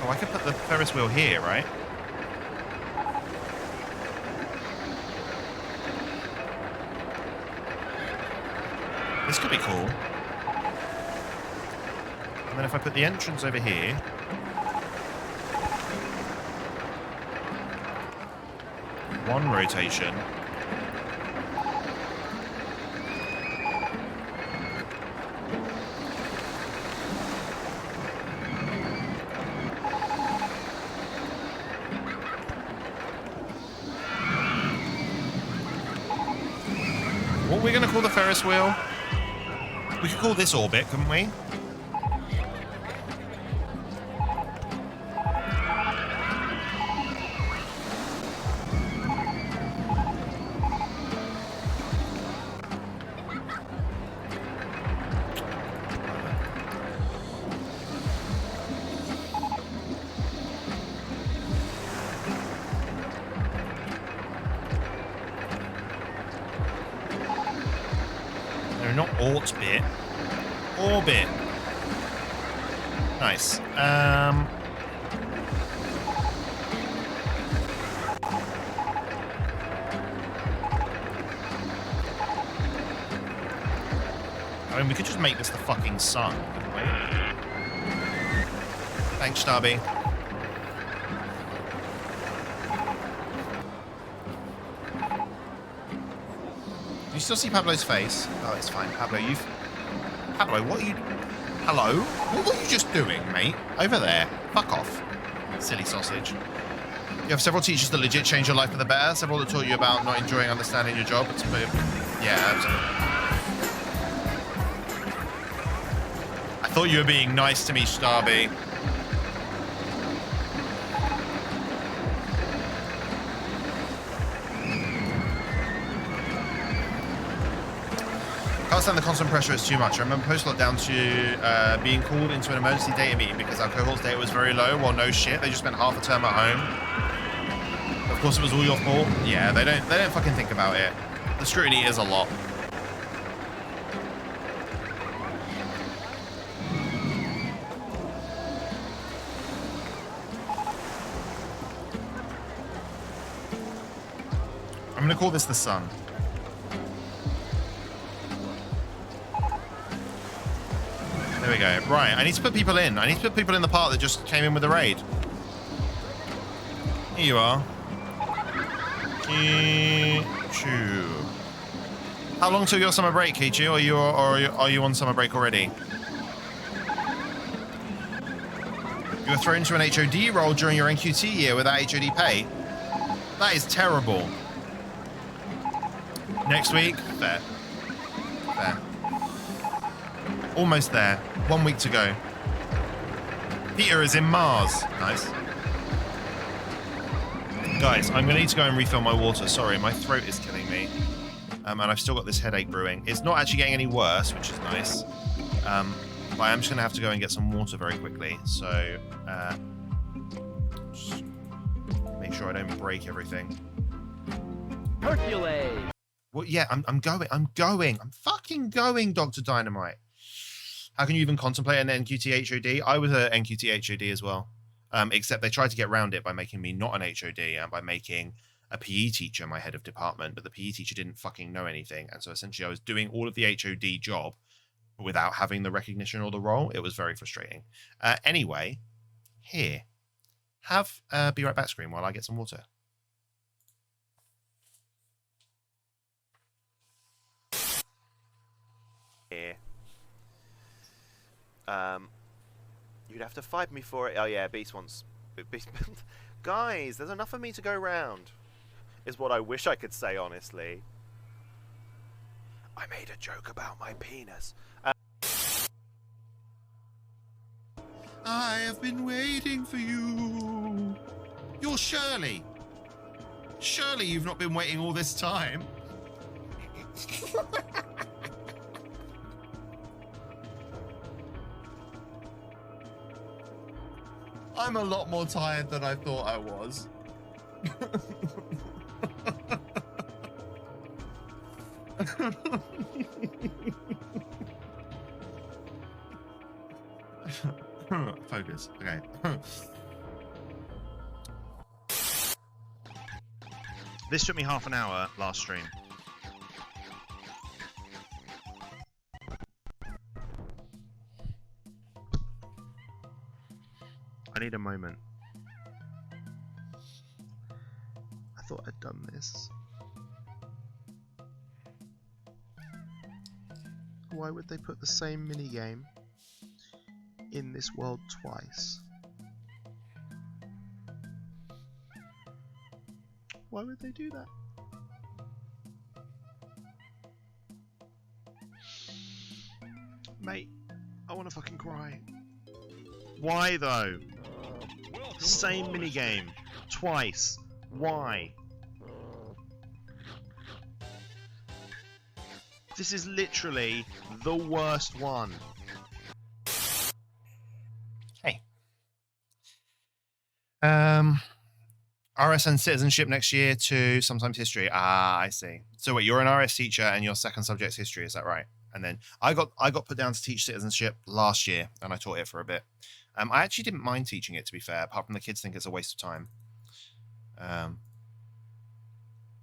Oh, I could put the Ferris wheel here, right? This could be cool. And then if I put the entrance over here... One rotation. What are we going to call the Ferris wheel? We could call this orbit, couldn't we? No, not orbit. Orbit. Nice. I mean, we could just make this the fucking sun, couldn't we? Thanks, Darby. Do you still see Pablo's face? Oh, it's fine. Pablo, Pablo, what are you... Hello? What were you just doing, mate? Over there. Fuck off. Silly sausage. You have several teachers that legit change your life for the better. Several that taught you about not enjoying understanding your job. It's yeah, absolutely. I thought you were being nice to me, Starby. Can't stand the constant pressure, it's too much. I remember post-lockdown to being called into an emergency data meeting because our cohort's data was very low. Well, no shit, they just spent half a term at home. Of course it was all your fault. Yeah, they don't fucking think about it. The scrutiny is a lot. I'm gonna call this the sun. There we go. Right, I need to put people in. I need to put people in the part that just came in with the raid. Here you are. Kichu. How long till your summer break, Kichu? Are you on summer break already? You were thrown into an HOD role during your NQT year without HOD pay. That is terrible. Next week? Fair. Fair. Almost there. 1 week to go. Peter is in Mars. Nice. Guys, I'm going to need to go and refill my water. Sorry, my throat is killing me. And I've still got this headache brewing. It's not actually getting any worse, which is nice. But I'm just going to have to go and get some water very quickly. So, just make sure I don't break everything. Hercules. Well, yeah, I'm going. I'm fucking going, Dr. Dynamite. How can you even contemplate an NQT HOD? I was an NQT HOD as well. Except they tried to get around it by making me not an HOD and by making a PE teacher my head of department, but the PE teacher didn't fucking know anything. And so essentially I was doing all of the HOD job without having the recognition or the role. It was very frustrating. Anyway, here. Have be right back screen while I get some water. here. You'd have to fight me for it. Oh yeah, Beast wants... Beast... Guys, there's enough of me to go round. Is what I wish I could say, honestly. I made a joke about my penis. I have been waiting for you. You're Shirley. Surely you've not been waiting all this time. I'm a lot more tired than I thought I was. Focus. Okay. This took me half an hour last stream. I need a moment. I thought I'd done this. Why would they put the same minigame in this world twice? Why would they do that? Mate, I want to fucking cry. Why though? Same minigame. Twice. Why? This is literally the worst one. Hey. RS and citizenship next year to sometimes history. Ah, I see. So wait, you're an RS teacher and your second subject's history, is that right? And then I got put down to teach citizenship last year, and I taught it for a bit. I actually didn't mind teaching it, to be fair, apart from the kids think it's a waste of time.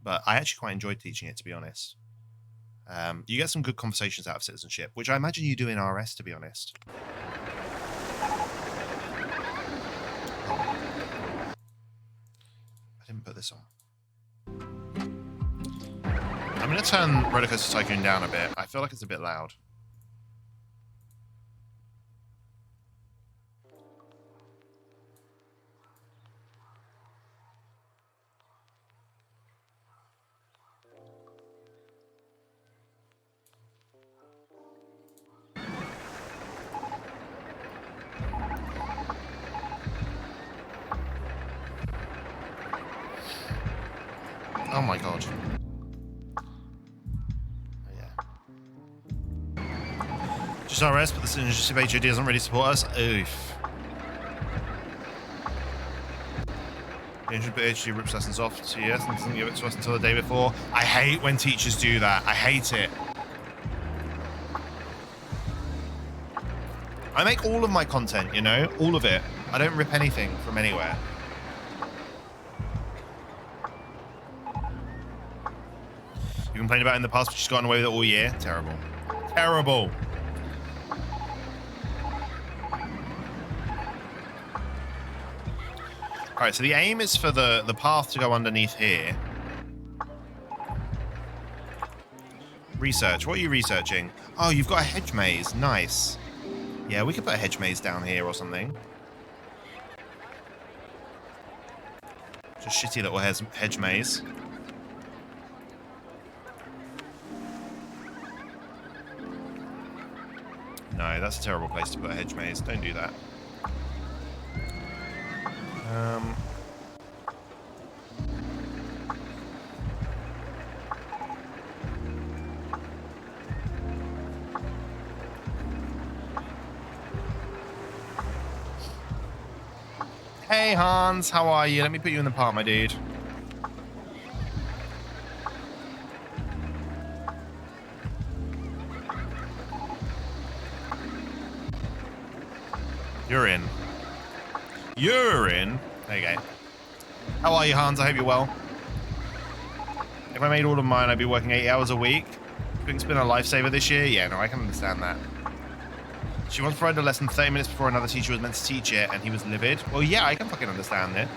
But I actually quite enjoyed teaching it, to be honest. You get some good conversations out of citizenship, which I imagine you do in RS, to be honest. I didn't put this on. I'm going to turn Rollercoaster Tycoon down a bit. I feel like it's a bit loud. Oh my god. Oh, yeah. Just RS, but the citizenship HOD doesn't really support us. Oof. The ancient HOD rips lessons off to yes and doesn't give it to us until the day before. I hate when teachers do that. I hate it. I make all of my content, you know? All of it. I don't rip anything from anywhere. You complained about it in the past, but she's gotten away with it all year. Terrible. Terrible. Alright, so the aim is for the path to go underneath here. Research. What are you researching? Oh, you've got a hedge maze. Nice. Yeah, we could put a hedge maze down here or something. Just shitty little hedge maze. No, that's a terrible place to put a hedge maze. Don't do that. Hey Hans, how are you? Let me put you in the part, my dude. You're in. You're in. There you go. How are you, Hans? I hope you're well. If I made all of mine, I'd be working 8 hours a week. It's been a lifesaver this year. Yeah, no, I can understand that. She once provided a lesson 30 minutes before another teacher was meant to teach it, and he was livid. Well, yeah, I can fucking understand it.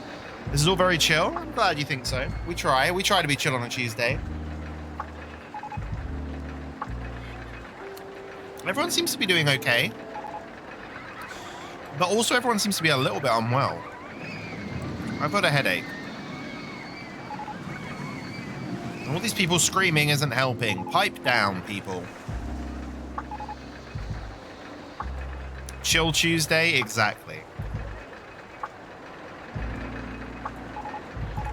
This is all very chill. I'm glad you think so. We try. We try to be chill on a Tuesday. Everyone seems to be doing okay. But also everyone seems to be a little bit unwell. I've got a headache. All these people screaming isn't helping. Pipe down, people. Chill Tuesday? Exactly.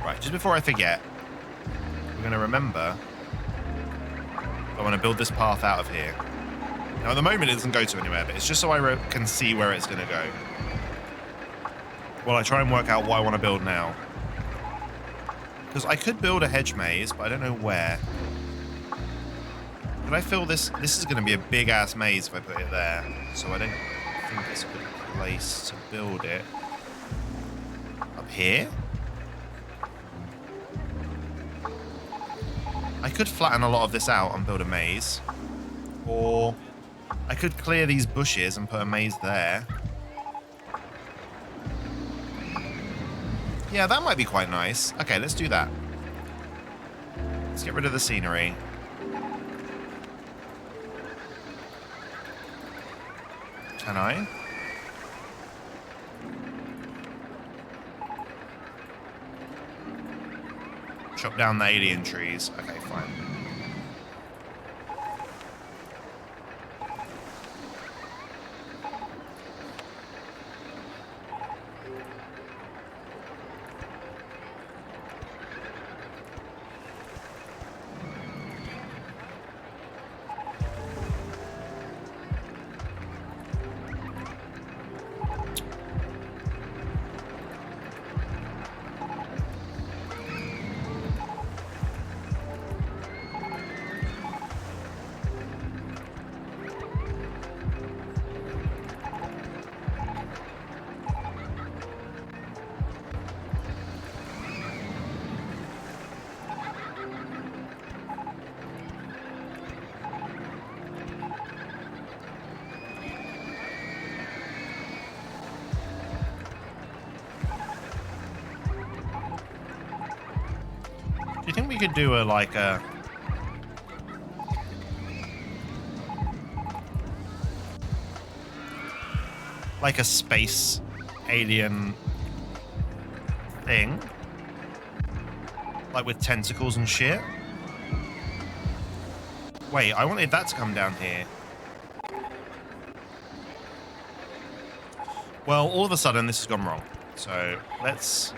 Right, just before I forget, we're going to remember I want to build this path out of here. Now, at the moment, it doesn't go to anywhere, but it's just so I can see where it's going to go. While I try and work out what I want to build now. Because I could build a hedge maze, but I don't know where. But I feel this is going to be a big-ass maze if I put it there. So I don't think it's a good place to build it. Up here? I could flatten a lot of this out and build a maze. Or I could clear these bushes and put a maze there. Yeah, that might be quite nice. Okay, let's do that. Let's get rid of the scenery. Can I? Chop down the alien trees. Okay, fine. Do you think we could do a like a space alien thing? Like with tentacles and shit? Wait, I wanted that to come down here. Well, all of a sudden this has gone wrong. So let's...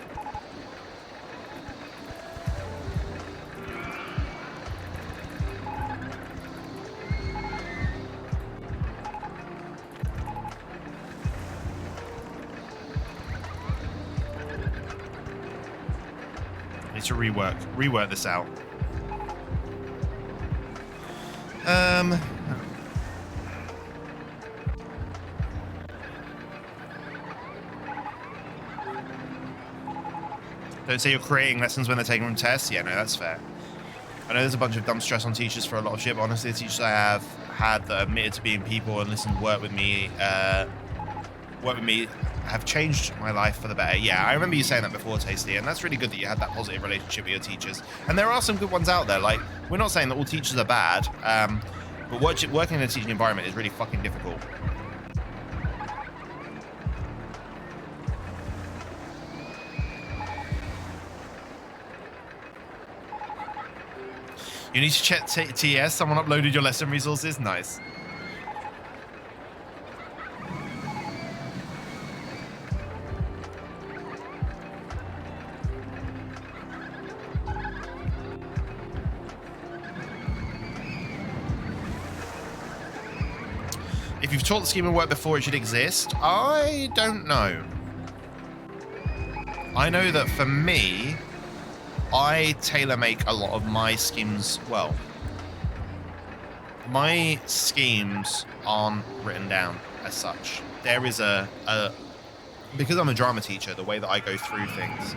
to rework this out. Don't say you're creating lessons when they're taking from tests. Yeah, no, that's fair. I know there's a bunch of dumb stress on teachers for a lot of shit, but honestly, the teachers I have had that admitted to being people and listened to work with me have changed my life for the better. Yeah, I remember you saying that before, Tasty, and that's really good that you had that positive relationship with your teachers. And there are some good ones out there. Like, we're not saying that all teachers are bad, but working in a teaching environment is really fucking difficult. You need to check TS. Someone uploaded your lesson resources. Nice. If you've taught the scheme of work before it should exist, I don't know. I know that for me, I tailor make a lot of my schemes. Well, my schemes aren't written down as such. There is because I'm a drama teacher, the way that I go through things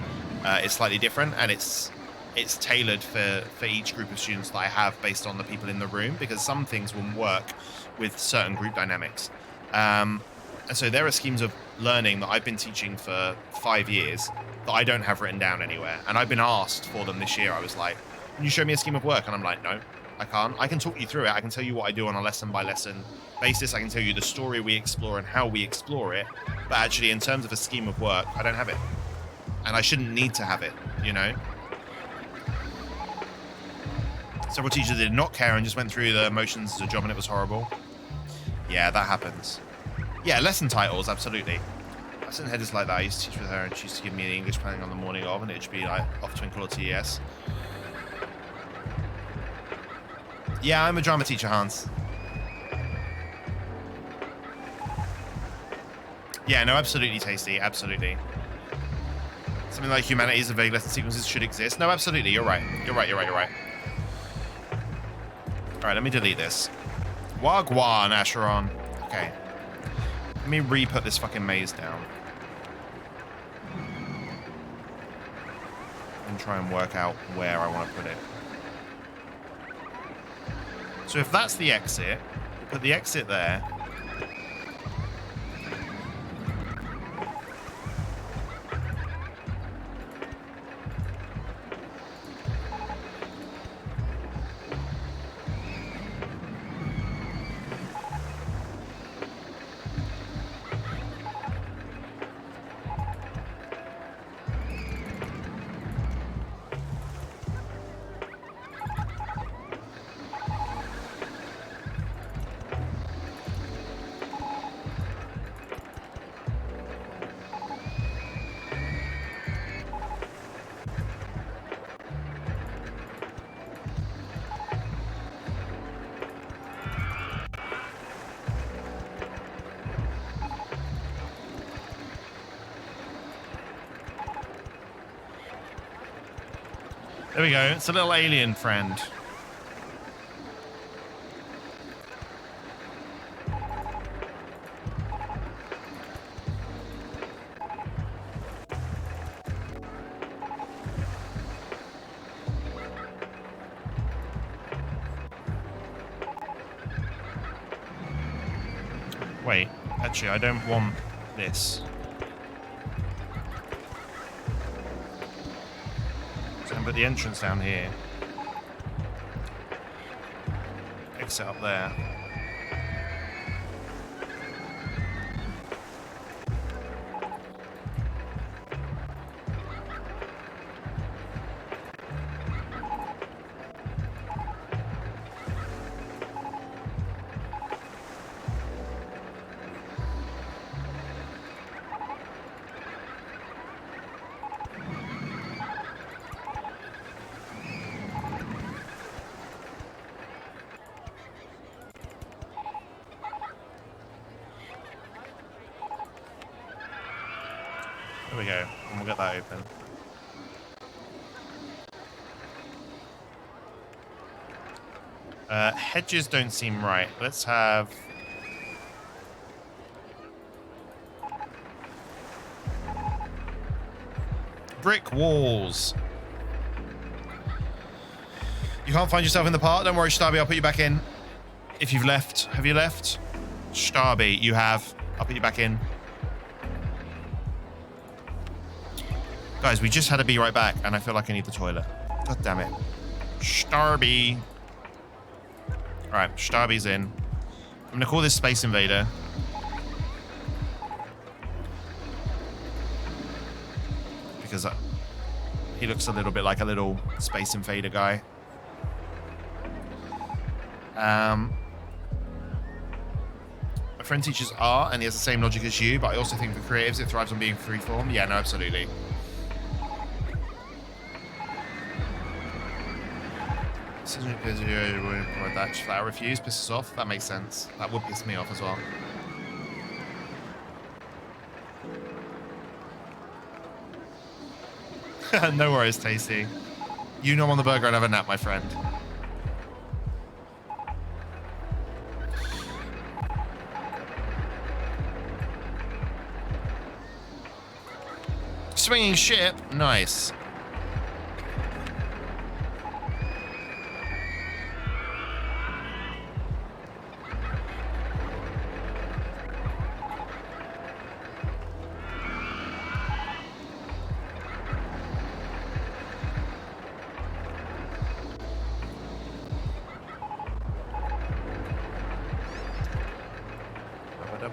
is slightly different, and it's tailored for each group of students that I have based on the people in the room, because some things will work with certain group dynamics. And so there are schemes of learning that I've been teaching for 5 years that I don't have written down anywhere. And I've been asked for them this year. I was like, Can you show me a scheme of work? And I'm like, no, I can't. I can talk you through it. I can tell you what I do on a lesson by lesson basis. I can tell you the story we explore and how we explore it. But actually, in terms of a scheme of work, I don't have it. And I shouldn't need to have it, you know? Several teachers did not care and just went through the motions as a job and it was horrible. Yeah, that happens. Yeah, lesson titles, absolutely. Lesson headers like that. I used to teach with her and she used to give me the English planning on the morning of and it should be like off Twinkle or TES. Yeah, I'm a drama teacher, Hans. Yeah, no, absolutely tasty, absolutely. Something like humanities and vague lesson sequences should exist. No, absolutely, you're right. You're right. Alright, let me delete this. Wagwan, Asheron. Okay. Let me re-put this fucking maze down. And try and work out where I want to put it. So if that's the exit, we'll put the exit there. There we go. It's a little alien friend. Wait, actually, I don't want this. Put the entrance down here. Exit up there. There we go, and we'll get that open. Hedges don't seem right. Let's have... brick walls. You can't find yourself in the park? Don't worry, Starby, I'll put you back in. If you've left. Have you left? Starby, you have. I'll put you back in. Guys, we just had to be right back, and I feel like I need the toilet. God damn it. Starby. Alright, Starby's in. I'm going to call this Space Invader. Because he looks a little bit like a little Space Invader guy. My friend teaches art, and he has the same logic as you, but I also think for creatives it thrives on being freeform. Yeah, no, absolutely. That I refuse pisses off. That makes sense. That would piss me off as well. No worries, Tasty. You nom on the burger and have a nap, my friend. Swinging ship. Nice.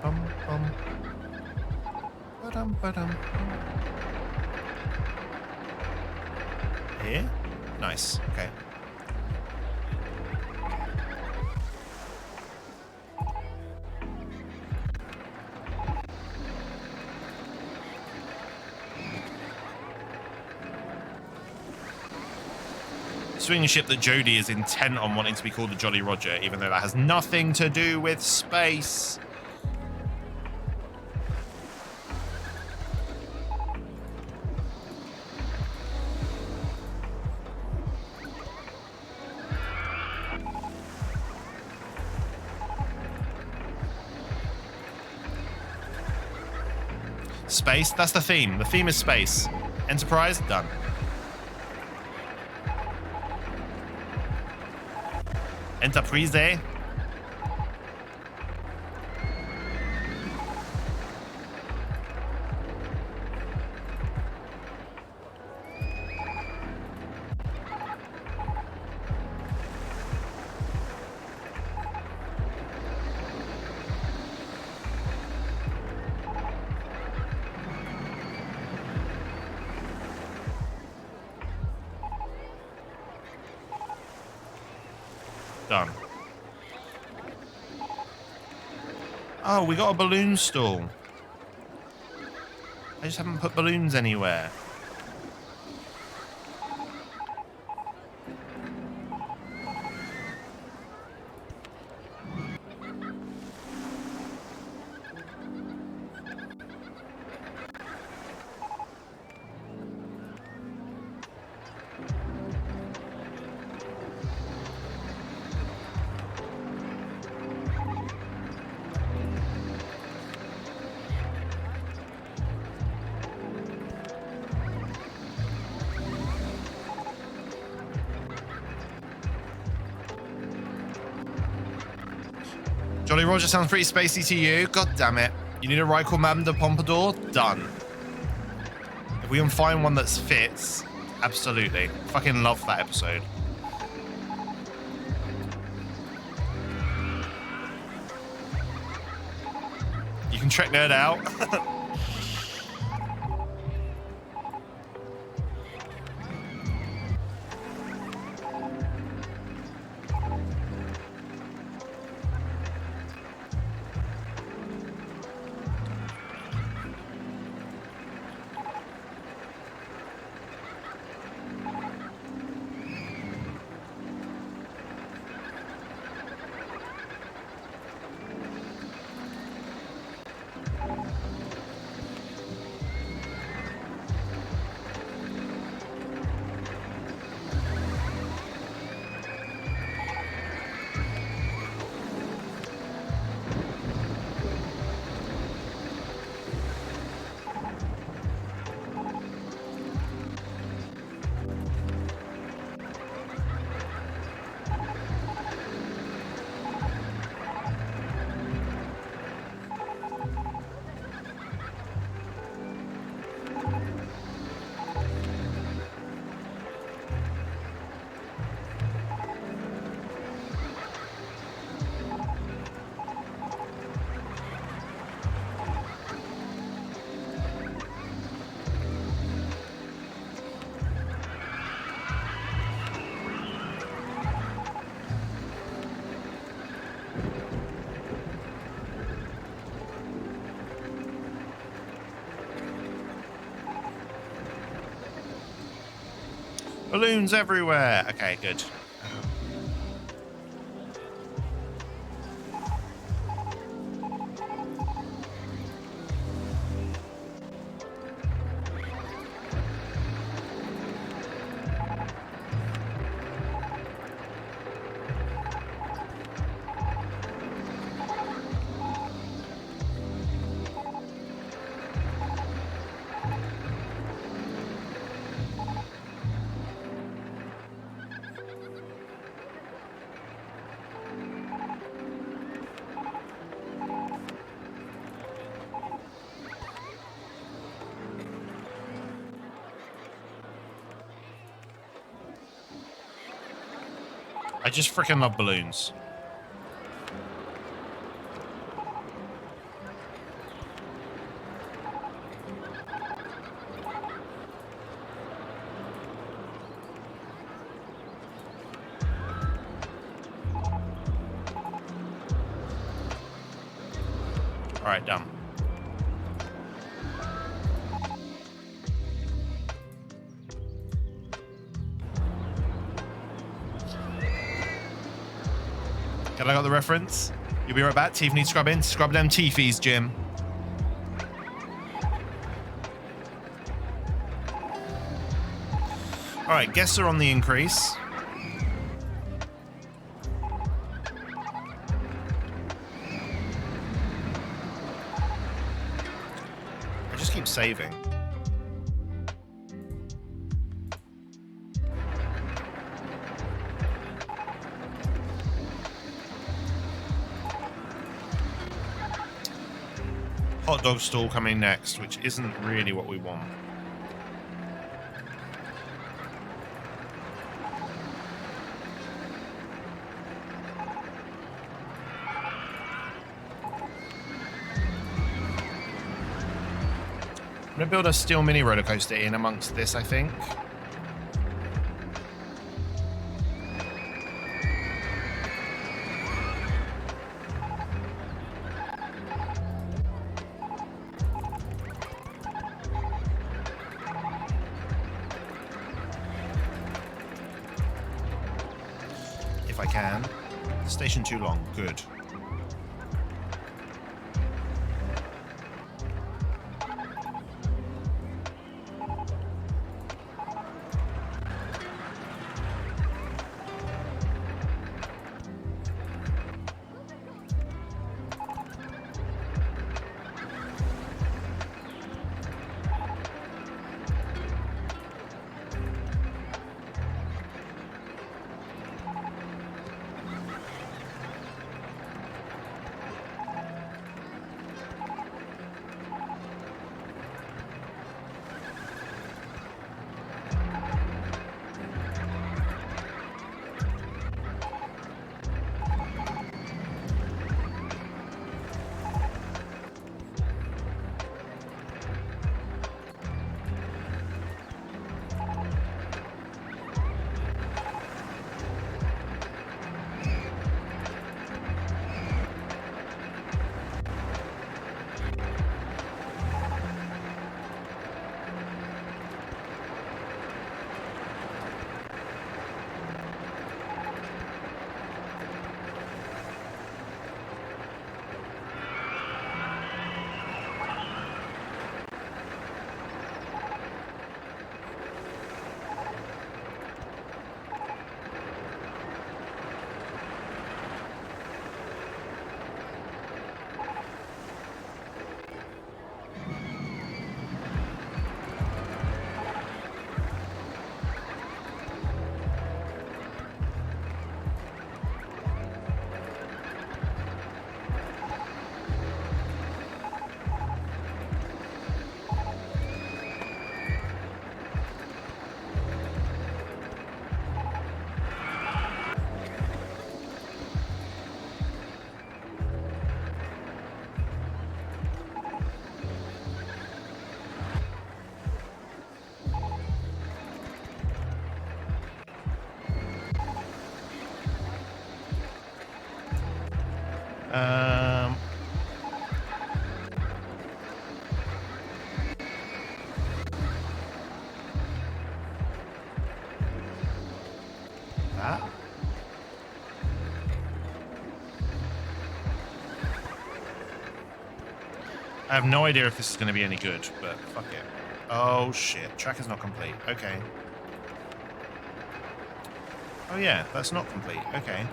Ba-dum-bum. Ba-dum-ba-dum. Here? Nice. Okay. Swinging ship that Jodie is intent on wanting to be called the Jolly Roger, even though that has nothing to do with space. Space, that's the theme. The theme is space. Enterprise, done. Enterprise. Done. Oh, we got a balloon stall. I just haven't put balloons anywhere. Jolly Roger sounds pretty spacey to you. God damn it. You need a ride called Madame de Pompadour? Done. If we can find one that fits, absolutely. Fucking love that episode. You can check that out. Balloons everywhere. Okay, good. I just freaking love balloons. Alright, done. Get I got the reference? You'll be right back. Teeth need scrubbing. Scrub them teethies, Jim. Alright, guests are on the increase. I just keep saving. Hot dog stall coming next, which isn't really what we want. I'm gonna build a steel mini roller coaster in amongst this, I think. If I can. Station too long. Good. That? I have no idea if this is going to be any good, but fuck it. Oh shit, track is not complete. Okay. Oh yeah, that's not complete. Okay.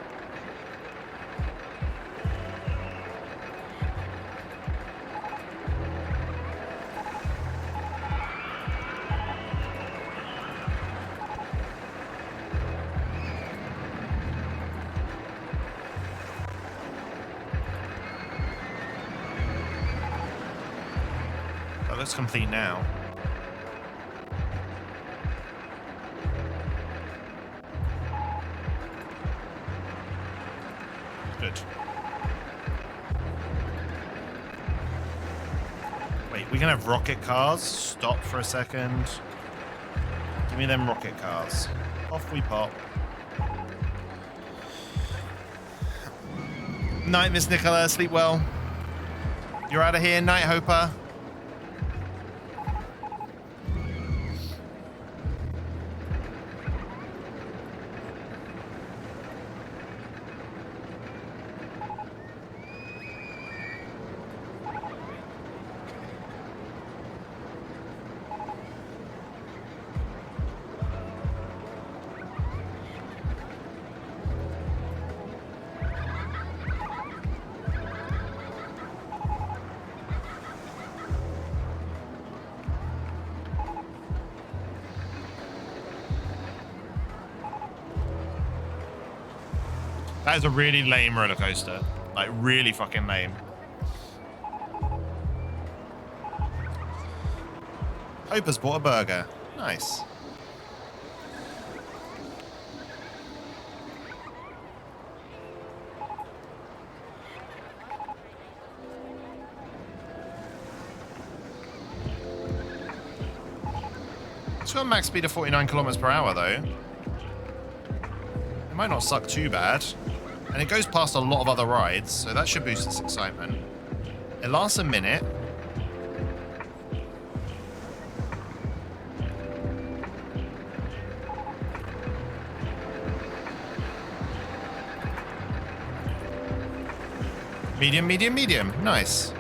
That looks complete now. Good. Wait, we can have rocket cars? Stop for a second. Give me them rocket cars. Off we pop. Night, Miss Nicola. Sleep well. You're out of here, Night Hoper. That is a really lame roller coaster. Like, really fucking lame. Hoper's bought a burger. Nice. It's got a max speed of 49 kilometers per hour, though. It might not suck too bad. And it goes past a lot of other rides, so that should boost its excitement. It lasts a minute. Medium, medium, medium. Nice.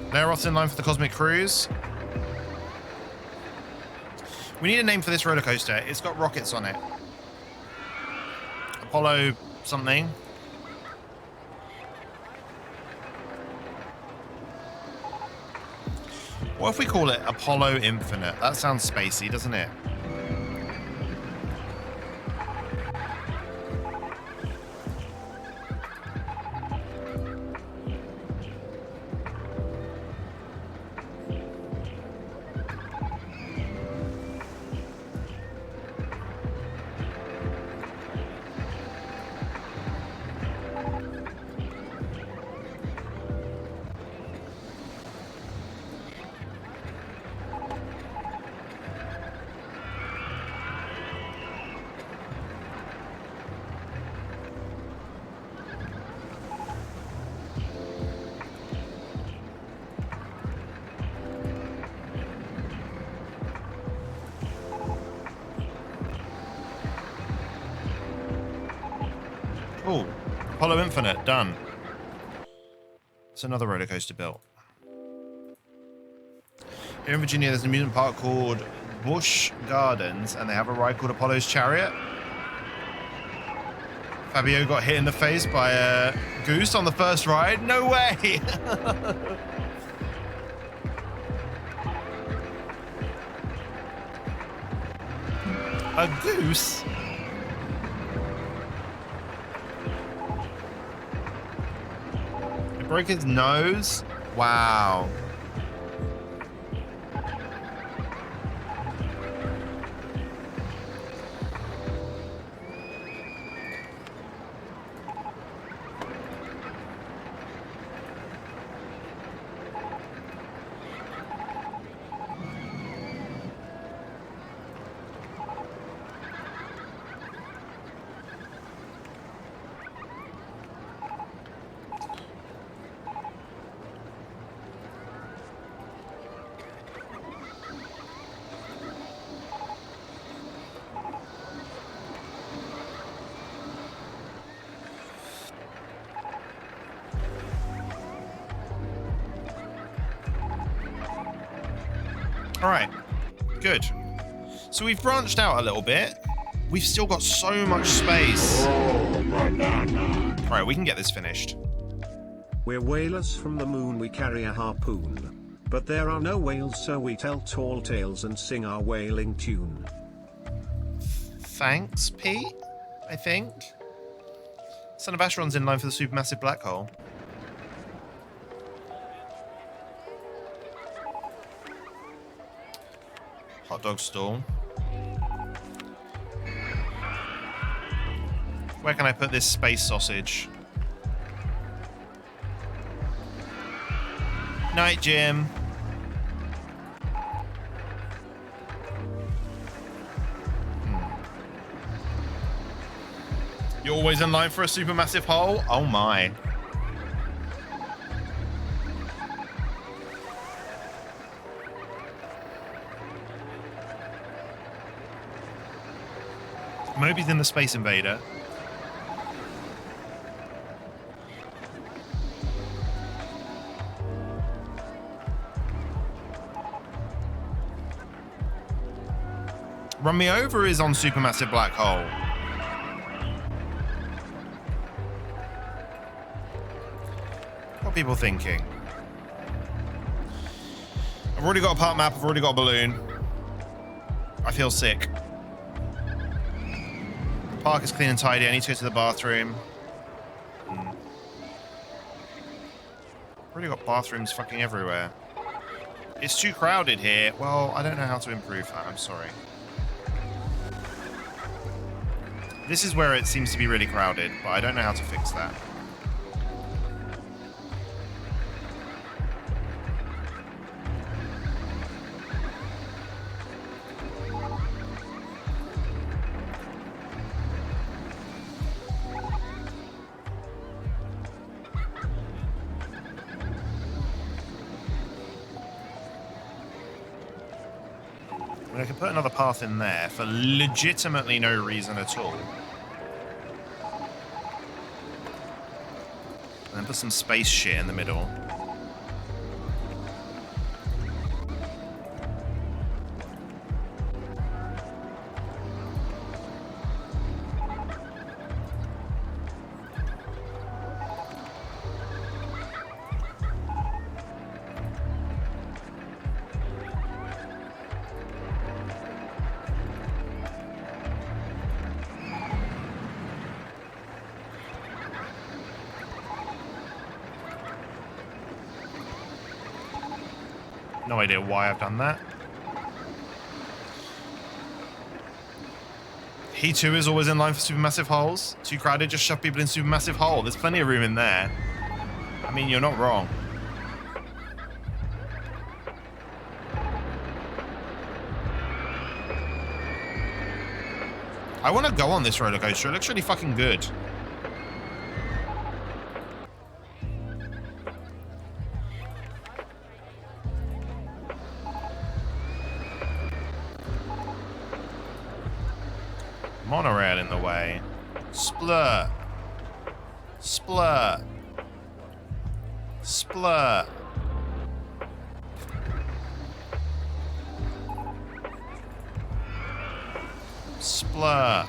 They're off in line for the Cosmic Cruise. We need a name for this roller coaster. It's got rockets on it. Apollo something. What if we call it Apollo Infinite? That sounds spacey, doesn't it? Oh, Apollo Infinite, done. It's another roller coaster built. Here in Virginia, there's an amusement park called Busch Gardens, and they have a ride called Apollo's Chariot. Fabio got hit in the face by a goose on the first ride. No way! A goose? It broke his nose? Wow. All right, good. So we've branched out a little bit. We've still got so much space. All right, we can get this finished. We're whalers from the moon, we carry a harpoon. But there are no whales, so we tell tall tales and sing our whaling tune. Thanks, Pete, I think. Son of Acheron's in line for the supermassive black hole. Hot dog stall. Where can I put this space sausage? Night, Jim. You're always in line for a supermassive hole? Oh my. Moby's in the Space Invader. Run Me Over is on Supermassive Black Hole. What are people thinking? I've already got a part map, I've already got a balloon. I feel sick. The park is clean and tidy, I need to go to the bathroom. Already got bathrooms fucking everywhere. It's too crowded here. Well, I don't know how to improve that, I'm sorry. This is where it seems to be really crowded, but I don't know how to fix that. I can put another path in there for legitimately no reason at all. And then put some space shit in the middle. No idea why I've done that. He too is always in line for supermassive holes. Too crowded, just shove people in supermassive hole. There's plenty of room in there. I mean, you're not wrong. I want to go on this roller coaster. It looks really fucking good. Monorail in the way. Splur. Splur. Splur. Splur.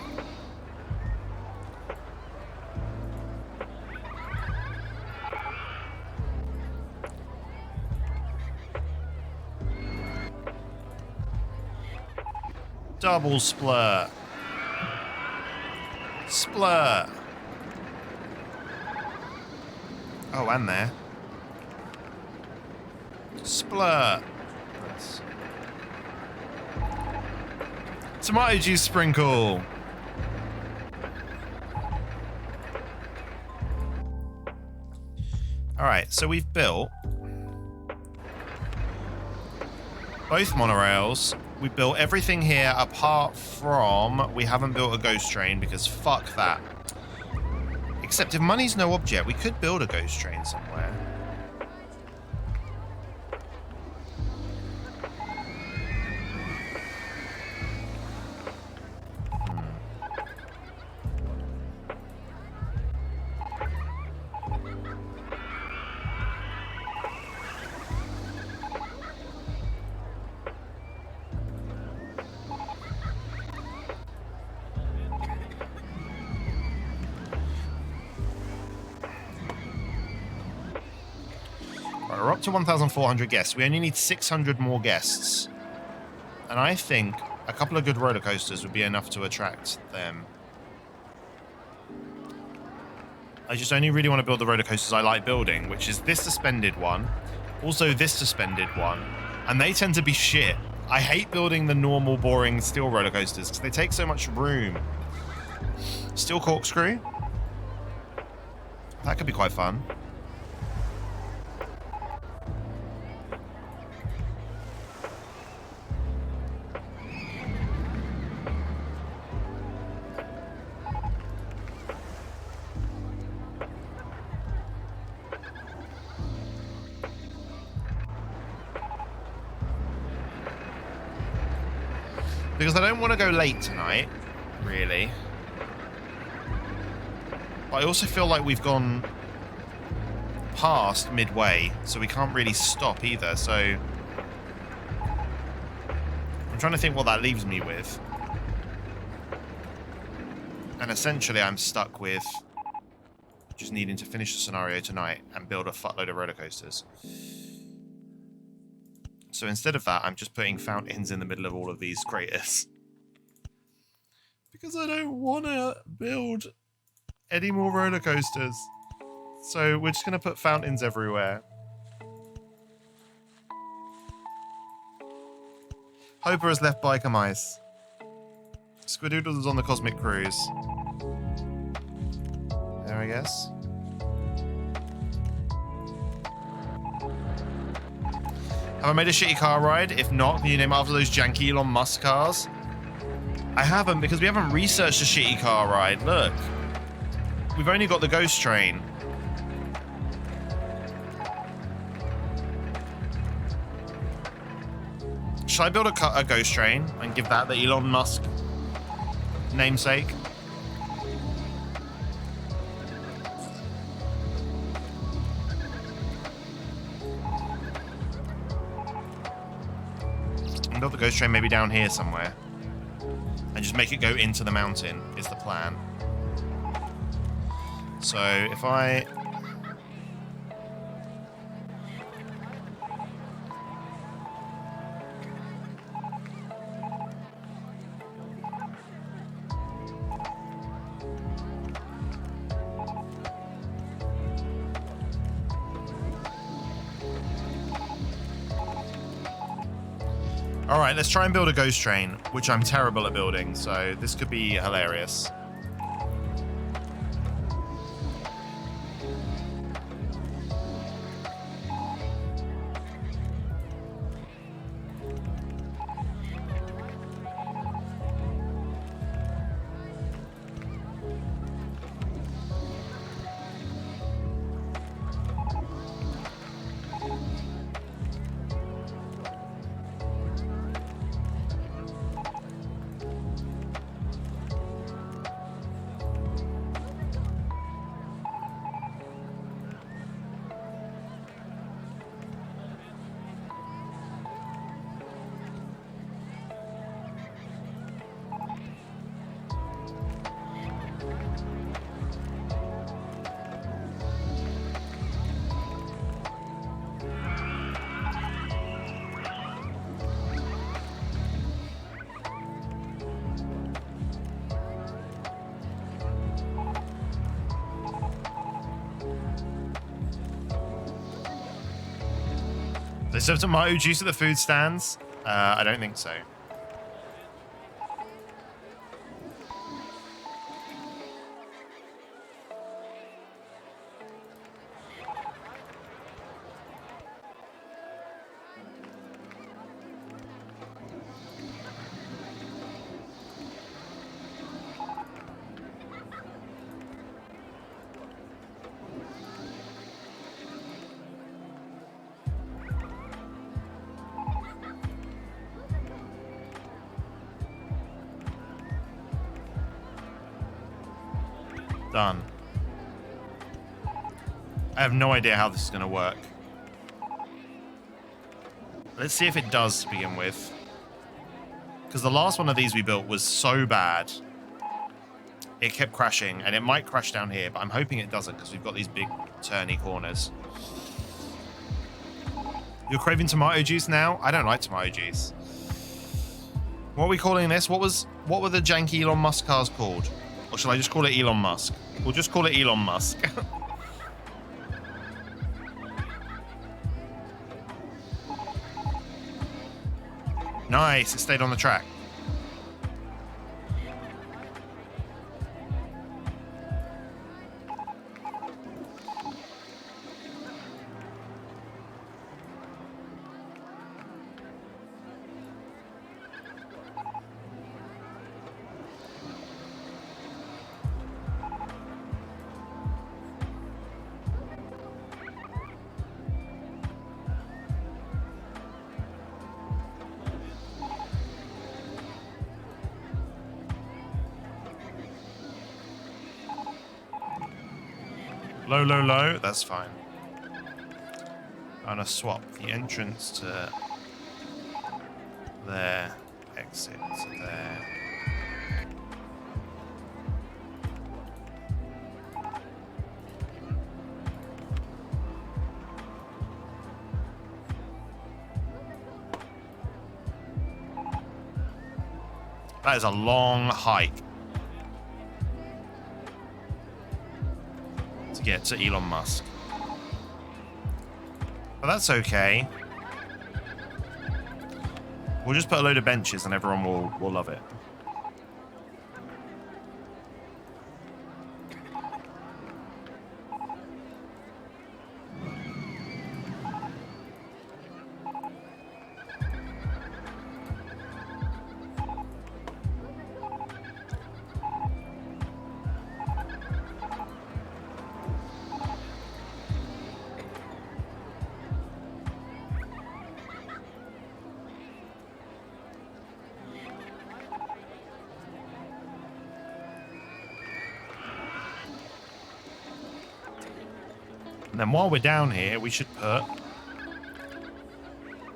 Double splur. Splur. Oh, and there. Splur. Nice. Tomato juice sprinkle. Alright, so we've built both monorails. We built everything here apart from we haven't built a ghost train because fuck that. Except if money's no object, we could build a ghost train somewhere. We're up to 1,400 guests. We only need 600 more guests. And I think a couple of good roller coasters would be enough to attract them. I just only really want to build the roller coasters I like building, which is this suspended one, also this suspended one, and they tend to be shit. I hate building the normal, boring steel roller coasters because they take so much room. Steel corkscrew. That could be quite fun. Because I don't want to go late tonight, really. But I also feel like we've gone past midway, so we can't really stop either, so... I'm trying to think what that leaves me with. And essentially I'm stuck with just needing to finish the scenario tonight and build a fuckload of roller coasters. So instead of that, I'm just putting fountains in the middle of all of these craters. Because I don't want to build any more roller coasters. So we're just going to put fountains everywhere. Hopper has left Biker Mice. Squidoodles is on the Cosmic Cruise. There, I guess. Have I made a shitty car ride? If not, can you name it after those janky Elon Musk cars? I haven't, because we haven't researched a shitty car ride. Look. We've only got the ghost train. Should I build a ghost train and give that the Elon Musk namesake? And build the ghost train maybe down here somewhere. And just make it go into the mountain is the plan. So if I... Alright, let's try and build a ghost train, which I'm terrible at building, so this could be hilarious. They serve tomato juice at the food stands? I don't think so. Done. I have no idea how this is going to work. Let's see if it does to begin with. Because the last one of these we built was so bad. It kept crashing, and it might crash down here, but I'm hoping it doesn't because we've got these big turny corners. You're craving tomato juice now? I don't like tomato juice. What are we calling this? What were the janky Elon Musk cars called? Or shall I just call it Elon Musk? We'll just call it Elon Musk. Nice, it stayed on the track. Low, low, low. That's fine. I'm gonna swap the entrance to there, exit to there. That is a long hike to get to Elon Musk. But that's okay. We'll just put a load of benches and everyone will love it. And then while we're down here, we should put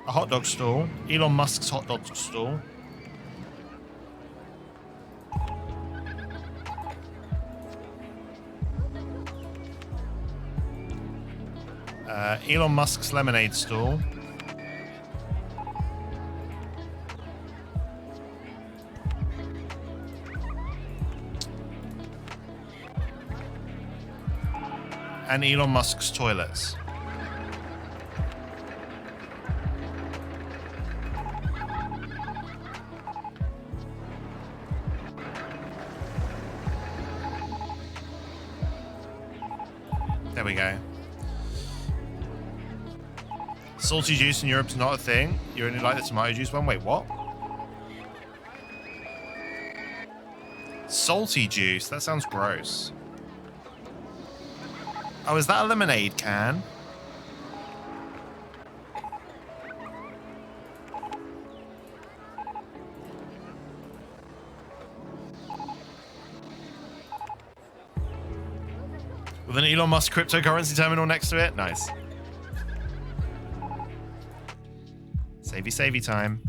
a hot dog stall, Elon Musk's hot dog stall. Elon Musk's lemonade stall. And Elon Musk's toilets. There we go. Salty juice in Europe's not a thing. You only like the tomato juice one? Wait, what? Salty juice? That sounds gross. Oh, is that a lemonade can? With an Elon Musk cryptocurrency terminal next to it? Nice. Savey, savey time.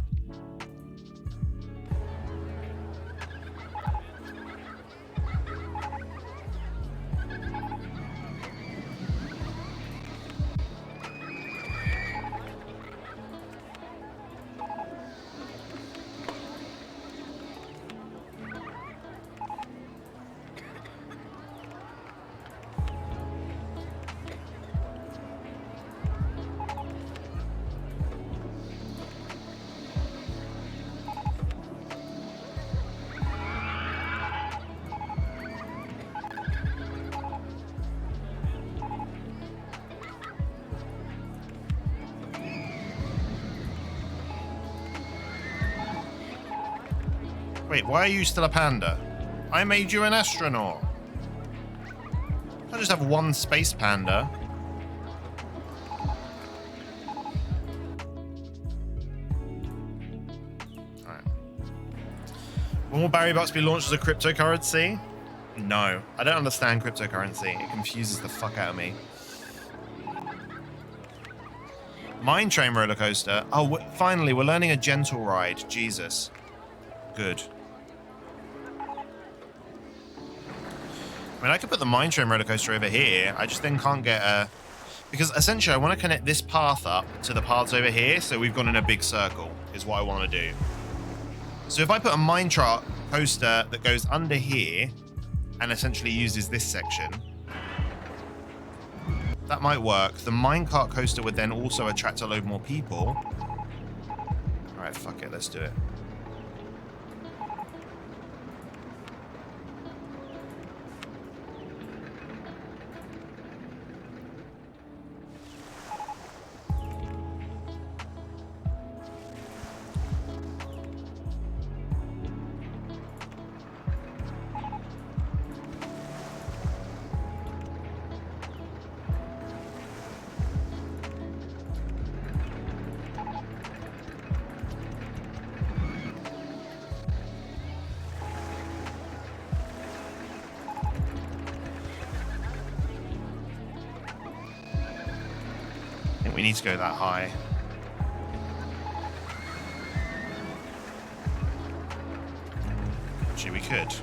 Wait, why are you still a panda? I made you an astronaut. I just have one space panda. Alright. Will more Barry Bucks be launched as a cryptocurrency? No. I don't understand cryptocurrency. It confuses the fuck out of me. Mine train roller coaster. Oh, finally, we're learning a gentle ride. Jesus. Good. I mean, I could put the mine train roller coaster over here. I just then can't get a... Because essentially, I want to connect this path up to the paths over here, so we've gone in a big circle, is what I want to do. So if I put a mine train coaster that goes under here and essentially uses this section, that might work. The minecart coaster would then also attract a load more people. All right, fuck it, let's do it. need to go that high. Actually, we could.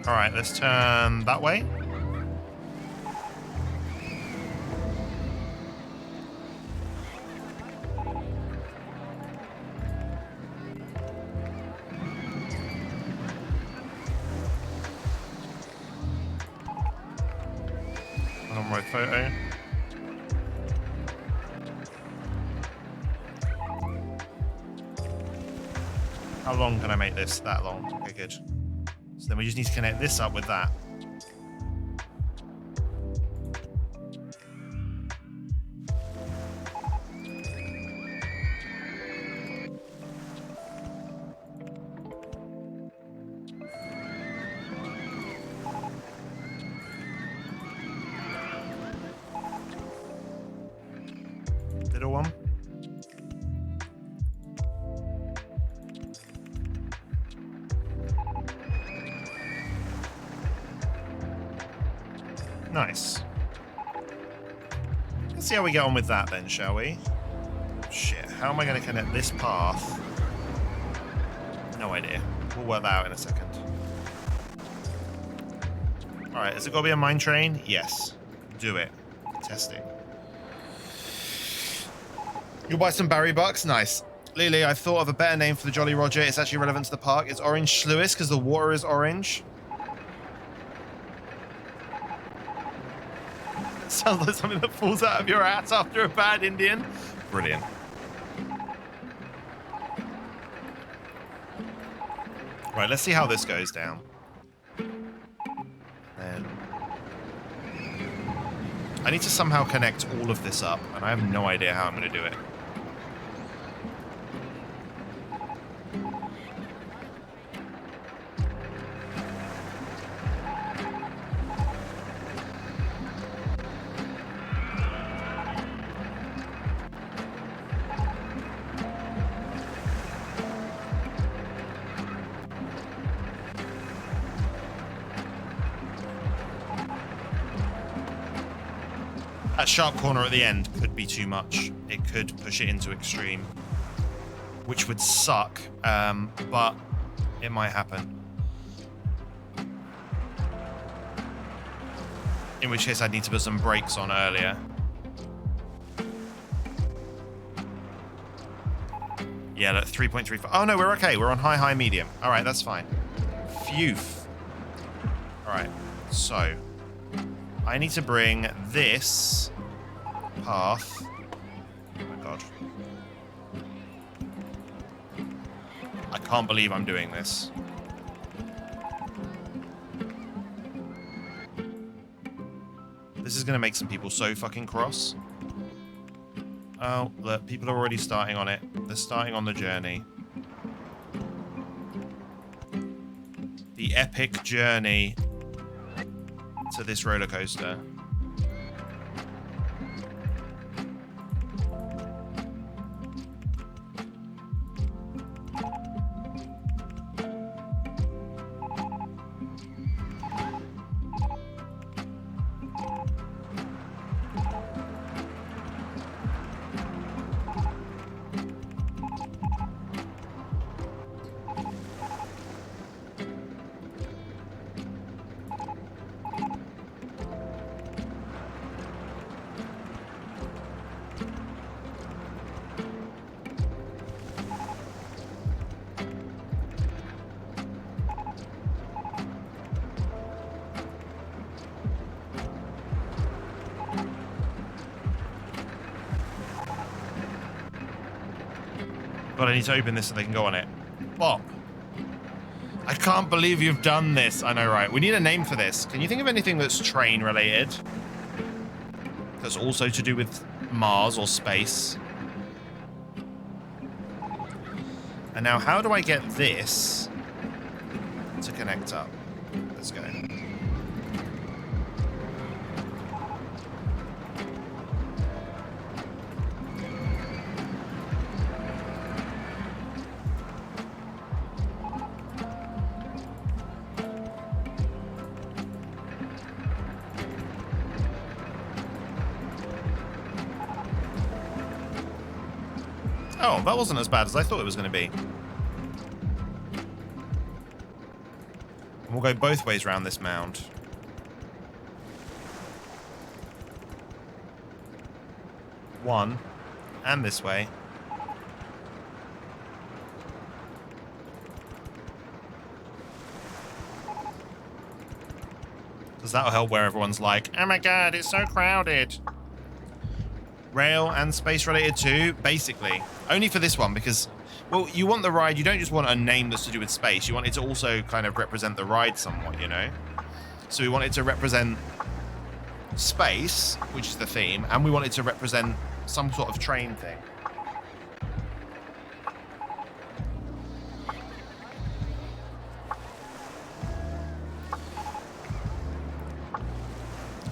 All right, let's turn that way. On my photo. How long can I make this? That long. Okay, good. So then we just need to connect this up with that. Little one. Nice. Let's see how we get on with that then, shall we? Shit, how am I going to connect this path? No idea. We'll work that out in a second. Alright, has it got to be a mine train? Yes. Do it. Testing. You'll buy some Barry Bucks? Nice. Lily, I thought of a better name for the Jolly Roger. It's actually relevant to the park. It's Orange Sluice because the water is orange. Sounds like something that falls out of your ass after a bad Indian. Brilliant. Right, let's see how this goes down. Then I need to somehow connect all of this up, and I have no idea how I'm going to do it. That sharp corner at the end could be too much. It could push it into extreme, which would suck, but it might happen. In which case I'd need to put some brakes on earlier. Yeah, look, 3.35. Oh no, we're okay. We're on high, high, medium. All right, that's fine. Phew. All right, so I need to bring this path. Oh my god. I can't believe I'm doing this. This is going to make some people so fucking cross. Oh, look, people are already starting on it. They're starting on the journey. The epic journey to this roller coaster. God, I need to open this so they can go on it. Bop. I can't believe you've done this. I know, right? We need a name for this. Can you think of anything that's train related? That's also to do with Mars or space? And now, how do I get this to connect up? Let's go. Oh, that wasn't as bad as I thought it was going to be. And we'll go both ways around this mound. One, and this way. Because that'll help where everyone's like, oh my god, it's so crowded. Rail and space related too, basically. Only for this one because, well, you want the ride, you don't just want a name that's to do with space. You want it to also kind of represent the ride somewhat, you know? So we want it to represent space, which is the theme, and we want it to represent some sort of train thing.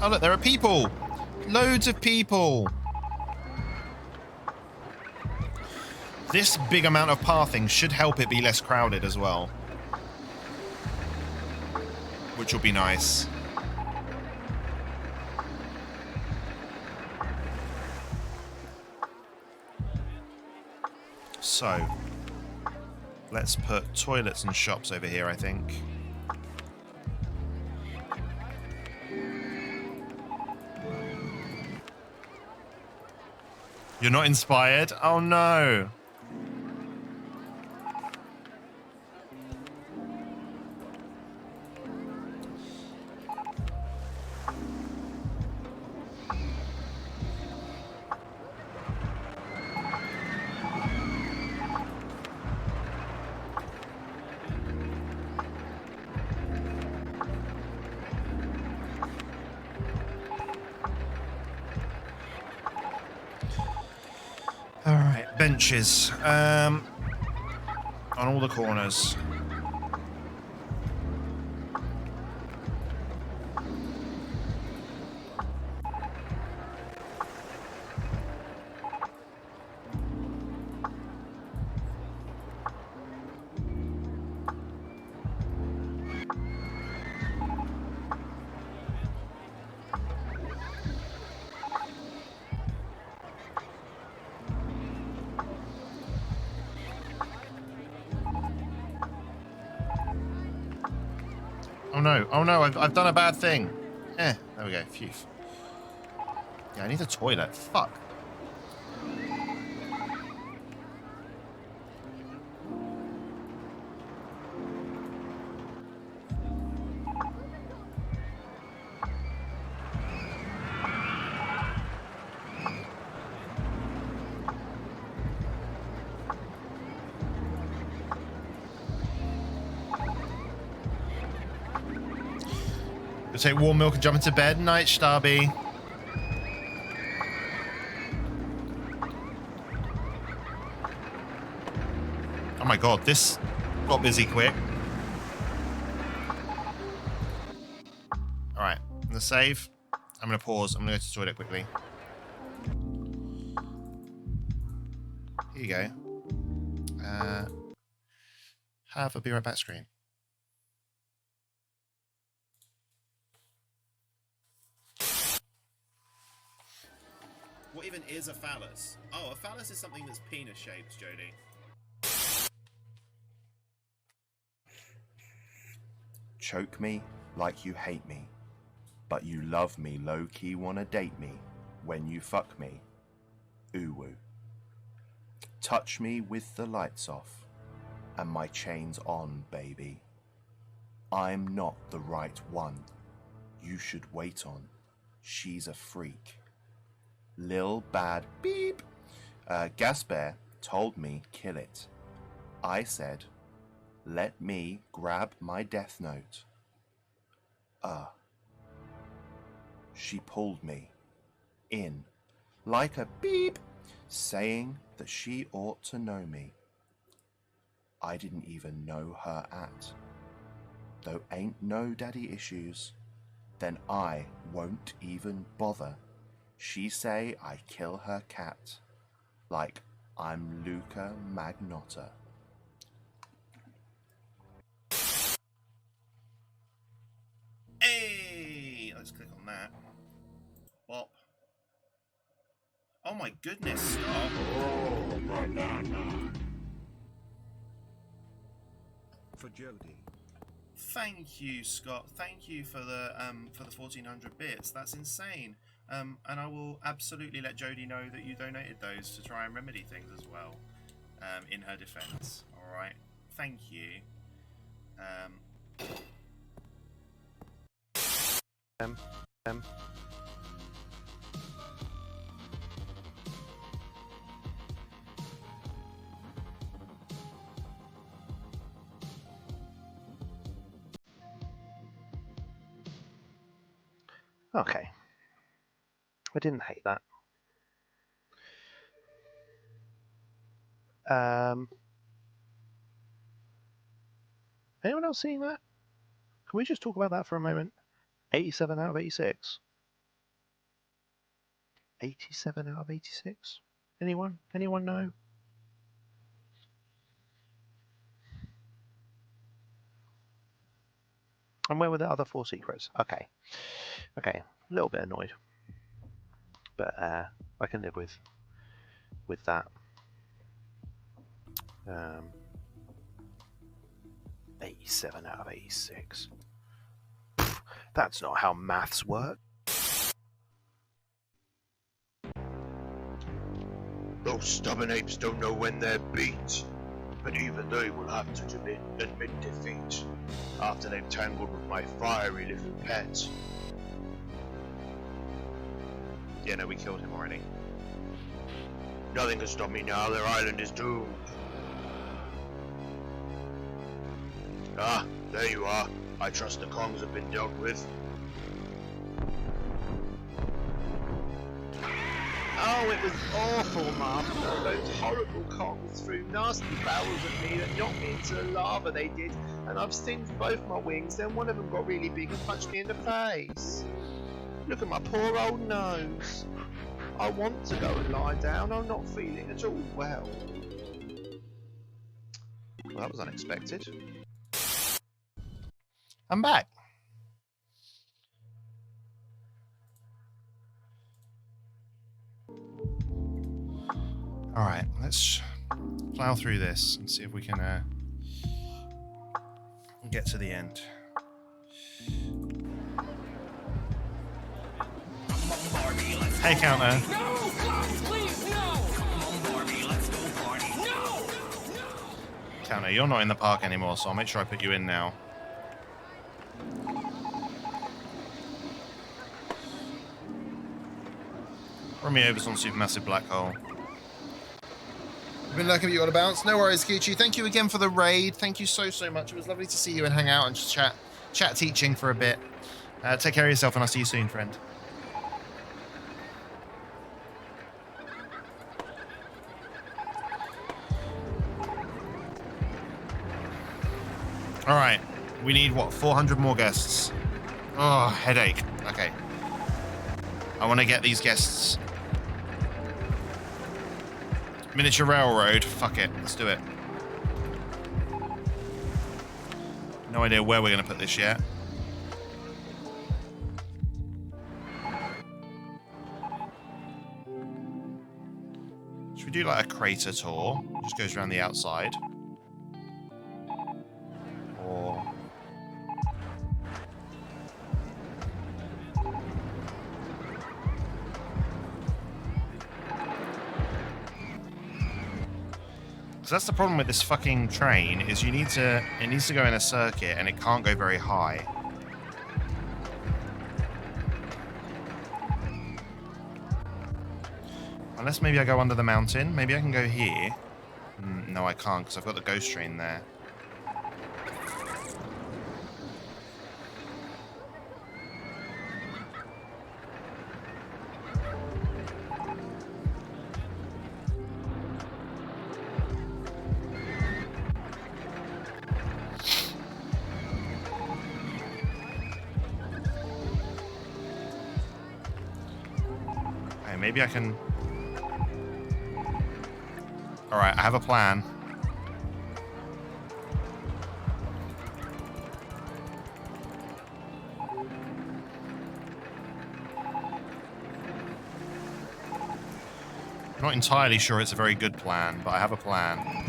Oh look, there are people! Loads of people! This big amount of pathing should help it be less crowded as well. Which will be nice. So, let's put toilets and shops over here, I think. You're not inspired? Oh no! Benches on all the corners. Oh no, I've done a bad thing. There we go, phew. Yeah, I need a toilet, fuck. We'll take warm milk and jump into bed. Night, Starby. Oh my god, this got busy quick. Alright, I'm gonna save. I'm gonna pause. I'm gonna go to the toilet quickly. Here you go. Have a be right back screen. What even is a phallus? Oh, a phallus is something that's penis shaped, Jody. Choke me like you hate me, but you love me low-key wanna date me when you fuck me. Ooh-woo. Touch me with the lights off and my chain's on, baby. I'm not the right one. You should wait on. She's a freak. Lil Bad Beep. Gasper told me kill it. I said, let me grab my death note. She pulled me in like a beep, saying that she ought to know me. I didn't even know her at. Though ain't no daddy issues, then I won't even bother. She say I kill her cat, like I'm Luca Magnotta. Hey, let's click on that. Bop. Oh my goodness, Scott. For Jody. Thank you, Scott. Thank you for the 1400 bits. That's insane. And I will absolutely let Jody know that you donated those to try and remedy things as well. In her defense. All right. Thank you. Okay. I didn't hate that. Anyone else seeing that? Can we just talk about that for a moment? 87 out of 86. 87 out of 86? Anyone? Anyone know? And where were the other 4 secrets? Okay. Okay. A little bit annoyed. But I can live with that. 87 out of 86. Pfft, that's not how maths work. Those stubborn apes don't know when they're beat, but even they will have to admit defeat after they've tangled with my fiery little pet. Yeah, no, we killed him already. Nothing can stop me now, their island is doomed. Ah, there you are. I trust the Kongs have been dealt with. Oh, it was awful, Master. Those horrible Kongs threw nasty barrels at me that knocked me into the lava they did, and I've singed both my wings, then one of them got really big and punched me in the face. Look at my poor old nose. I want to go and lie down. I'm not feeling at all well. Well, that was unexpected. I'm back. All right, let's plow through this and see if we can get to the end. Hey, Counter. No, Fox, please, no! No! Counter, you're not in the park anymore, so I'll make sure I put you in now. Run me over some supermassive black hole. Been lucky you got a bounce. No worries, Kichi. Thank you again for the raid. Thank you so much. It was lovely to see you and hang out and just chat teaching for a bit. Take care of yourself, and I'll see you soon, friend. All right, we need what? 400 more guests. Oh, headache. Okay. I want to get these guests. Miniature railroad. Fuck it. Let's do it. No idea where we're going to put this yet. Should we do like a crater tour? Just goes around the outside. Or... So that's the problem with this fucking train, is it needs to go in a circuit and it can't go very high. Unless maybe I go under the mountain. Maybe I can go here. No, I can't because I've got the ghost train there. Maybe I can... Alright, I have a plan. I'm not entirely sure it's a very good plan, but I have a plan.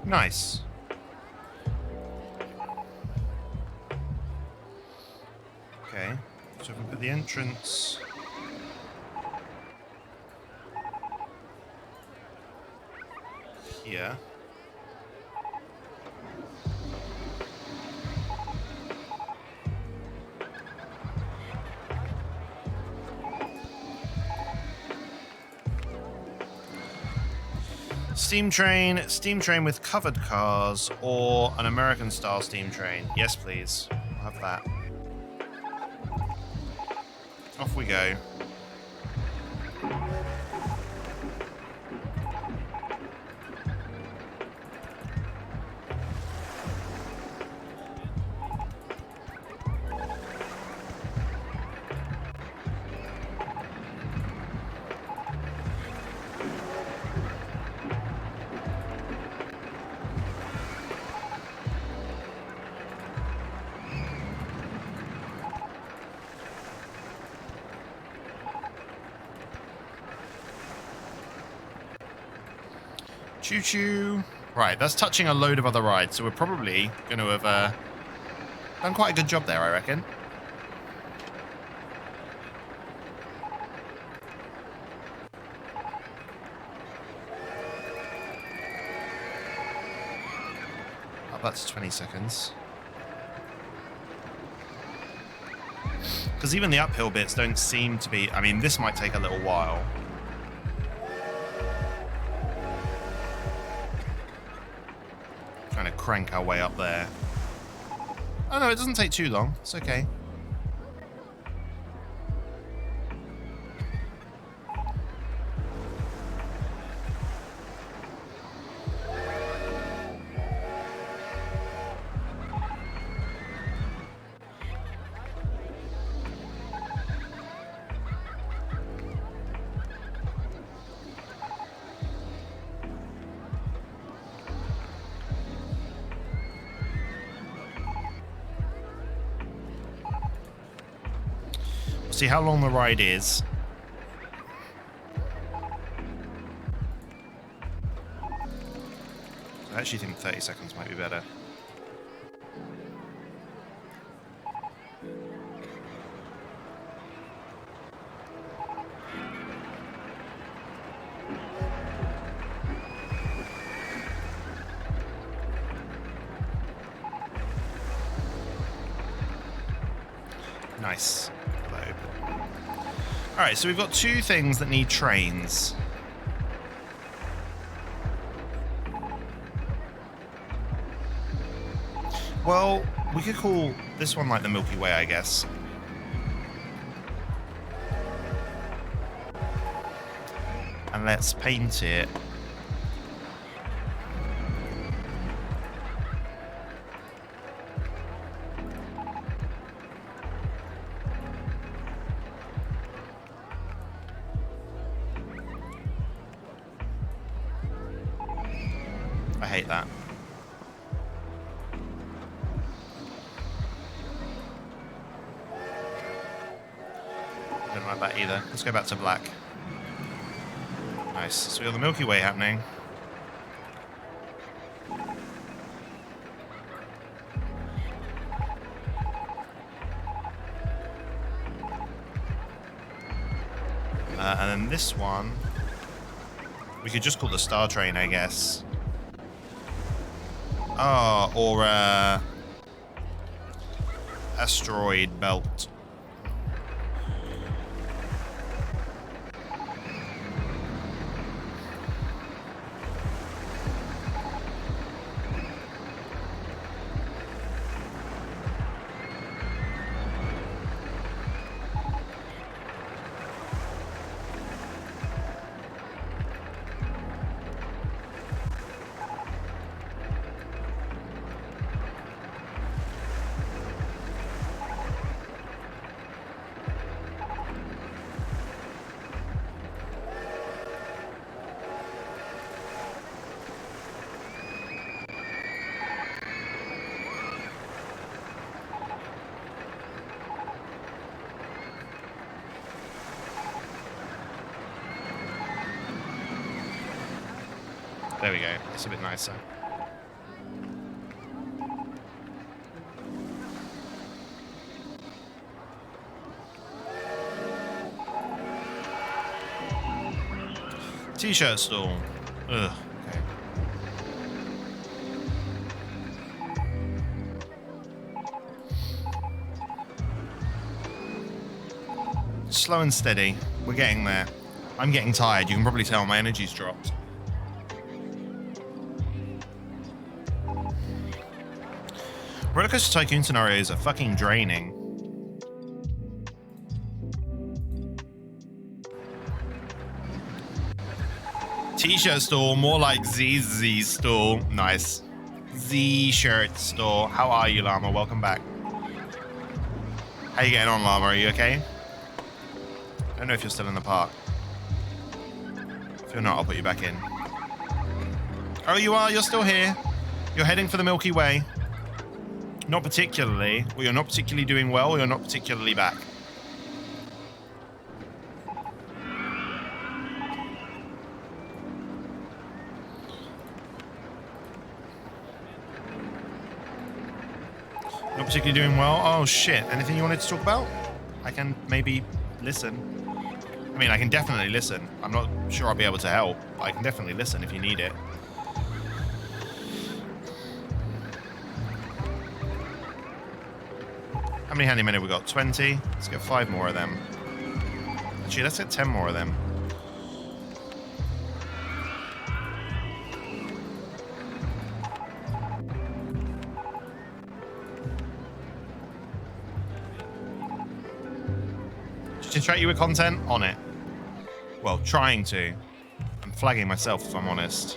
Nice. Okay, so if we put the entrance... here. Steam train with covered cars, or an American style steam train. Yes, please. I'll have that. Off we go. Choo-choo. Right, that's touching a load of other rides, so we're probably going to have done quite a good job there, I reckon. Oh, that's 20 seconds. Because even the uphill bits don't seem to be... I mean, this might take a little while. Crank our way up there. Oh no, it doesn't take too long. It's okay. See how long the ride is. I actually think 30 seconds might be better. Nice. Alright, so we've got two things that need trains. Well, we could call this one like the Milky Way, I guess. And let's paint it. I hate that. I don't like that either. Let's go back to black. Nice. So we got the Milky Way happening. And then this one, we could just call the Star Train, I guess. Oh, or asteroid belt. There we go. It's a bit nicer. T-shirt stall. Ugh. Okay. Slow and steady. We're getting there. I'm getting tired. You can probably tell my energy's dropped. Rollercoaster Tycoon scenarios are fucking draining. T-shirt store, more like ZZ store. Nice. Z-shirt store. How are you, Llama? Welcome back. How you getting on, Llama? Are you okay? I don't know if you're still in the park. If you're not, I'll put you back in. Oh, you are? You're still here. You're heading for the Milky Way. Not particularly. Well, you're not particularly doing well, or you're not particularly back. Not particularly doing well? Oh, shit. Anything you wanted to talk about? I can maybe listen. I mean, I can definitely listen. I'm not sure I'll be able to help, but I can definitely listen if you need it. How many handymen have we got? 20? Let's get 5 more of them. Actually, let's get 10 more of them. Just distract you with content? On it. Well, trying to. I'm flagging myself, if I'm honest.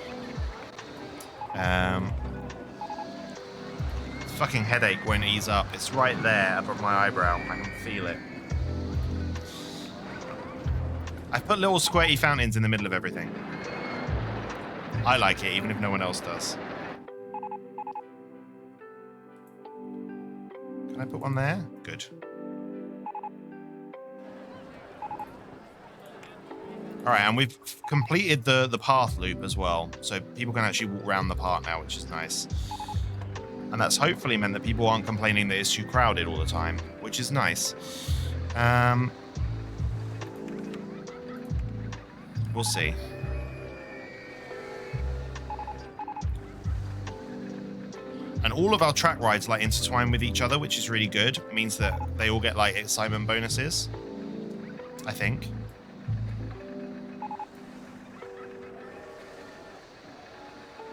Fucking headache won't ease up. It's right there above my eyebrow. I can feel it. I've put little squirty fountains in the middle of everything. I like it, even if no one else does. Can I put one there? Good. Alright, and we've completed the path loop as well. So people can actually walk around the park now, which is nice. And that's hopefully meant that people aren't complaining that it's too crowded all the time, which is nice. We'll see. And all of our track rides like intertwine with each other, which is really good. It means that they all get like excitement bonuses, I think.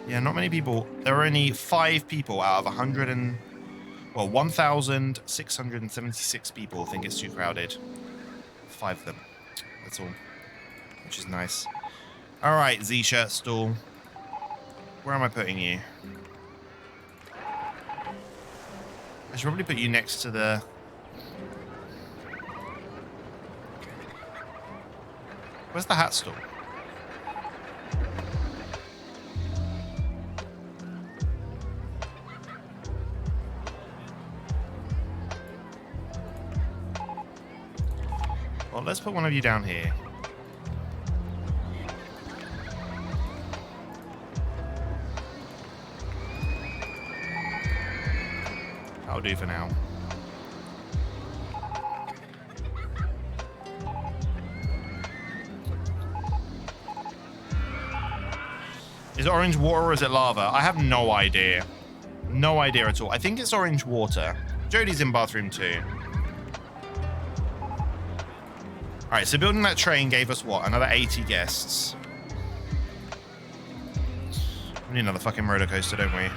Yeah, not many people. There are only 5 people out of 1,676 people think it's too crowded. 5 of them. That's all. Which is nice. All right, Z-shirt stall. Where am I putting you? I should probably put you next to the... Where's the hat stall? Well, let's put one of you down here. That'll do for now. Is it orange water or is it lava? I have no idea. No idea at all. I think it's orange water. Jodie's in bathroom 2. Alright, so building that train gave us what? Another 80 guests. We need another fucking roller coaster, don't we?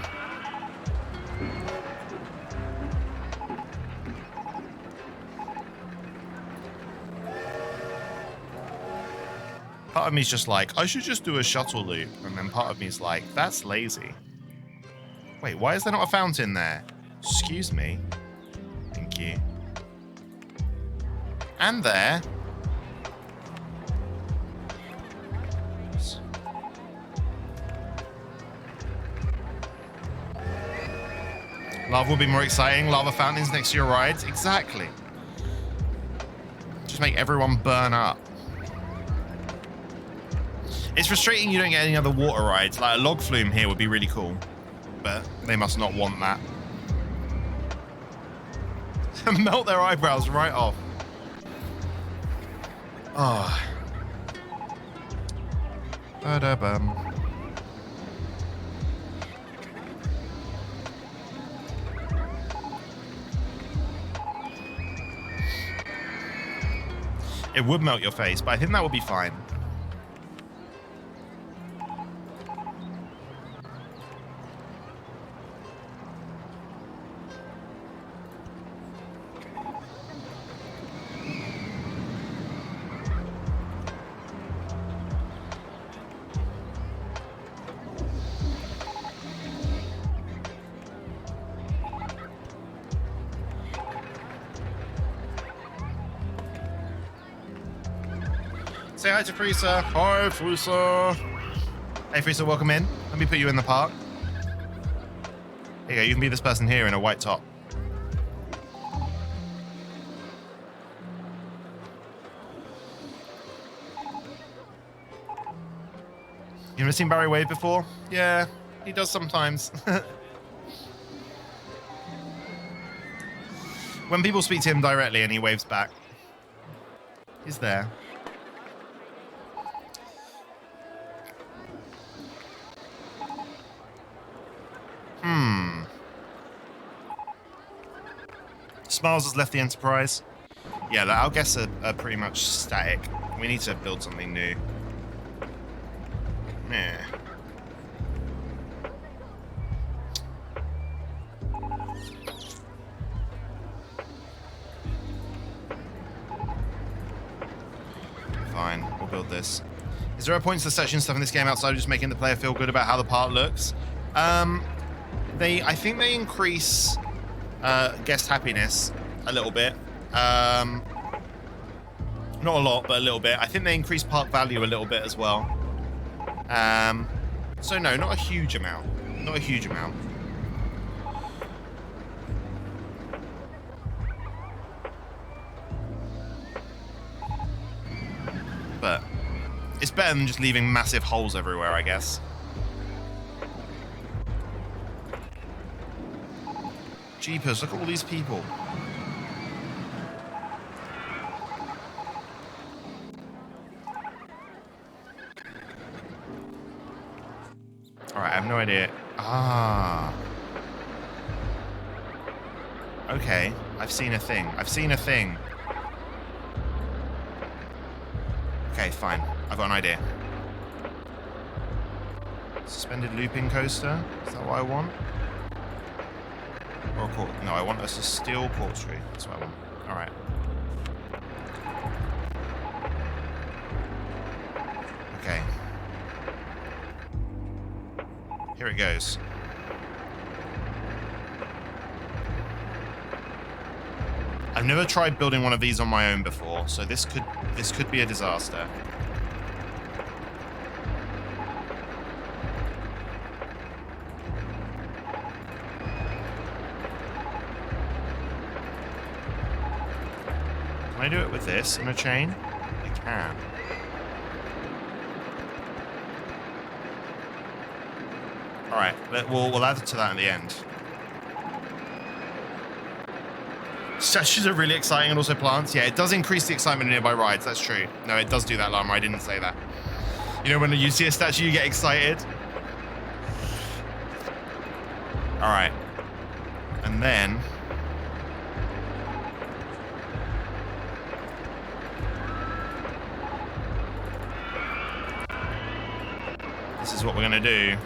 Part of me's just like, I should just do a shuttle loop. And then part of me's like, that's lazy. Wait, why is there not a fountain there? Excuse me. Thank you. And there. Lava would be more exciting. Lava fountains next to your rides. Exactly. Just make everyone burn up. It's frustrating you don't get any other water rides. Like a log flume here would be really cool. But they must not want that. Melt their eyebrows right off. Oh. Ba-da-bum. It would melt your face, but I think that would be fine. Say hi to Freezer. Hi, Freezer. Hey, Freezer, welcome in. Let me put you in the park. Here you go. You can be this person here in a white top. You ever seen Barry wave before? Yeah, he does sometimes. When people speak to him directly and he waves back, he's there. Smiles has left the Enterprise. Yeah, our guests are pretty much static. We need to build something new. Yeah. Fine, we'll build this. Is there a point to the section stuff in this game outside of just making the player feel good about how the part looks? I think they increase guest happiness a little bit. Not a lot, but a little bit. I think they increase park value a little bit as well. So no, not a huge amount. Not a huge amount. But it's better than just leaving massive holes everywhere, I guess. Jeepers, look at all these people. Alright, I have no idea. Ah. Okay, I've seen a thing. I've seen a thing. Okay, fine. I've got an idea. Suspended looping coaster? Is that what I want? Or a court? No, I want us a steel corkscrew. That's what I want. Alright. Okay. Here it goes. I've never tried building one of these on my own before, so this could be a disaster. Can I do it with this in a chain? I can. Alright, we'll add to that in the end. Statues are really exciting and also plants. Yeah, it does increase the excitement in nearby rides. That's true. No, it does do that, Llama. I didn't say that. You know, when you see a statue, you get excited. Alright. And then... this is what we're going to do.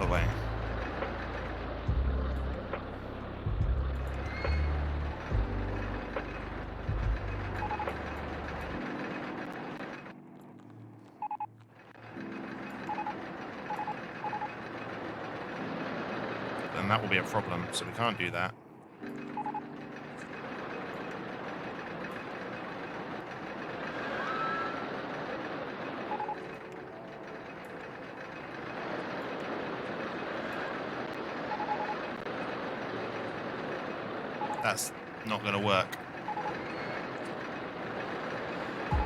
Away. Then that will be a problem, so we can't do that. That's not going to work.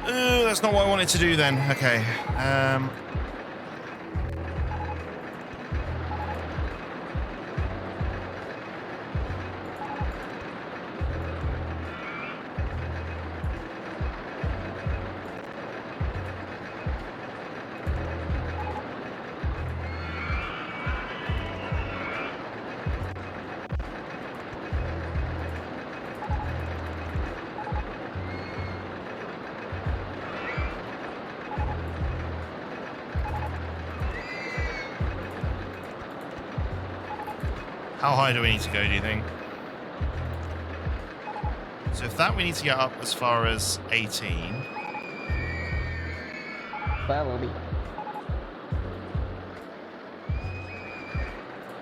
That's not what I wanted to do then. Okay. How high do we need to go, do you think? So if that we need to get up as far as 18. Follow me.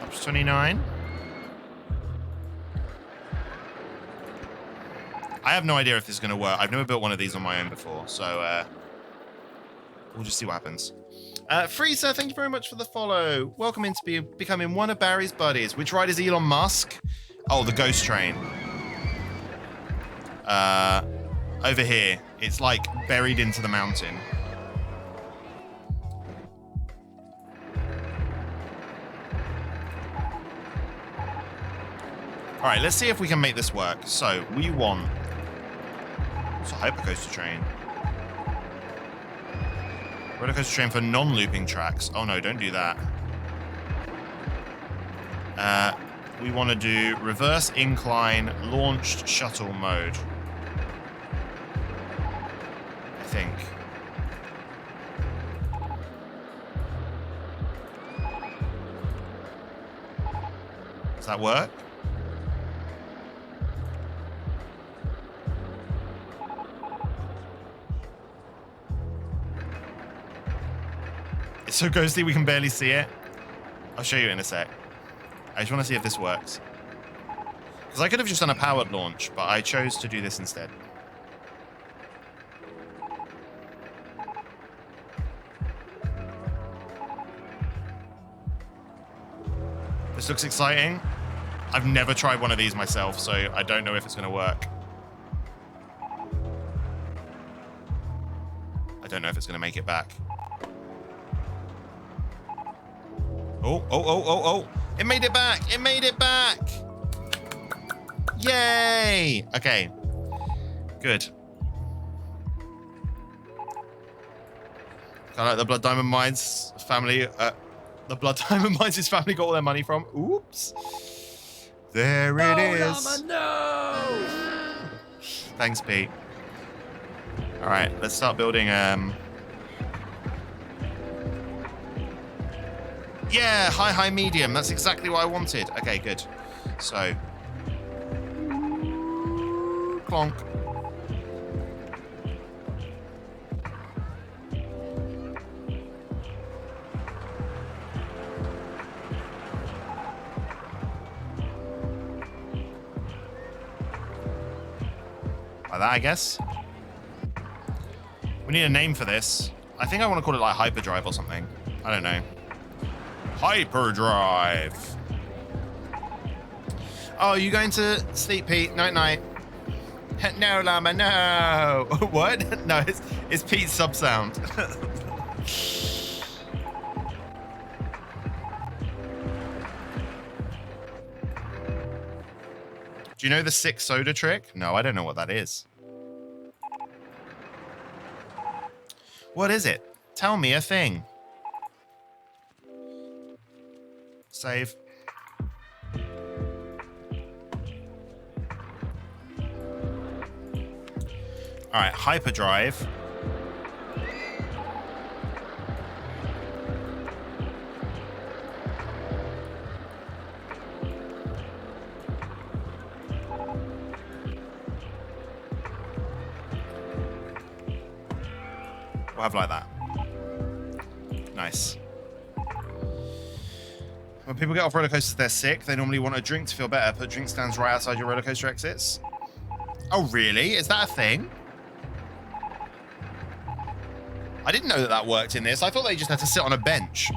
Up to 29. I have no idea if this is going to work. I've never built one of these on my own before, so we'll just see what happens. Freezer, thank you very much for the follow. Welcome into becoming one of Barry's buddies. Which ride is Elon Musk? Oh, the ghost train. Over here. It's like buried into the mountain. All right, let's see if we can make this work. So we want... It's a hypercoaster train. Rollercoaster train for non-looping tracks. Oh no, don't do that. We want to do reverse incline launched shuttle mode. I think. Does that work? It's so ghostly we can barely see it. I'll show you in a sec. I just want to see if this works. Because I could have just done a powered launch, but I chose to do this instead. This looks exciting. I've never tried one of these myself, so I don't know if it's going to work. I don't know if it's going to make it back. Oh. It made it back. It made it back. Yay. Okay. Good. Kind of like the Blood Diamond Mines family. The Blood Diamond Mines' family got all their money from. Oops. There it is. No! Thanks, Pete. All right, let's start building. Yeah, high, medium. That's exactly what I wanted. Okay, good. So, clonk. Like that, I guess. We need a name for this. I think I want to call it like Hyperdrive or something. I don't know. Hyperdrive. Oh, you going to sleep, Pete? Night. No, Llama, no. What? No, it's Pete's sub sound. Do you know the 6 soda trick? No, I don't know what that is. What is it? Tell me a thing. Save. All right, hyperdrive. We'll have like that. Nice. When people get off roller coasters, they're sick. They normally want a drink to feel better. Put drink stands right outside your roller coaster exits. Oh, really? Is that a thing? I didn't know that worked in this. I thought they just had to sit on a bench.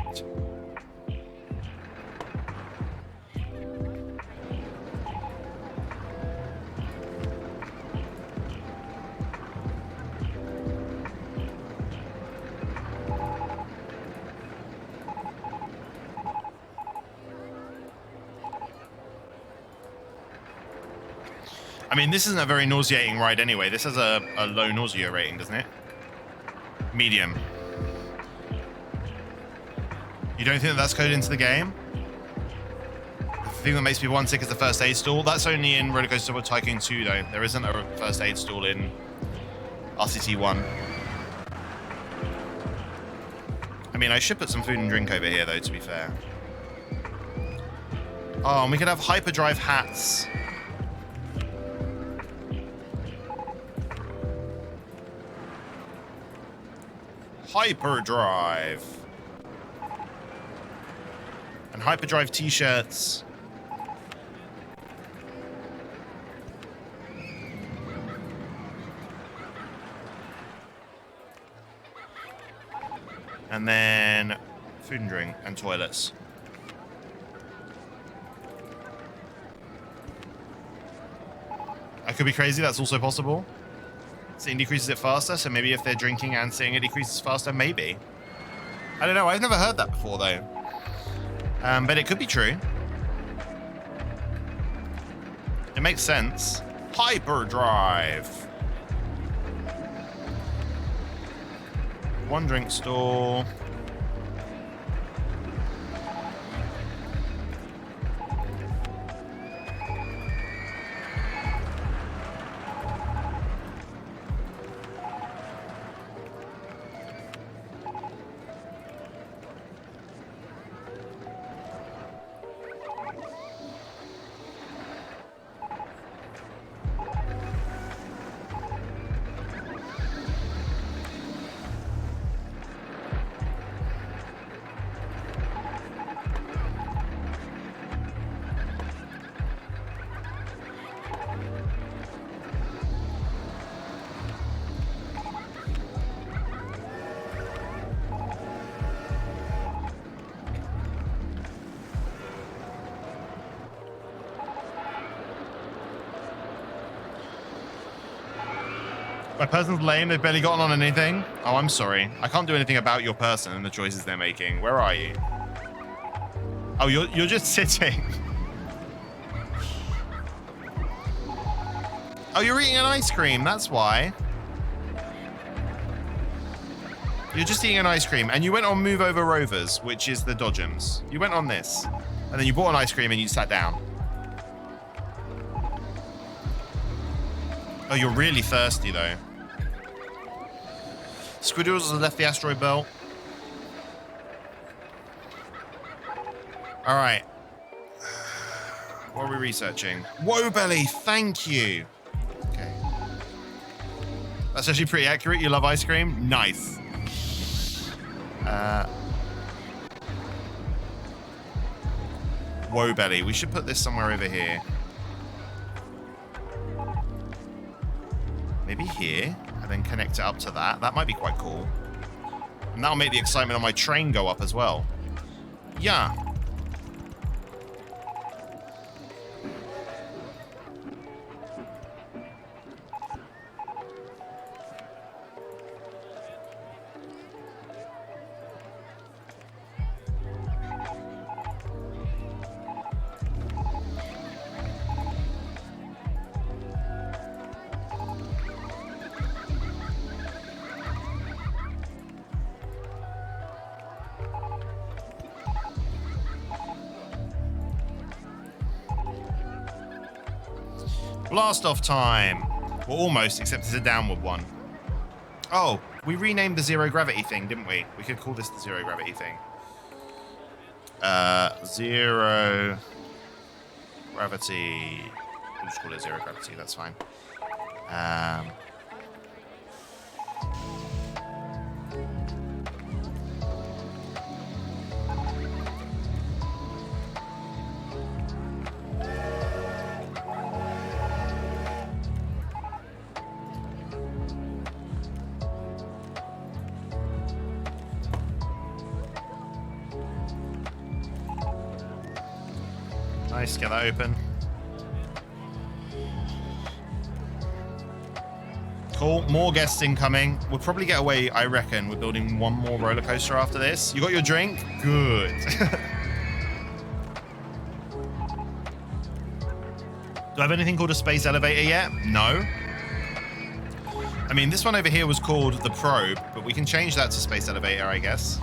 mean, this isn't a very nauseating ride anyway. This has a low nausea rating, doesn't it? Medium. You don't think that that's coded into the game? The thing that makes people unsick is the first aid stall. That's only in Rollercoaster with Tycoon 2, though. There isn't a first aid stall in RCT 1. I mean, I should put some food and drink over here, though, to be fair. Oh, and we could have hyperdrive hats. Hyperdrive. And hyperdrive t-shirts. And then food and drink and toilets. I could be crazy, that's also possible. Sitting decreases it faster, so maybe if they're drinking and sitting it decreases faster, maybe. I don't know, I've never heard that before though. But it could be true. It makes sense. Hyperdrive. One drink stall. My person's lame, they've barely gotten on anything. Oh, I'm sorry. I can't do anything about your person and the choices they're making. Where are you? Oh, you're just sitting. Oh, you're eating an ice cream, that's why. You're just eating an ice cream, and you went on Move Over Rovers, which is the Dodgems. You went on this, and then you bought an ice cream and you sat down. Oh, you're really thirsty, though. Squiddles has left the asteroid belt. All right. What are we researching? Whoa, Belly, thank you. Okay. That's actually pretty accurate. You love ice cream? Nice. Whoa, Belly. We should put this somewhere over here. Maybe here, and then connect it up to that. That might be quite cool. And that'll make the excitement on my train go up as well. Yeah. Blast off time. Well, almost, except it's a downward one. Oh, we renamed the zero gravity thing, didn't we? We could call this the zero gravity thing. Zero gravity. We'll just call it zero gravity, that's fine. Nice, get that open. Cool, more guests incoming. We'll probably get away, I reckon. We're building one more roller coaster after this. You got your drink? Good. Do I have anything called a space elevator yet? No. I mean, this one over here was called the probe, but we can change that to space elevator, I guess.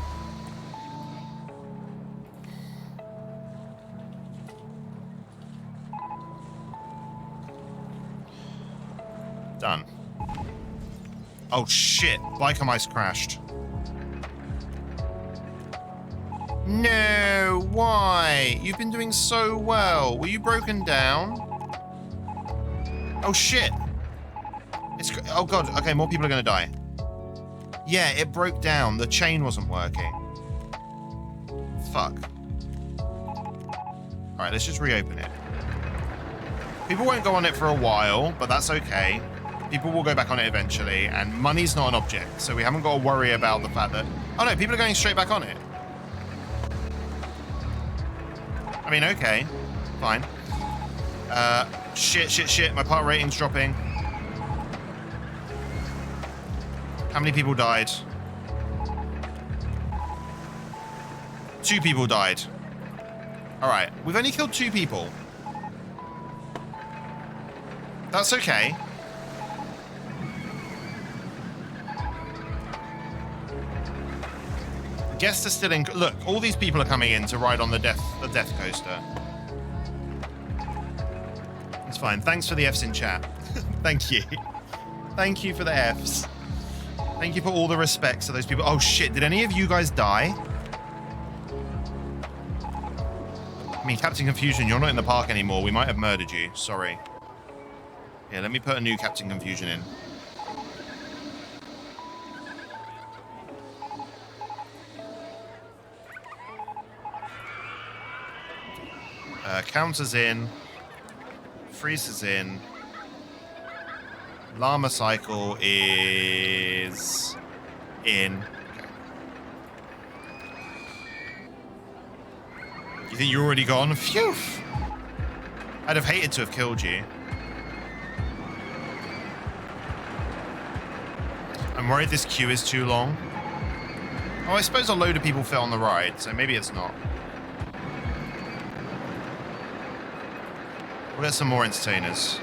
Done. Oh shit, Biker Mice crashed. No, why? You've been doing so well. Were you broken down? Oh shit. Oh god, okay, more people are gonna die. Yeah, it broke down. The chain wasn't working. Fuck. Alright, let's just reopen it. People won't go on it for a while, but that's okay. People will go back on it eventually, and money's not an object, so we haven't got to worry about the fact that... Oh no, people are going straight back on it. I mean, okay. Fine. Shit, my part rating's dropping. How many people died? 2 people died. Alright, we've only killed 2 people. That's okay. Guests are still in... Look, all these people are coming in to ride on the death coaster. It's fine. Thanks for the Fs in chat. Thank you. Thank you for the Fs. Thank you for all the respects to those people. Oh shit, did any of you guys die? I mean, Captain Confusion, you're not in the park anymore. We might have murdered you. Sorry. Yeah, let me put a new Captain Confusion in. Counters in. Freezes in. Llama Cycle is in. Okay. You think you're already gone? Phew! I'd have hated to have killed you. I'm worried this queue is too long. Oh, I suppose a load of people fit on the ride, so maybe it's not. We'll get some more entertainers.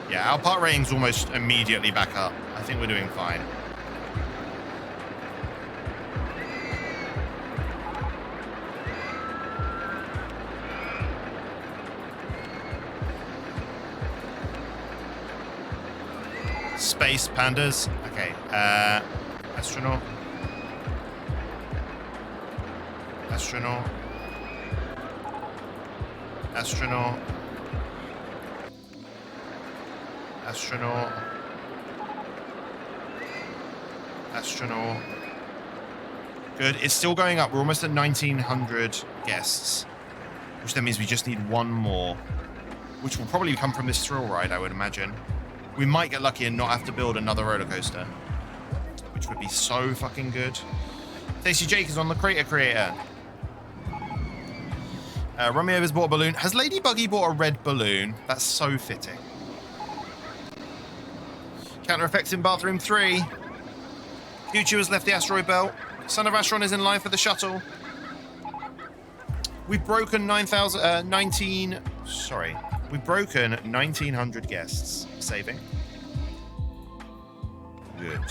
Yeah, our part rating's almost immediately back up. I think we're doing fine. Space pandas. Okay. Astronaut. Astronaut. Astronaut. Astronaut. Astronaut. Good. It's still going up. We're almost at 1,900 guests. Which then means we just need one more. Which will probably come from this thrill ride, I would imagine. We might get lucky and not have to build another roller coaster. Which would be so fucking good. Stacey Jake is on the creator. Romeo has bought a balloon. Has Lady Buggy bought a red balloon? That's so fitting. Counter effects in bathroom 3. Future has left the asteroid belt. Son of Astron is in line for the shuttle. We've broken 1,900 guests. Saving. Good.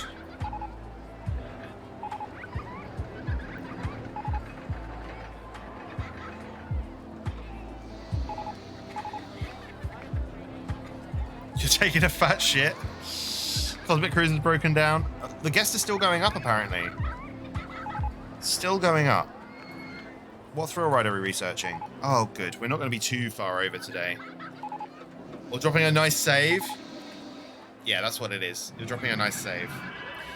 You're taking a fat shit. Cosmic Cruise is broken down. The guest is still going up, apparently. Still going up. What thrill ride are we researching? Oh, good. We're not going to be too far over today. We're dropping a nice save. Yeah, that's what it is. You're dropping a nice save.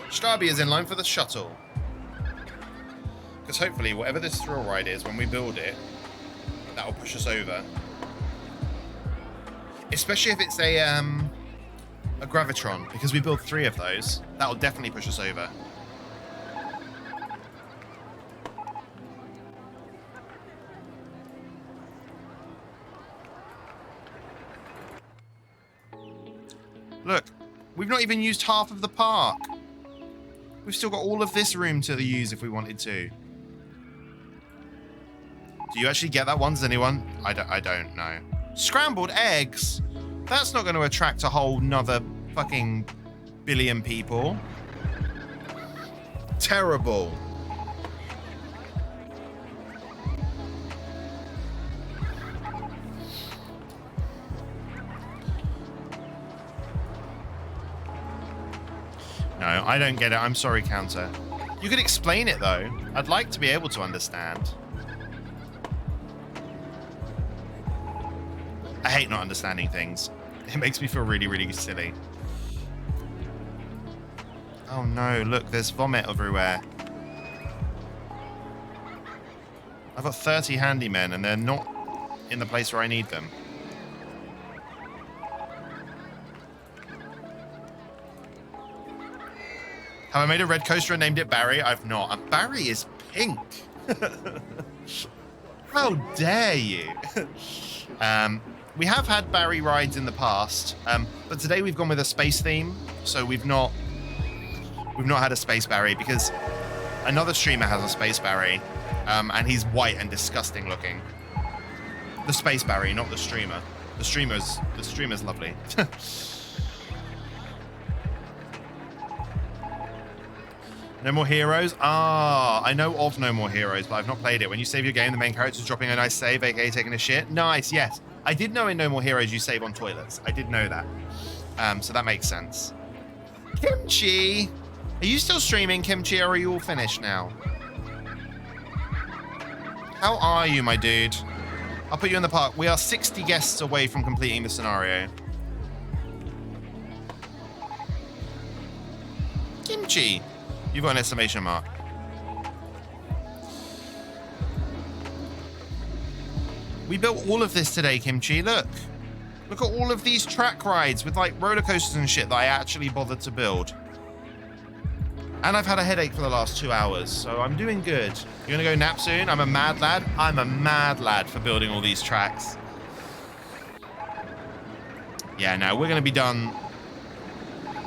Stabi is in line for the shuttle. Because hopefully, whatever this thrill ride is, when we build it, that will push us over. Especially if it's a Gravitron, because we built 3 of those. That will definitely push us over. Look, we've not even used half of the park. We've still got all of this room to use if we wanted to. Do you actually get that one? Does anyone? I don't know. Scrambled eggs? That's not going to attract a whole nother fucking billion people. Terrible. No, I don't get it. I'm sorry, Counter. You could explain it, though. I'd like to be able to understand. I hate not understanding things. It makes me feel really, really silly. Oh no, look, there's vomit everywhere. I've got 30 handymen and they're not in the place where I need them. Have I made a red coaster and named it Barry? I've not. And Barry is pink. How dare you? We have had Barry rides in the past, but today we've gone with a space theme. So we've not had a space Barry because another streamer has a space Barry, and he's white and disgusting looking. The space Barry, not the streamer. The streamer's lovely. No More Heroes? Ah, I know of No More Heroes, but I've not played it. When you save your game, the main character's dropping a nice save, aka taking a shit. Nice, yes. I did know in No More Heroes you save on toilets. I did know that. So that makes sense. Kimchi! Are you still streaming, Kimchi, or are you all finished now? How are you, my dude? I'll put you in the park. We are 60 guests away from completing the scenario. Kimchi! You've got an exclamation mark. We built all of this today, Kimchi. Look. Look at all of these track rides with like roller coasters and shit that I actually bothered to build. And I've had a headache for the last 2 hours, so I'm doing good. You're gonna go nap soon? I'm a mad lad. I'm a mad lad for building all these tracks. Yeah, no, we're gonna be done.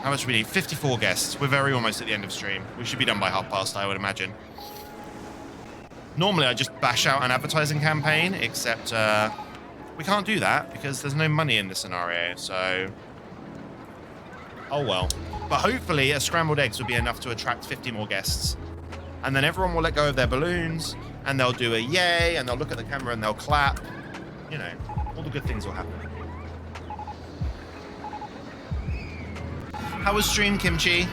How much do we need? 54 guests. We're very almost at the end of stream. We should be done by past, I would imagine. Normally, I just bash out an advertising campaign, except we can't do that because there's no money in this scenario, so... Oh well. But hopefully, a scrambled eggs will be enough to attract 50 more guests. And then everyone will let go of their balloons, and they'll do a yay, and they'll look at the camera and they'll clap. You know, all the good things will happen. How was stream, Kimchi?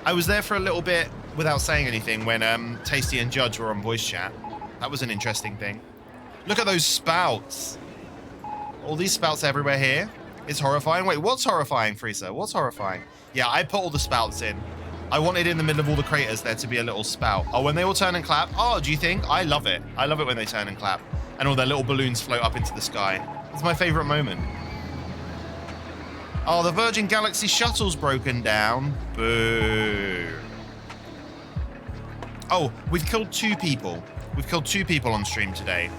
I was there for a little bit without saying anything when Tasty and Judge were on voice chat. That was an interesting thing. Look at those spouts. All these spouts everywhere here. It's horrifying. Wait, what's horrifying, Frieza? What's horrifying? Yeah, I put all the spouts in. I wanted in the middle of all the craters there to be a little spout. Oh, when they all turn and clap? Oh, do you think? I love it. I love it when they turn and clap. And all their little balloons float up into the sky. It's my favorite moment. Oh, the Virgin Galaxy shuttle's broken down. Boo. Oh, we've killed 2 people. We've killed 2 people on stream today.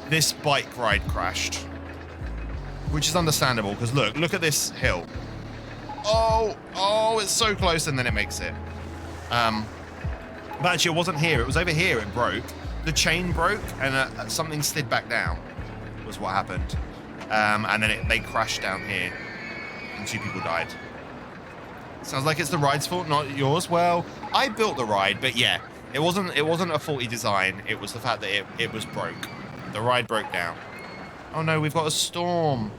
This bike ride crashed. Which is understandable, because look at this hill. Oh, it's so close, and then it makes it. But actually, it wasn't here. It was over here. It broke. The chain broke, and something slid back down, was what happened. And then they crashed down here, and 2 people died. Sounds like it's the ride's fault, not yours. Well, I built the ride, but yeah, it wasn't a faulty design. It was the fact that it was broke. The ride broke down. Oh no, we've got a storm.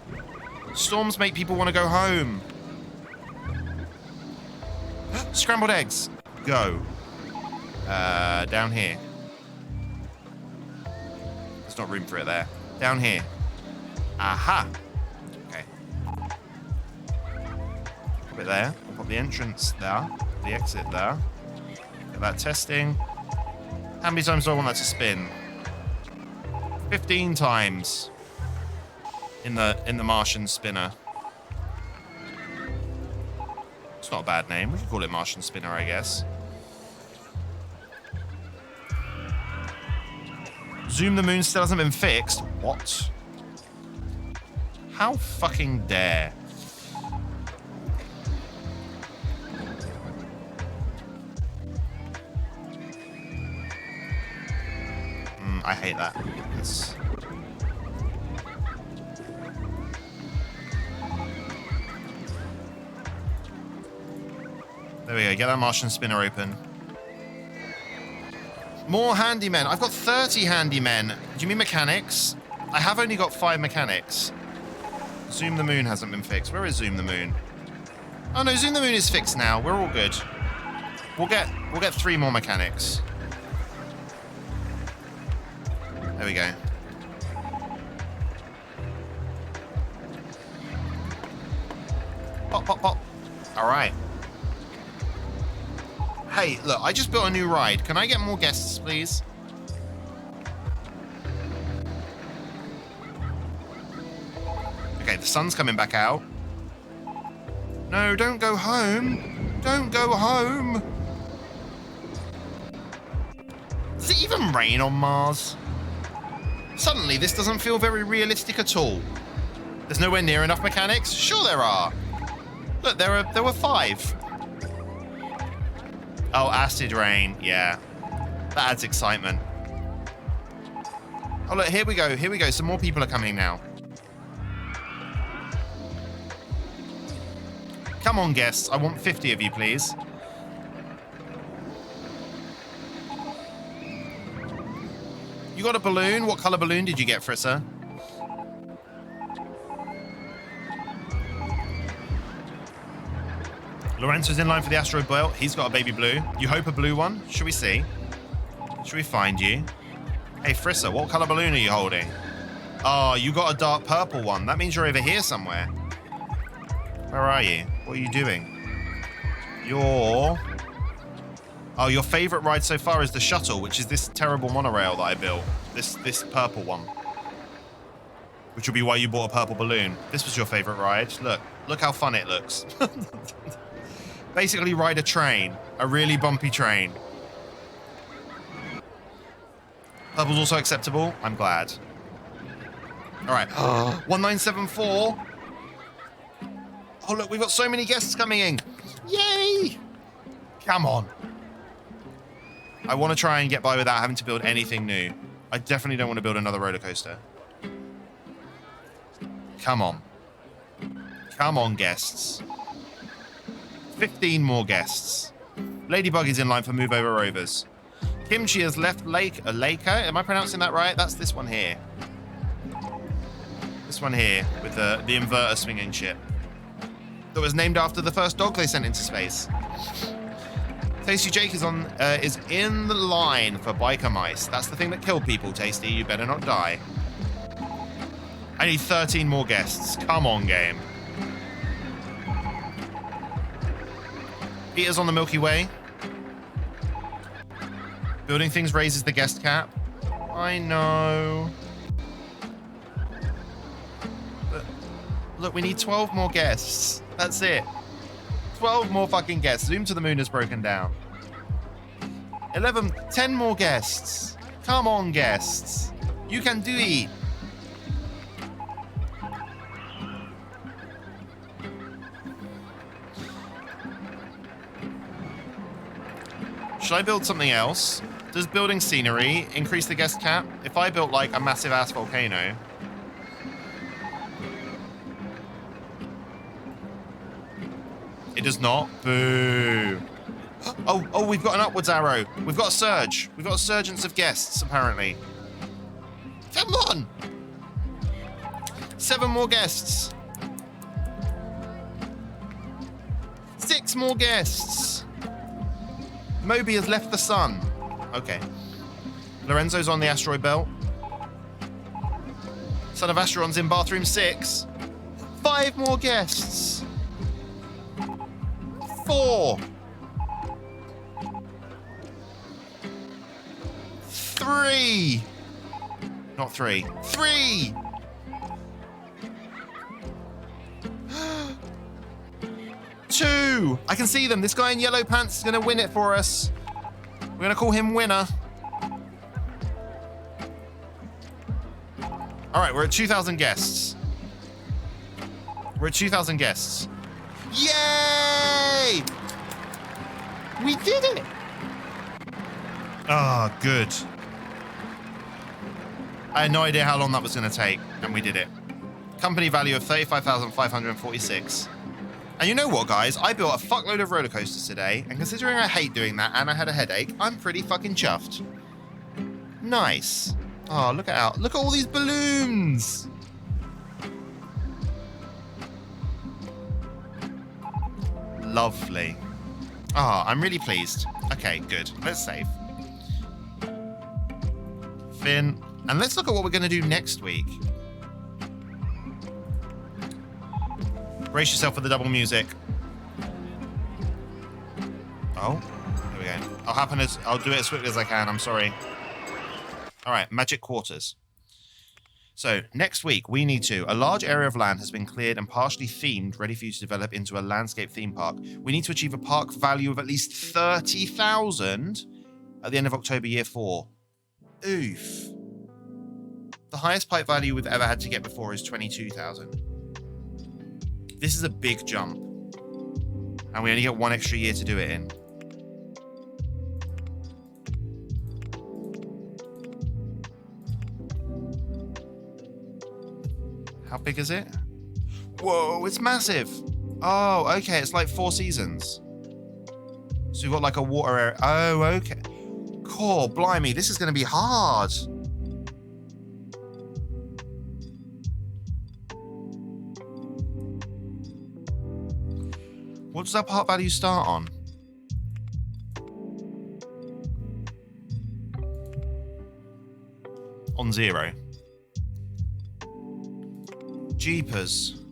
Storms make people want to go home. Scrambled eggs. Go. Down here. There's not room for it there. Down here. Aha. Okay. Pop it there. I'll pop the entrance there. The exit there. Get that testing. How many times do I want that to spin? 15 times. In the Martian spinner. It's not a bad name. We could call it Martian spinner, I guess. Zoom the moon still hasn't been fixed. What? How fucking dare? I hate that. There we go. Get that Martian spinner open. More handymen. I've got 30 handymen. Do you mean mechanics? I have only got 5 mechanics. Zoom the Moon hasn't been fixed. Where is Zoom the Moon? Oh no, Zoom the Moon is fixed now. We're all good. We'll get 3 more mechanics. There we go. Pop, pop, pop. All right. Hey, look, I just built a new ride. Can I get more guests, please? Okay, the sun's coming back out. No, don't go home. Don't go home. Does it even rain on Mars? Suddenly, this doesn't feel very realistic at all. There's nowhere near enough mechanics? Sure there are. Look, there were 5. Oh, acid rain. Yeah. That adds excitement. Oh, look, here we go. Here we go. Some more people are coming now. Come on, guests. I want 50 of you, please. You got a balloon? What color balloon did you get, Frissa? Lorenzo's in line for the asteroid belt. He's got a baby blue. You hope a blue one? Should we see? Should we find you? Hey, Frissa, what color balloon are you holding? Oh, you got a dark purple one. That means you're over here somewhere. Where are you? What are you doing? Oh, your favorite ride so far is the shuttle, which is this terrible monorail that I built. This purple one. Which will be why you bought a purple balloon. This was your favorite ride. Look how fun it looks. Basically ride a train. A really bumpy train. Purple's also acceptable. I'm glad. All right. 1974. Oh, look, we've got so many guests coming in. Yay! Come on. I want to try and get by without having to build anything new. I definitely don't want to build another roller coaster. Come on. Come on, guests. 15 more guests. Ladybug is in line for Move Over Rovers. Kimchi has left Laker. Am I pronouncing that right? That's this one here. This one here with the inverter swinging ship. That was named after the first dog they sent into space. Tasty Jake is in the line for biker mice. That's the thing that killed people, Tasty. You better not die. I need 13 more guests. Come on, game. Peter's on the Milky Way. Building things raises the guest cap. I know. But look, we need 12 more guests. That's it. 12 more fucking guests. Zoom to the Moon has broken down. 10 more guests. Come on, guests. You can do it. Should I build something else? Does building scenery increase the guest cap? If I built like a massive ass volcano. It does not. Boo. Oh, we've got an upwards arrow. We've got a surge. We've got a surgence of guests, apparently. Come on. 7 more guests. 6 more guests. Moby has left the sun. Okay. Lorenzo's on the asteroid belt. Son of Asteron's in bathroom 6. 5 more guests. 4. 3. Not 3. 3. 2. I can see them. This guy in yellow pants is going to win it for us. We're going to call him winner. All right, we're at 2,000 guests. We're at 2,000 guests. Yay! We did it! Ah, good. I had no idea how long that was going to take, and we did it. Company value of 35,546. And you know what, guys? I built a fuckload of roller coasters today, and considering I hate doing that and I had a headache, I'm pretty fucking chuffed. Nice. Oh, look at all these balloons. Lovely. Oh, I'm really pleased. Okay, good. Let's save. Finn. And let's look at what we're going to do next week. Brace yourself for the double music. Oh, here we go. I'll do it as quickly as I can. I'm sorry. All right, magic quarters. So next week we need a large area of land has been cleared and partially themed, ready for you to develop into a landscape theme park. We need to achieve a park value of at least 30,000 at the end of October year 4. Oof. The highest pipe value we've ever had to get before is 22,000. This is a big jump. And we only get 1 extra year to do it in. How big is it? Whoa, it's massive. Oh, okay. It's like 4 seasons. So you've got like a water area. Oh, okay. Cool. Blimey, this is going to be hard. What does that part value start on? On 0. Jeepers.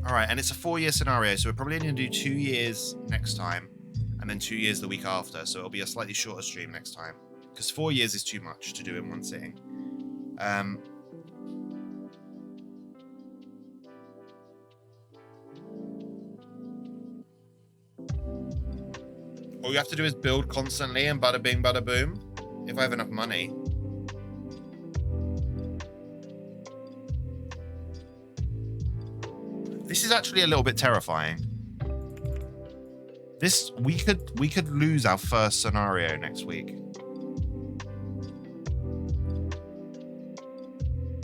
Alright, and it's a 4-year scenario, so we're probably only going to do 2 years next time, and then 2 years the week after, so it'll be a slightly shorter stream next time. Because 4 years is too much to do in one sitting. All you have to do is build constantly and bada bing, bada boom. If I have enough money. This is actually a little bit terrifying. We could lose our first scenario next week.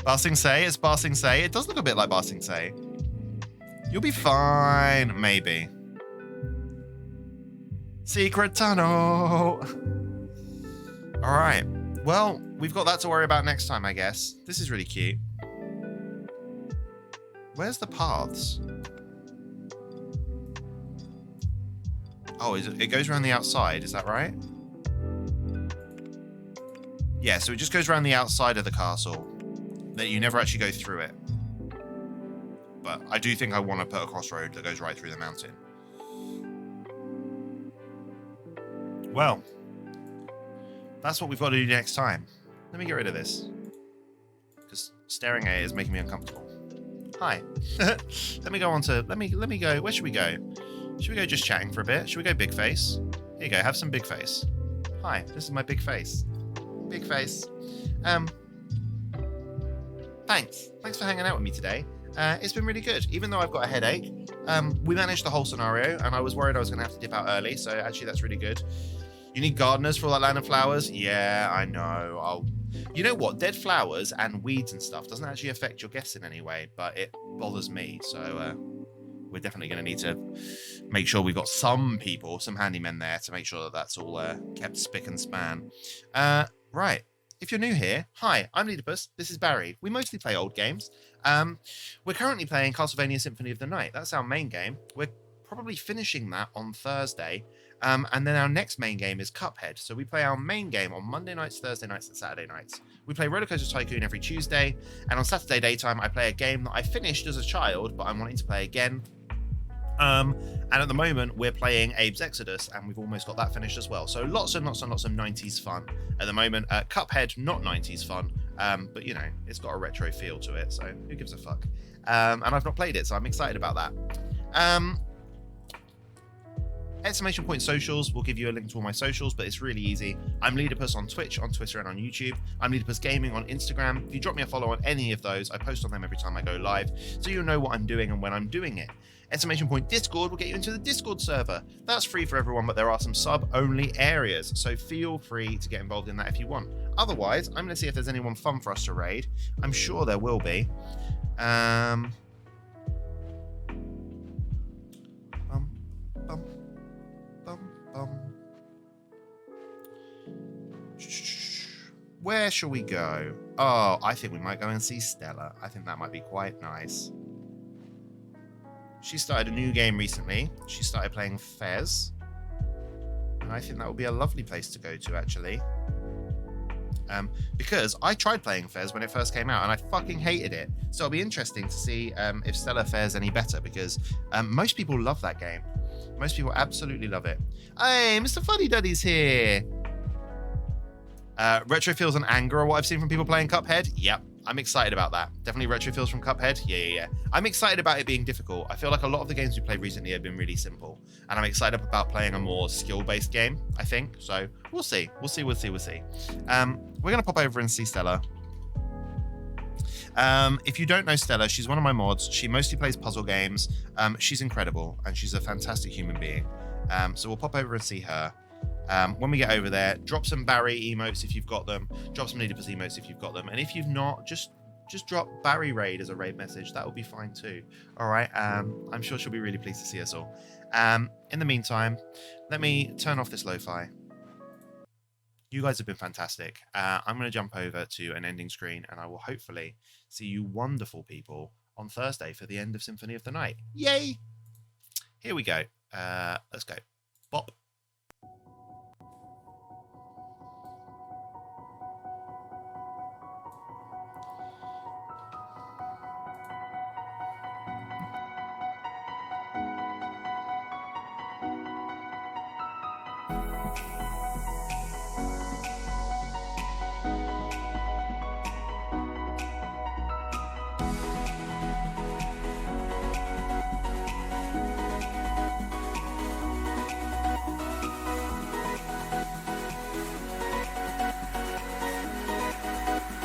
Ba Sing Se, it's Ba Sing Se. It does look a bit like Ba Sing Se. You'll be fine, maybe. Secret tunnel. All right. Well, we've got that to worry about next time, I guess. This is really cute. Where's the paths? Oh, it goes around the outside. Is that right? Yeah, so it just goes around the outside of the castle. That you never actually go through it. But I do think I want to put a crossroad that goes right through the mountain. Well, that's what we've got to do next time. Let me get rid of this. Because staring at it is making me uncomfortable. Hi. Let me go. Where should we go? Should we go just chatting for a bit? Should we go big face? Here you go. Have some big face. Hi. This is my big face. Big face. Thanks. Thanks for hanging out with me today. It's been really good. Even though I've got a headache, we managed the whole scenario, and I was worried I was going to have to dip out early, so actually that's really good. You need gardeners for all that land of flowers? Yeah, I know. You know what? Dead flowers and weeds and stuff doesn't actually affect your guests in any way, but it bothers me. So we're definitely going to need to make sure we've got some people, some handymen there to make sure that that's all kept spick and span. Right. If you're new here, hi, I'm Leedipus. This is Barry. We mostly play old games. We're currently playing Castlevania Symphony of the Night. That's our main game. We're probably finishing that on Thursday. And then our next main game is Cuphead. So we play our main game on Monday nights, Thursday nights, and Saturday nights. We play Rollercoaster Tycoon every Tuesday. And on Saturday daytime, I play a game that I finished as a child, but I'm wanting to play again. And at the moment, we're playing Abe's Exodus, and we've almost got that finished as well. So lots and lots and lots of 90s fun at the moment. Cuphead, not 90s fun, but you know, it's got a retro feel to it, so who gives a fuck? And I've not played it, so I'm excited about that. Exclamation point socials will give you a link to all my socials, but it's really easy. I'm Leedipus on Twitch, on Twitter, and on YouTube. I'm Leedipus Gaming on Instagram. If you drop me a follow on any of those, I post on them every time I go live, so you'll know what I'm doing and when I'm doing it. Exclamation point Discord will get you into the Discord server. That's free for everyone, but there are some sub-only areas, so feel free to get involved in that if you want. Otherwise, I'm going to see if there's anyone fun for us to raid. I'm sure there will be. Where shall we go? Oh, I think we might go and see Stella. I think that might be quite nice. She started a new game recently. She started playing Fez. And I think that would be a lovely place to go to, actually. Because I tried playing Fez when it first came out, and I fucking hated it. So it'll be interesting to see if Stella fares any better, because most people love that game. Most people absolutely love it. Hey, Mr. Fuddy Duddy's here. Retro feels and anger are what I've seen from people playing Cuphead. Yep, I'm excited about that. Definitely retro feels from Cuphead. Yeah. I'm excited about it being difficult. I feel like a lot of the games we played recently have been really simple, and I'm excited about playing a more skill-based game, I think. So we'll see. We'll see. We're gonna pop over and see Stella. If you don't know Stella, she's one of my mods. She mostly plays puzzle games. She's incredible, and she's a fantastic human being. So we'll pop over and see her. When we get over there, drop some Barry emotes if you've got them. Drop some Leedipus emotes if you've got them. And if you've not, just drop Barry raid as a raid message. That would be fine too. All right. I'm sure she'll be really pleased to see us all. In the meantime, let me turn off this lo-fi. You guys have been fantastic. I'm going to jump over to an ending screen, and I will hopefully see you wonderful people on Thursday for the end of Symphony of the Night. Yay! Here we go. Let's go. Bop.